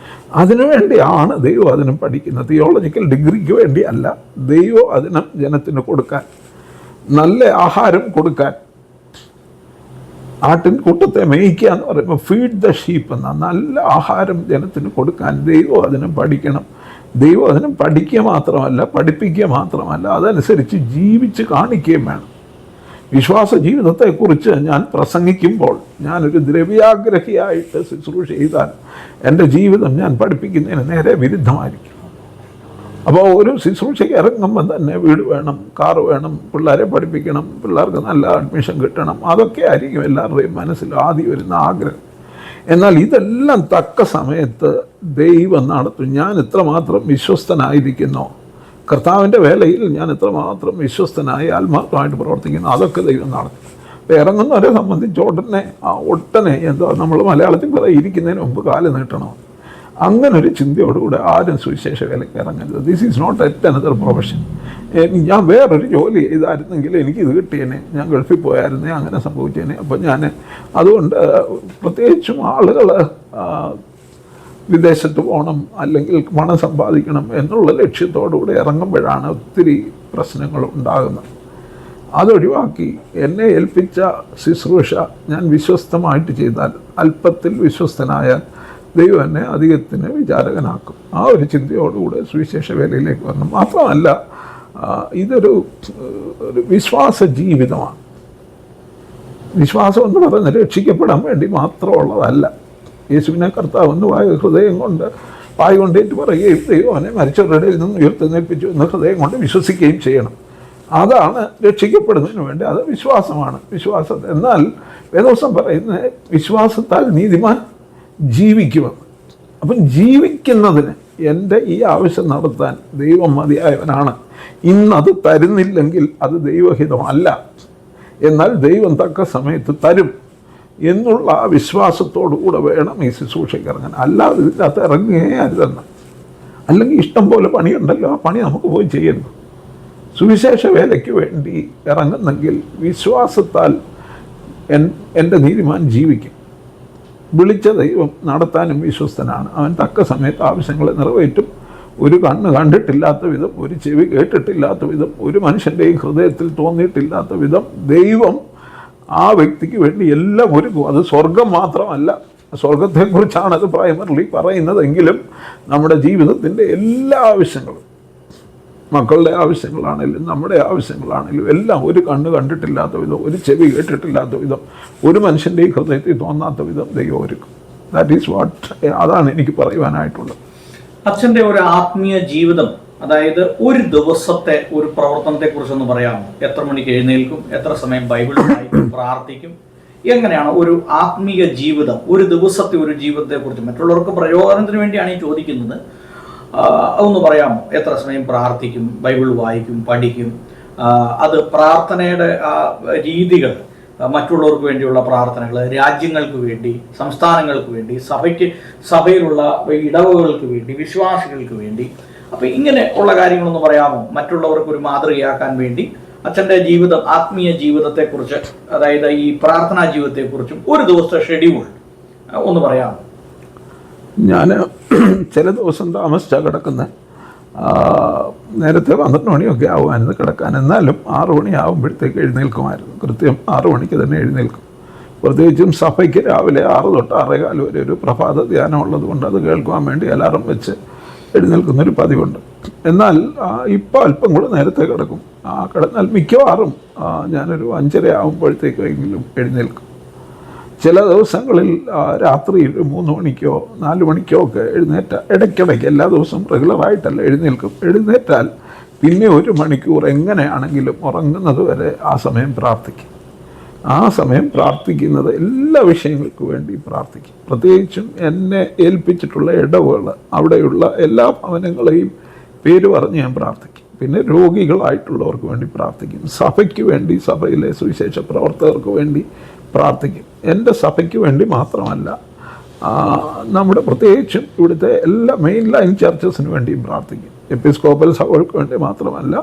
അതിനുവേണ്ടിയാണ് ദൈവവചനം പഠിക്കുന്നത്. തിയോളജിക്കൽ ഡിഗ്രിക്ക് വേണ്ടിയല്ല, ദൈവവചനം ജനത്തിന് കൊടുക്കാൻ, നല്ല ആഹാരം കൊടുക്കാൻ. ആട്ടിൻ കൂട്ടത്തെ മേയിക്കുക എന്ന് പറയുമ്പോൾ ഫീഡ് ദ ഷീപ്പ് എന്ന നല്ല ആഹാരം ജനത്തിന് കൊടുക്കാൻ ദൈവവചനം പഠിക്കണം. ദൈവവചനം പഠിക്കുക മാത്രമല്ല, പഠിപ്പിക്കുക മാത്രമല്ല, അതനുസരിച്ച് ജീവിച്ച് കാണിക്കുകയും വേണം. വിശ്വാസ ജീവിതത്തെക്കുറിച്ച് ഞാൻ പ്രസംഗിക്കുമ്പോൾ ഞാനൊരു ദ്രവ്യാഗ്രഹിയായിട്ട് ശുശ്രൂഷ ചെയ്താൽ എൻ്റെ ജീവിതം ഞാൻ പഠിപ്പിക്കുന്നതിന് നേരെ വിരുദ്ധമായിരിക്കും. അപ്പോൾ ഒരു ശുശ്രൂഷയ്ക്ക് ഇറങ്ങുമ്പോൾ തന്നെ വീട് വേണം, കാറ് വേണം, പിള്ളേരെ പഠിപ്പിക്കണം, പിള്ളേർക്ക് നല്ല അഡ്മിഷൻ കിട്ടണം, അതൊക്കെ ആയിരിക്കും എല്ലാവരുടെയും മനസ്സിൽ ആദ്യം വരുന്ന ആഗ്രഹം. എന്നാൽ ഇതെല്ലാം തക്ക സമയത്ത് ദൈവം നടത്തും. ഞാൻ ഇത്രമാത്രം വിശ്വസ്തനായിരിക്കുന്നോ, കർത്താവിൻ്റെ വേലയിൽ ഞാൻ എത്രമാത്രം വിശ്വസ്തനായി ആത്മാർത്ഥമായിട്ട് പ്രവർത്തിക്കുന്നു, അതൊക്കെ ദൈവം നടത്തും. അപ്പോൾ ഇറങ്ങുന്നവരെ സംബന്ധിച്ച് ഒട്ടനെ എന്തോ നമ്മൾ മലയാളത്തിൽ പറയും, ഇരിക്കുന്നതിന് മുമ്പ് കാല് നീട്ടണം. അങ്ങനെ ഒരു ചിന്തയോടുകൂടെ ആരും സുവിശേഷ വേലയ്ക്ക് ഇറങ്ങരുത്. This is not yet another profession. ഞാൻ വേറൊരു ജോലി ചെയ്തായിരുന്നെങ്കിൽ എനിക്കിത് കിട്ടിയേനെ, ഞാൻ ഗൾഫിൽ പോയായിരുന്നേ, അങ്ങനെ സംഭവിച്ചേനെ. അപ്പം ഞാൻ അതുകൊണ്ട് പ്രത്യേകിച്ചും ആളുകൾ വിദേശത്ത് പോകണം അല്ലെങ്കിൽ പണം സമ്പാദിക്കണം എന്നുള്ള ലക്ഷ്യത്തോടുകൂടി ഇറങ്ങുമ്പോഴാണ് ഒത്തിരി പ്രശ്നങ്ങൾ ഉണ്ടാകുന്നത്. അതൊഴിവാക്കി എന്നെ ഏൽപ്പിച്ച ശുശ്രൂഷ ഞാൻ വിശ്വസ്തമായിട്ട് ചെയ്താൽ, അല്പത്തിൽ വിശ്വസ്തനായാൽ ദൈവം എന്നെ അധികത്തിന് വിചാരകനാക്കും. ആ ഒരു ചിന്തയോടുകൂടെ സുവിശേഷ വേലയിലേക്ക് വരണം. മാത്രമല്ല, ഇതൊരു വിശ്വാസ ജീവിതമാണ്. വിശ്വാസം എന്ന് പറയുന്നത് രക്ഷിക്കപ്പെടാൻ വേണ്ടി മാത്രമുള്ളതല്ല. യേശുവിനെ കർത്താവ് എന്ന് ഹൃദയം കൊണ്ട് വായ കൊണ്ടേറ്റ് പറയുകയും ദൈവം അവനെ മരിച്ചവരുടെ നിന്ന് ഉയർത്തെഴുന്നേൽപ്പിച്ചു എന്ന് ഹൃദയം കൊണ്ട് വിശ്വസിക്കുകയും ചെയ്യണം. അതാണ് രക്ഷിക്കപ്പെടുന്നതിന് വേണ്ടി, അത് വിശ്വാസമാണ്. വിശ്വാസം എന്നാൽ വേദോസം പറയുന്നത് വിശ്വാസത്താൽ നീതിമാൻ ജീവിക്കുമെന്ന്. അപ്പം ജീവിക്കുന്നതിന് എൻ്റെ ഈ ആവശ്യം നടത്താൻ ദൈവം മതിയായവനാണ്. ഇന്നത് തരുന്നില്ലെങ്കിൽ അത് ദൈവഹിതമല്ല, എന്നാൽ ദൈവം തക്ക സമയത്ത് തരും എന്നുള്ള ആ വിശ്വാസത്തോടുകൂടെ വേണം ഈ ശുശ്രൂഷയ്ക്ക് ഇറങ്ങാൻ. അല്ലാതെ ഇതിനകത്ത് ഇറങ്ങുകയേ അരുതെന്ന്. അല്ലെങ്കിൽ ഇഷ്ടം പോലെ പണിയുണ്ടല്ലോ, ആ പണി നമുക്ക് പോയി ചെയ്യുന്നു. സുവിശേഷ വേലയ്ക്ക് വേണ്ടി ഇറങ്ങുന്നെങ്കിൽ വിശ്വാസത്താൽ എൻ്റെ നീതിമാൻ ജീവിക്കും. വിളിച്ച ദൈവം നടത്താനും വിശ്വസ്തനാണ്. അവൻ തക്ക സമയത്ത് ആവശ്യങ്ങളെ നിറവേറ്റും. ഒരു കണ്ണ് കണ്ടിട്ടില്ലാത്ത വിധം, ഒരു ചെവി കേട്ടിട്ടില്ലാത്ത വിധം, ഒരു മനുഷ്യൻ്റെയും ഹൃദയത്തിൽ തോന്നിയിട്ടില്ലാത്ത വിധം ദൈവം ആ വ്യക്തിക്ക് വേണ്ടി എല്ലാം ഒരുക്കും. അത് സ്വർഗം മാത്രമല്ല, സ്വർഗത്തെക്കുറിച്ചാണ് അത് പ്രൈമറിലി പറയുന്നതെങ്കിലും നമ്മുടെ ജീവിതത്തിൻ്റെ എല്ലാ ആവശ്യങ്ങളും, മക്കളുടെ ആവശ്യങ്ങളാണെങ്കിലും നമ്മുടെ ആവശ്യങ്ങളാണെങ്കിലും എല്ലാം ഒരു കണ്ണ് കണ്ടിട്ടില്ലാത്ത വിധം, ഒരു ചെവി കേട്ടിട്ടില്ലാത്ത വിധം, ഒരു മനുഷ്യൻ്റെയും ഹൃദയത്തിൽ തോന്നാത്ത വിധം ദൈവം ഒരുക്കും. ദാറ്റ് ഈസ് വാട്ട്, അതാണ് എനിക്ക് പറയുവാനായിട്ടുള്ളത്. അച്ഛൻ്റെ ഒരു ആത്മീയ ജീവിതം, അതായത് ഒരു ദിവസത്തെ ഒരു പ്രവർത്തനത്തെ കുറിച്ചൊന്ന് പറയാമോ? എത്ര മണിക്ക് എഴുന്നേൽക്കും, എത്ര സമയം ബൈബിൾ വായിക്കും, പ്രാർത്ഥിക്കും, എങ്ങനെയാണ് ഒരു ആത്മീയ ജീവിതം, ഒരു ദിവസത്തെ ഒരു ജീവിതത്തെ കുറിച്ച്? മറ്റുള്ളവർക്ക് പ്രയോജനത്തിന് വേണ്ടിയാണ് ഈ ചോദിക്കുന്നത്. അതൊന്ന് പറയാമോ? എത്ര സമയം പ്രാർത്ഥിക്കും, ബൈബിൾ വായിക്കും, പഠിക്കും? അത് പ്രാർത്ഥനയുടെ രീതികൾ, മറ്റുള്ളവർക്ക് വേണ്ടിയുള്ള പ്രാർത്ഥനകൾ, രാജ്യങ്ങൾക്ക് വേണ്ടി, സംസ്ഥാനങ്ങൾക്ക് വേണ്ടി, സഭയിലുള്ള ഇടവകൾക്ക് വേണ്ടി, വിശ്വാസികൾക്ക് വേണ്ടി, അപ്പോൾ ഇങ്ങനെ ഉള്ള കാര്യങ്ങളൊന്ന് പറയാമോ? മറ്റുള്ളവർക്ക് ഒരു മാതൃകയാക്കാൻ വേണ്ടി അച്ഛൻ്റെ ജീവിതം, ആത്മീയ ജീവിതത്തെക്കുറിച്ച്, അതായത് ഈ പ്രാർത്ഥനാ ജീവിതത്തെക്കുറിച്ചും ഒരു ദിവസത്തെ ഷെഡ്യൂൾ ഒന്ന് പറയാമോ? ഞാൻ ചില ദിവസം താമസിച്ചാൽ കിടക്കുന്നത്. നേരത്തെ 12 മണിയൊക്കെ ആവുമായിരുന്നു കിടക്കാൻ. എന്നാലും 6 മണിയാകുമ്പോഴത്തേക്ക് എഴുന്നേൽക്കുമായിരുന്നു. കൃത്യം 6 മണിക്ക് തന്നെ എഴുന്നേൽക്കും. പ്രത്യേകിച്ചും സഭയ്ക്ക് രാവിലെ 6 തൊട്ട് 6:15 വരെ ഒരു പ്രഭാത ധ്യാനം ഉള്ളത് കൊണ്ട് അത് കേൾക്കുവാൻ വേണ്ടി അലാറം വെച്ച് എഴുന്നേൽക്കുന്നൊരു പതിവുണ്ട്. എന്നാൽ ഇപ്പോൾ അല്പം കൂടെ നേരത്തെ കിടക്കും. കിടന്നാൽ മിക്കവാറും ഞാനൊരു 5:30 ആകുമ്പോഴത്തേക്കെങ്കിലും എഴുന്നേൽക്കും. ചില ദിവസങ്ങളിൽ രാത്രിയിൽ 3 മണിക്കോ 4 മണിക്കോ ഒക്കെ ഇടയ്ക്കിടയ്ക്ക്, എല്ലാ ദിവസവും റെഗുലറായിട്ടല്ല എഴുന്നേൽക്കും. എഴുന്നേറ്റാൽ പിന്നെ 1 മണിക്കൂർ എങ്ങനെയാണെങ്കിലും ഉറങ്ങുന്നത് വരെ ആ സമയം പ്രാർത്ഥിക്കും. ആ സമയം പ്രാർത്ഥിക്കുന്നത് എല്ലാ വിഷയങ്ങൾക്ക് വേണ്ടി പ്രാർത്ഥിക്കും. പ്രത്യേകിച്ചും എന്നെ ഏൽപ്പിച്ചിട്ടുള്ള ഇടവുകൾ, അവിടെയുള്ള എല്ലാ ഭവനങ്ങളെയും പേര് പറഞ്ഞ് ഞാൻ പ്രാർത്ഥിക്കും. പിന്നെ രോഗികളായിട്ടുള്ളവർക്ക് വേണ്ടി പ്രാർത്ഥിക്കും. സഭയ്ക്ക് വേണ്ടി, സഭയിലെ സുവിശേഷ പ്രവർത്തകർക്ക് വേണ്ടി പ്രാർത്ഥിക്കും. എൻ്റെ സഭയ്ക്ക് വേണ്ടി മാത്രമല്ല, നമ്മുടെ പ്രത്യേകിച്ചും ഇവിടുത്തെ എല്ലാ മെയിൻ ലൈൻ ചർച്ചസിന് വേണ്ടിയും പ്രാർത്ഥിക്കും. എപ്പിസ്കോപ്പൽ സഭകൾക്ക് വേണ്ടി മാത്രമല്ല,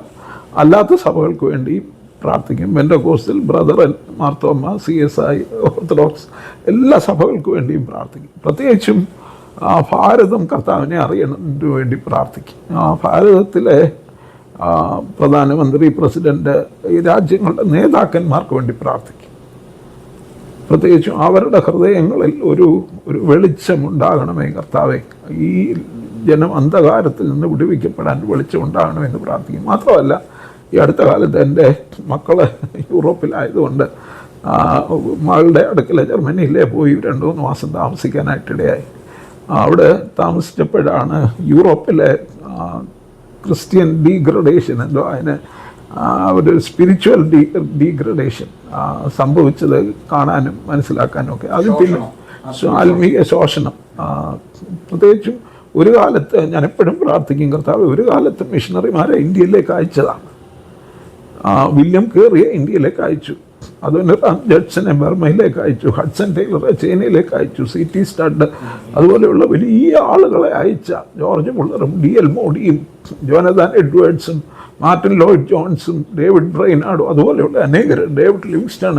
അല്ലാത്ത സഭകൾക്ക് വേണ്ടിയും പ്രാർത്ഥിക്കും. Pentecostal, brethren, Marthoma, CSI, orthodox എല്ലാ സഭകൾക്ക് വേണ്ടിയും പ്രാർത്ഥിക്കും. പ്രത്യേകിച്ചും ഭാരതം കർത്താവിനെ അറിയുന്നതിന് വേണ്ടി പ്രാർത്ഥിക്കും. ഭാരതത്തിലെ പ്രധാനമന്ത്രി, പ്രസിഡന്റ്, ഈ രാജ്യങ്ങളുടെ നേതാക്കന്മാർക്ക് വേണ്ടി പ്രാർത്ഥിക്കും. പ്രത്യേകിച്ചും അവരുടെ ഹൃദയങ്ങളിൽ ഒരു വെളിച്ചമുണ്ടാകണമേ കർത്താവെ, ഈ ജനം അന്ധകാരത്തിൽ നിന്ന് വിടുവിക്കപ്പെടാൻ വെളിച്ചമുണ്ടാകണമെന്ന് പ്രാർത്ഥിക്കും. മാത്രമല്ല, ഈ അടുത്ത കാലത്ത് എൻ്റെ മക്കൾ യൂറോപ്പിലായതുകൊണ്ട് മകളുടെ അടുക്കൽ ജർമ്മനിയിലേ പോയി 2-3 മാസം താമസിക്കാനായിട്ടിടയായി. അവിടെ താമസിച്ചപ്പോഴാണ് യൂറോപ്പിലെ ക്രിസ്ത്യൻ ഡീഗ്രഡേഷൻ, എന്തോ അതിന് ഒരു സ്പിരിച്വൽ ഡീഗ്രഡേഷൻ സംഭവിച്ചത് കാണാനും മനസ്സിലാക്കാനും ഒക്കെ. അത് പിന്നെ ആത്മീയ ശോഷണം. പ്രത്യേകിച്ചും ഒരു കാലത്ത് ഞാൻ എപ്പോഴും പ്രാർത്ഥിക്കും, കർത്താവ് ഒരു കാലത്ത് മിഷണറിമാരെ ഇന്ത്യയിലേക്ക് അയച്ചതാണ്. വില്യം കേറിയെ ഇന്ത്യയിലേക്ക് അയച്ചു, അതുപോലെ ജഡ്സനെ ബർമയിലേക്ക് അയച്ചു, ഹഡ്സൺ ടൈലറെ ചൈനയിലേക്ക് അയച്ചു, CT സ്റ്റഡ് അതുപോലെയുള്ള വലിയ ആളുകളെ അയച്ച ജോർജ് മുള്ളറും DL മോഡിയും ജോനഥാൻ എഡ്വേർഡ്സും മാർട്ടിൻ ലോയിഡ് ജോൺസും ഡേവിഡ് ബ്രൈനാർഡും അതുപോലെയുള്ള അനേകർ, ഡേവിഡ് ലിവിങ്സ്റ്റൺ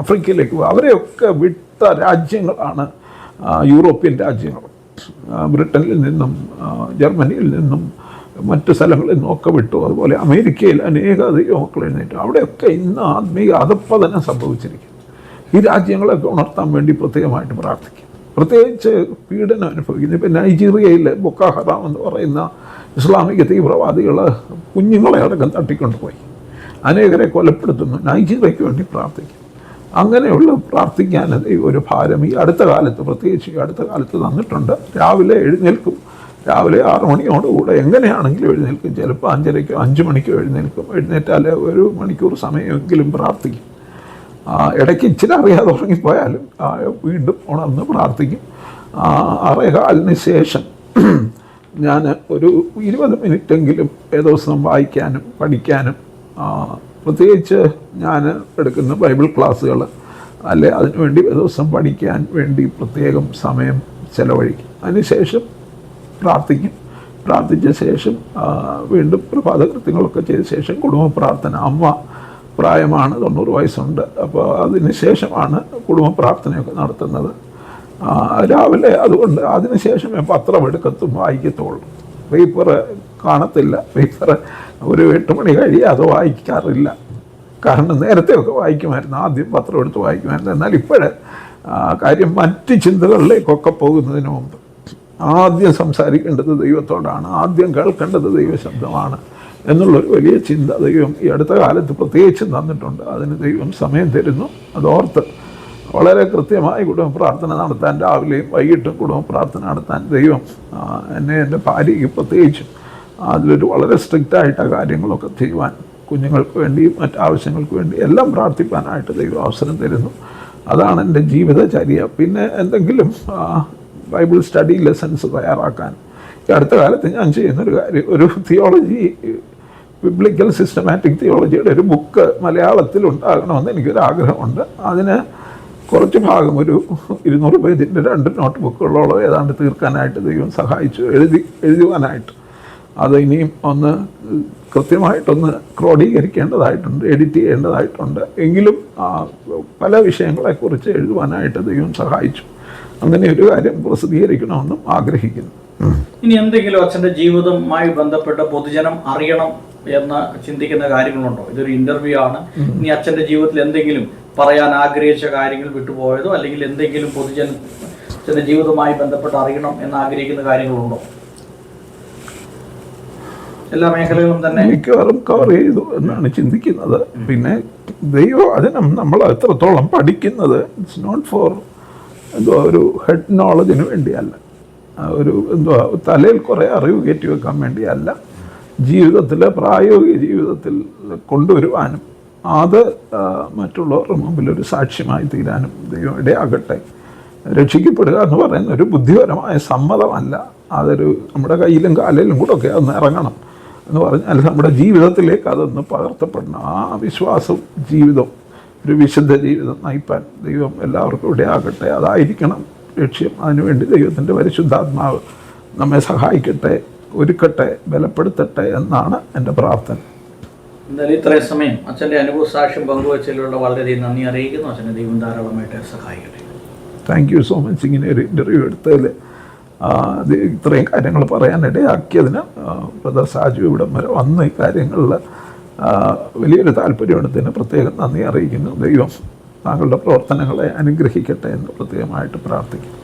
ആഫ്രിക്കയിലേക്ക് അവരെയൊക്കെ വിട്ട രാജ്യങ്ങളാണ് യൂറോപ്യൻ രാജ്യങ്ങൾ. ബ്രിട്ടനിൽ നിന്നും ജർമ്മനിയിൽ നിന്നും മറ്റ് സ്ഥലങ്ങളിൽ നിന്നൊക്കെ വിട്ടു. അതുപോലെ അമേരിക്കയിൽ അനേക ദൈവമക്കൾ എഴുന്നേറ്റു. അവിടെയൊക്കെ ഇന്ന് ആത്മീയ അധപ്പതനം സംഭവിച്ചിരിക്കും. ഈ രാജ്യങ്ങളൊക്കെ ഉണർത്താൻ വേണ്ടി പ്രത്യേകമായിട്ട് പ്രാർത്ഥിക്കും. പ്രത്യേകിച്ച് പീഡനം അനുഭവിക്കുന്നു. ഇപ്പം നൈജീരിയയിൽ ബൊക്കോ ഹറാം എന്ന് പറയുന്ന ഇസ്ലാമിക തീവ്രവാദികൾ കുഞ്ഞുങ്ങളെ അടക്കം തട്ടിക്കൊണ്ടുപോയി, അനേകരെ കൊലപ്പെടുത്തുന്നു. നൈജീരിയയ്ക്ക് വേണ്ടി പ്രാർത്ഥിക്കും. അങ്ങനെയുള്ള പ്രാർത്ഥിക്കാൻ ഒരു ഭാരം ഈ അടുത്ത കാലത്ത്, പ്രത്യേകിച്ച് ഈ അടുത്ത കാലത്ത് തന്നിട്ടുണ്ട്. രാവിലെ എഴുന്നേൽക്കും, രാവിലെ 6 മണിയോടുകൂടെ എങ്ങനെയാണെങ്കിലും എഴുന്നേൽക്കും. ചിലപ്പോൾ 5:30-ക്കോ 5 മണിക്കോ എഴുന്നേൽക്കും. എഴുന്നേറ്റാൽ 1 മണിക്കൂർ സമയമെങ്കിലും പ്രാർത്ഥിക്കും. ഇടയ്ക്ക് ഇച്ചിരി അറിയാതെ ഉറങ്ങിപ്പോയാലും വീണ്ടും ഉണർന്ന് പ്രാർത്ഥിക്കും. 6:15 ശേഷം ഞാൻ ഒരു 20 മിനിറ്റെങ്കിലും ദിവസം വായിക്കാനും പഠിക്കാനും, പ്രത്യേകിച്ച് ഞാൻ എടുക്കുന്ന ബൈബിൾ ക്ലാസ്സുകൾ അല്ലെ അതിനുവേണ്ടി ദിവസം പഠിക്കാൻ വേണ്ടി പ്രത്യേകം സമയം ചെലവഴിക്കും. അതിനുശേഷം പ്രാർത്ഥിക്കും. പ്രാർത്ഥിച്ച ശേഷം വീണ്ടും പ്രഭാത കൃത്യങ്ങളൊക്കെ ചെയ്ത ശേഷം കുടുംബ പ്രാർത്ഥന. അമ്മ പ്രായമാണ്, 90 വയസ്സുണ്ട്. അപ്പോൾ അതിന് ശേഷമാണ് കുടുംബ പ്രാർത്ഥനയൊക്കെ നടത്തുന്നത് രാവിലെ. അതുകൊണ്ട് അതിനുശേഷമേ പത്രം എടുക്കത്തും വായിക്കത്തുള്ളൂ. പേപ്പർ കാണത്തില്ല. പേപ്പർ ഒരു 8 മണി കഴിയാതെ വായിക്കാറില്ല. കാരണം നേരത്തെയൊക്കെ വായിക്കുമായിരുന്നു, ആദ്യം പത്രം എടുത്ത് വായിക്കുമായിരുന്നു. എന്നാൽ ഇപ്പോഴേ കാര്യം മറ്റ് ചിന്തകളിലേക്കൊക്കെ പോകുന്നതിന് മുമ്പ് ആദ്യം സംസാരിക്കേണ്ടത് ദൈവത്തോടാണ്, ആദ്യം കേൾക്കേണ്ടത് ദൈവശബ്ദമാണ് എന്നുള്ളൊരു വലിയ ചിന്ത ദൈവം ഈ അടുത്ത കാലത്ത് പ്രത്യേകിച്ചും തന്നിട്ടുണ്ട്. അതിന് ദൈവം സമയം തരുന്നു. അതോർത്ത് വളരെ കൃത്യമായി കുടുംബ പ്രാർത്ഥന നടത്താൻ, രാവിലെയും വൈകിട്ടും കുടുംബ പ്രാർത്ഥന നടത്താൻ ദൈവം എന്നെ, എൻ്റെ ഭാര്യയ്ക്ക് പ്രത്യേകിച്ചും അതിലൊരു വളരെ സ്ട്രിക്റ്റായിട്ട് കാര്യങ്ങളൊക്കെ ചെയ്യുവാൻ, കുഞ്ഞുങ്ങൾക്ക് വേണ്ടിയും മറ്റാവശ്യങ്ങൾക്ക് വേണ്ടി എല്ലാം പ്രാർത്ഥിക്കാനായിട്ട് ദൈവം അവസരം തരുന്നു. അതാണ് എൻ്റെ ജീവിതചര്യ. പിന്നെ എന്തെങ്കിലും ബൈബിൾ സ്റ്റഡി ലെസൺസ് തയ്യാറാക്കാൻ ഈ അടുത്ത കാലത്ത് ഞാൻ ചെയ്യുന്നൊരു കാര്യം, ഒരു തിയോളജി, ബിബ്ലിക്കൽ സിസ്റ്റമാറ്റിക് തിയോളജിയുടെ ഒരു ബുക്ക് മലയാളത്തിൽ ഉണ്ടാകണമെന്ന് എനിക്കൊരാഗ്രഹമുണ്ട്. അതിന് കുറച്ച് ഭാഗം, ഒരു 200 പേജിൻ്റെ 2 നോട്ട് ബുക്കുകളോളം ഏതാണ്ട് തീർക്കാനായിട്ട് ദൈവം സഹായിച്ചു, എഴുതുവാനായിട്ട്. അത് ഇനിയും ഒന്ന് കൃത്യമായിട്ടൊന്ന് ക്രോഡീകരിക്കേണ്ടതായിട്ടുണ്ട്, എഡിറ്റ് ചെയ്യേണ്ടതായിട്ടുണ്ട്. എങ്കിലും പല വിഷയങ്ങളെക്കുറിച്ച് എഴുതുവാനായിട്ട് ദൈവം സഹായിച്ചു. അങ്ങനെ ഒരു കാര്യം പ്രസിദ്ധീകരിക്കണമെന്നും ആഗ്രഹിക്കുന്നു. ഇനി എന്തെങ്കിലും അച്ഛൻ്റെ ജീവിതവുമായി ബന്ധപ്പെട്ട് പൊതുജനം അറിയണം എന്ന് ചിന്തിക്കുന്ന കാര്യങ്ങളുണ്ടോ? ഇതൊരു ഇന്റർവ്യൂ ആണ്. ഇനി അച്ഛൻ്റെ ജീവിതത്തിൽ എന്തെങ്കിലും പറയാൻ ആഗ്രഹിച്ച കാര്യങ്ങൾ വിട്ടുപോയതോ അല്ലെങ്കിൽ എന്തെങ്കിലും പൊതുജനത്തിന്റെ ജീവിതവുമായി ബന്ധപ്പെട്ട് അറിയണം എന്ന് ആഗ്രഹിക്കുന്ന കാര്യങ്ങളുണ്ടോ? എല്ലാ മേഖലകളും തന്നെ മിക്കവാറും കവർ ചെയ്തു എന്നാണ് ചിന്തിക്കുന്നത്. പിന്നെ ദൈവവചനം നമ്മൾ എത്രത്തോളം പഠിക്കുന്നത് ഇറ്റ്സ് നോട്ട് ഫോർ ഒരു ഹെഡ് നോളജിന് വേണ്ടിയല്ല, ഒരു തലയിൽ കുറേ അറിവ് കയറ്റി വെക്കാൻ വേണ്ടിയല്ല, ജീവിതത്തിൽ, പ്രായോഗിക ജീവിതത്തിൽ കൊണ്ടുവരുവാനും അത് മറ്റുള്ളവരുടെ മുമ്പിൽ ഒരു സാക്ഷ്യമായി തീരാനും ദൈവം ഇടയാകട്ടെ. രക്ഷിക്കപ്പെടുക എന്ന് പറയുന്ന ഒരു ബുദ്ധിപരമായ സമ്മതമല്ല, അതൊരു നമ്മുടെ കയ്യിലും കാലിലും കൂടെ ഒക്കെ അതൊന്ന് ഇറങ്ങണം എന്ന് പറഞ്ഞാൽ നമ്മുടെ ജീവിതത്തിലേക്ക് അതൊന്ന് പകർത്തപ്പെടണം. ആ വിശ്വാസവും ജീവിതവും ഒരു വിശുദ്ധ ജീവിതം നയിപ്പാൻ ദൈവം എല്ലാവർക്കും ഇടയാകട്ടെ. അതായിരിക്കണം ലക്ഷ്യം. അതിനുവേണ്ടി ദൈവത്തിൻ്റെ പരിശുദ്ധാത്മാവ് നമ്മെ സഹായിക്കട്ടെ, ഒരുക്കട്ടെ, ബലപ്പെടുത്തട്ടെ എന്നാണ് എൻ്റെ പ്രാർത്ഥന. എന്തായാലും ഇത്രയും സമയം അച്ഛൻ്റെ അനുഭവ സാക്ഷ്യം പങ്കുവച്ചതിലുള്ള വളരെയധികം നന്ദി അറിയിക്കുന്നു. അച്ഛനെ ദൈവം ധാരാളമായിട്ട് സഹായിക്കട്ടെ. Thank you so much. ഇങ്ങനെ ഒരു ഇൻ്റർവ്യൂ എടുത്തതിൽ ഇത്രയും കാര്യങ്ങൾ പറയാനിടയാക്കിയതിന് ബ്രദർ സാജു ഇവിടം വരെ വന്ന് ഈ കാര്യങ്ങളിൽ വലിയൊരു താല്പര്യമെടുത്തതിന് പ്രത്യേകം നന്ദി അറിയിക്കുന്നു. ദൈവം താങ്കളുടെ പ്രവർത്തനങ്ങളെ അനുഗ്രഹിക്കട്ടെ എന്ന് പ്രത്യേകമായിട്ട് പ്രാർത്ഥിക്കുന്നു.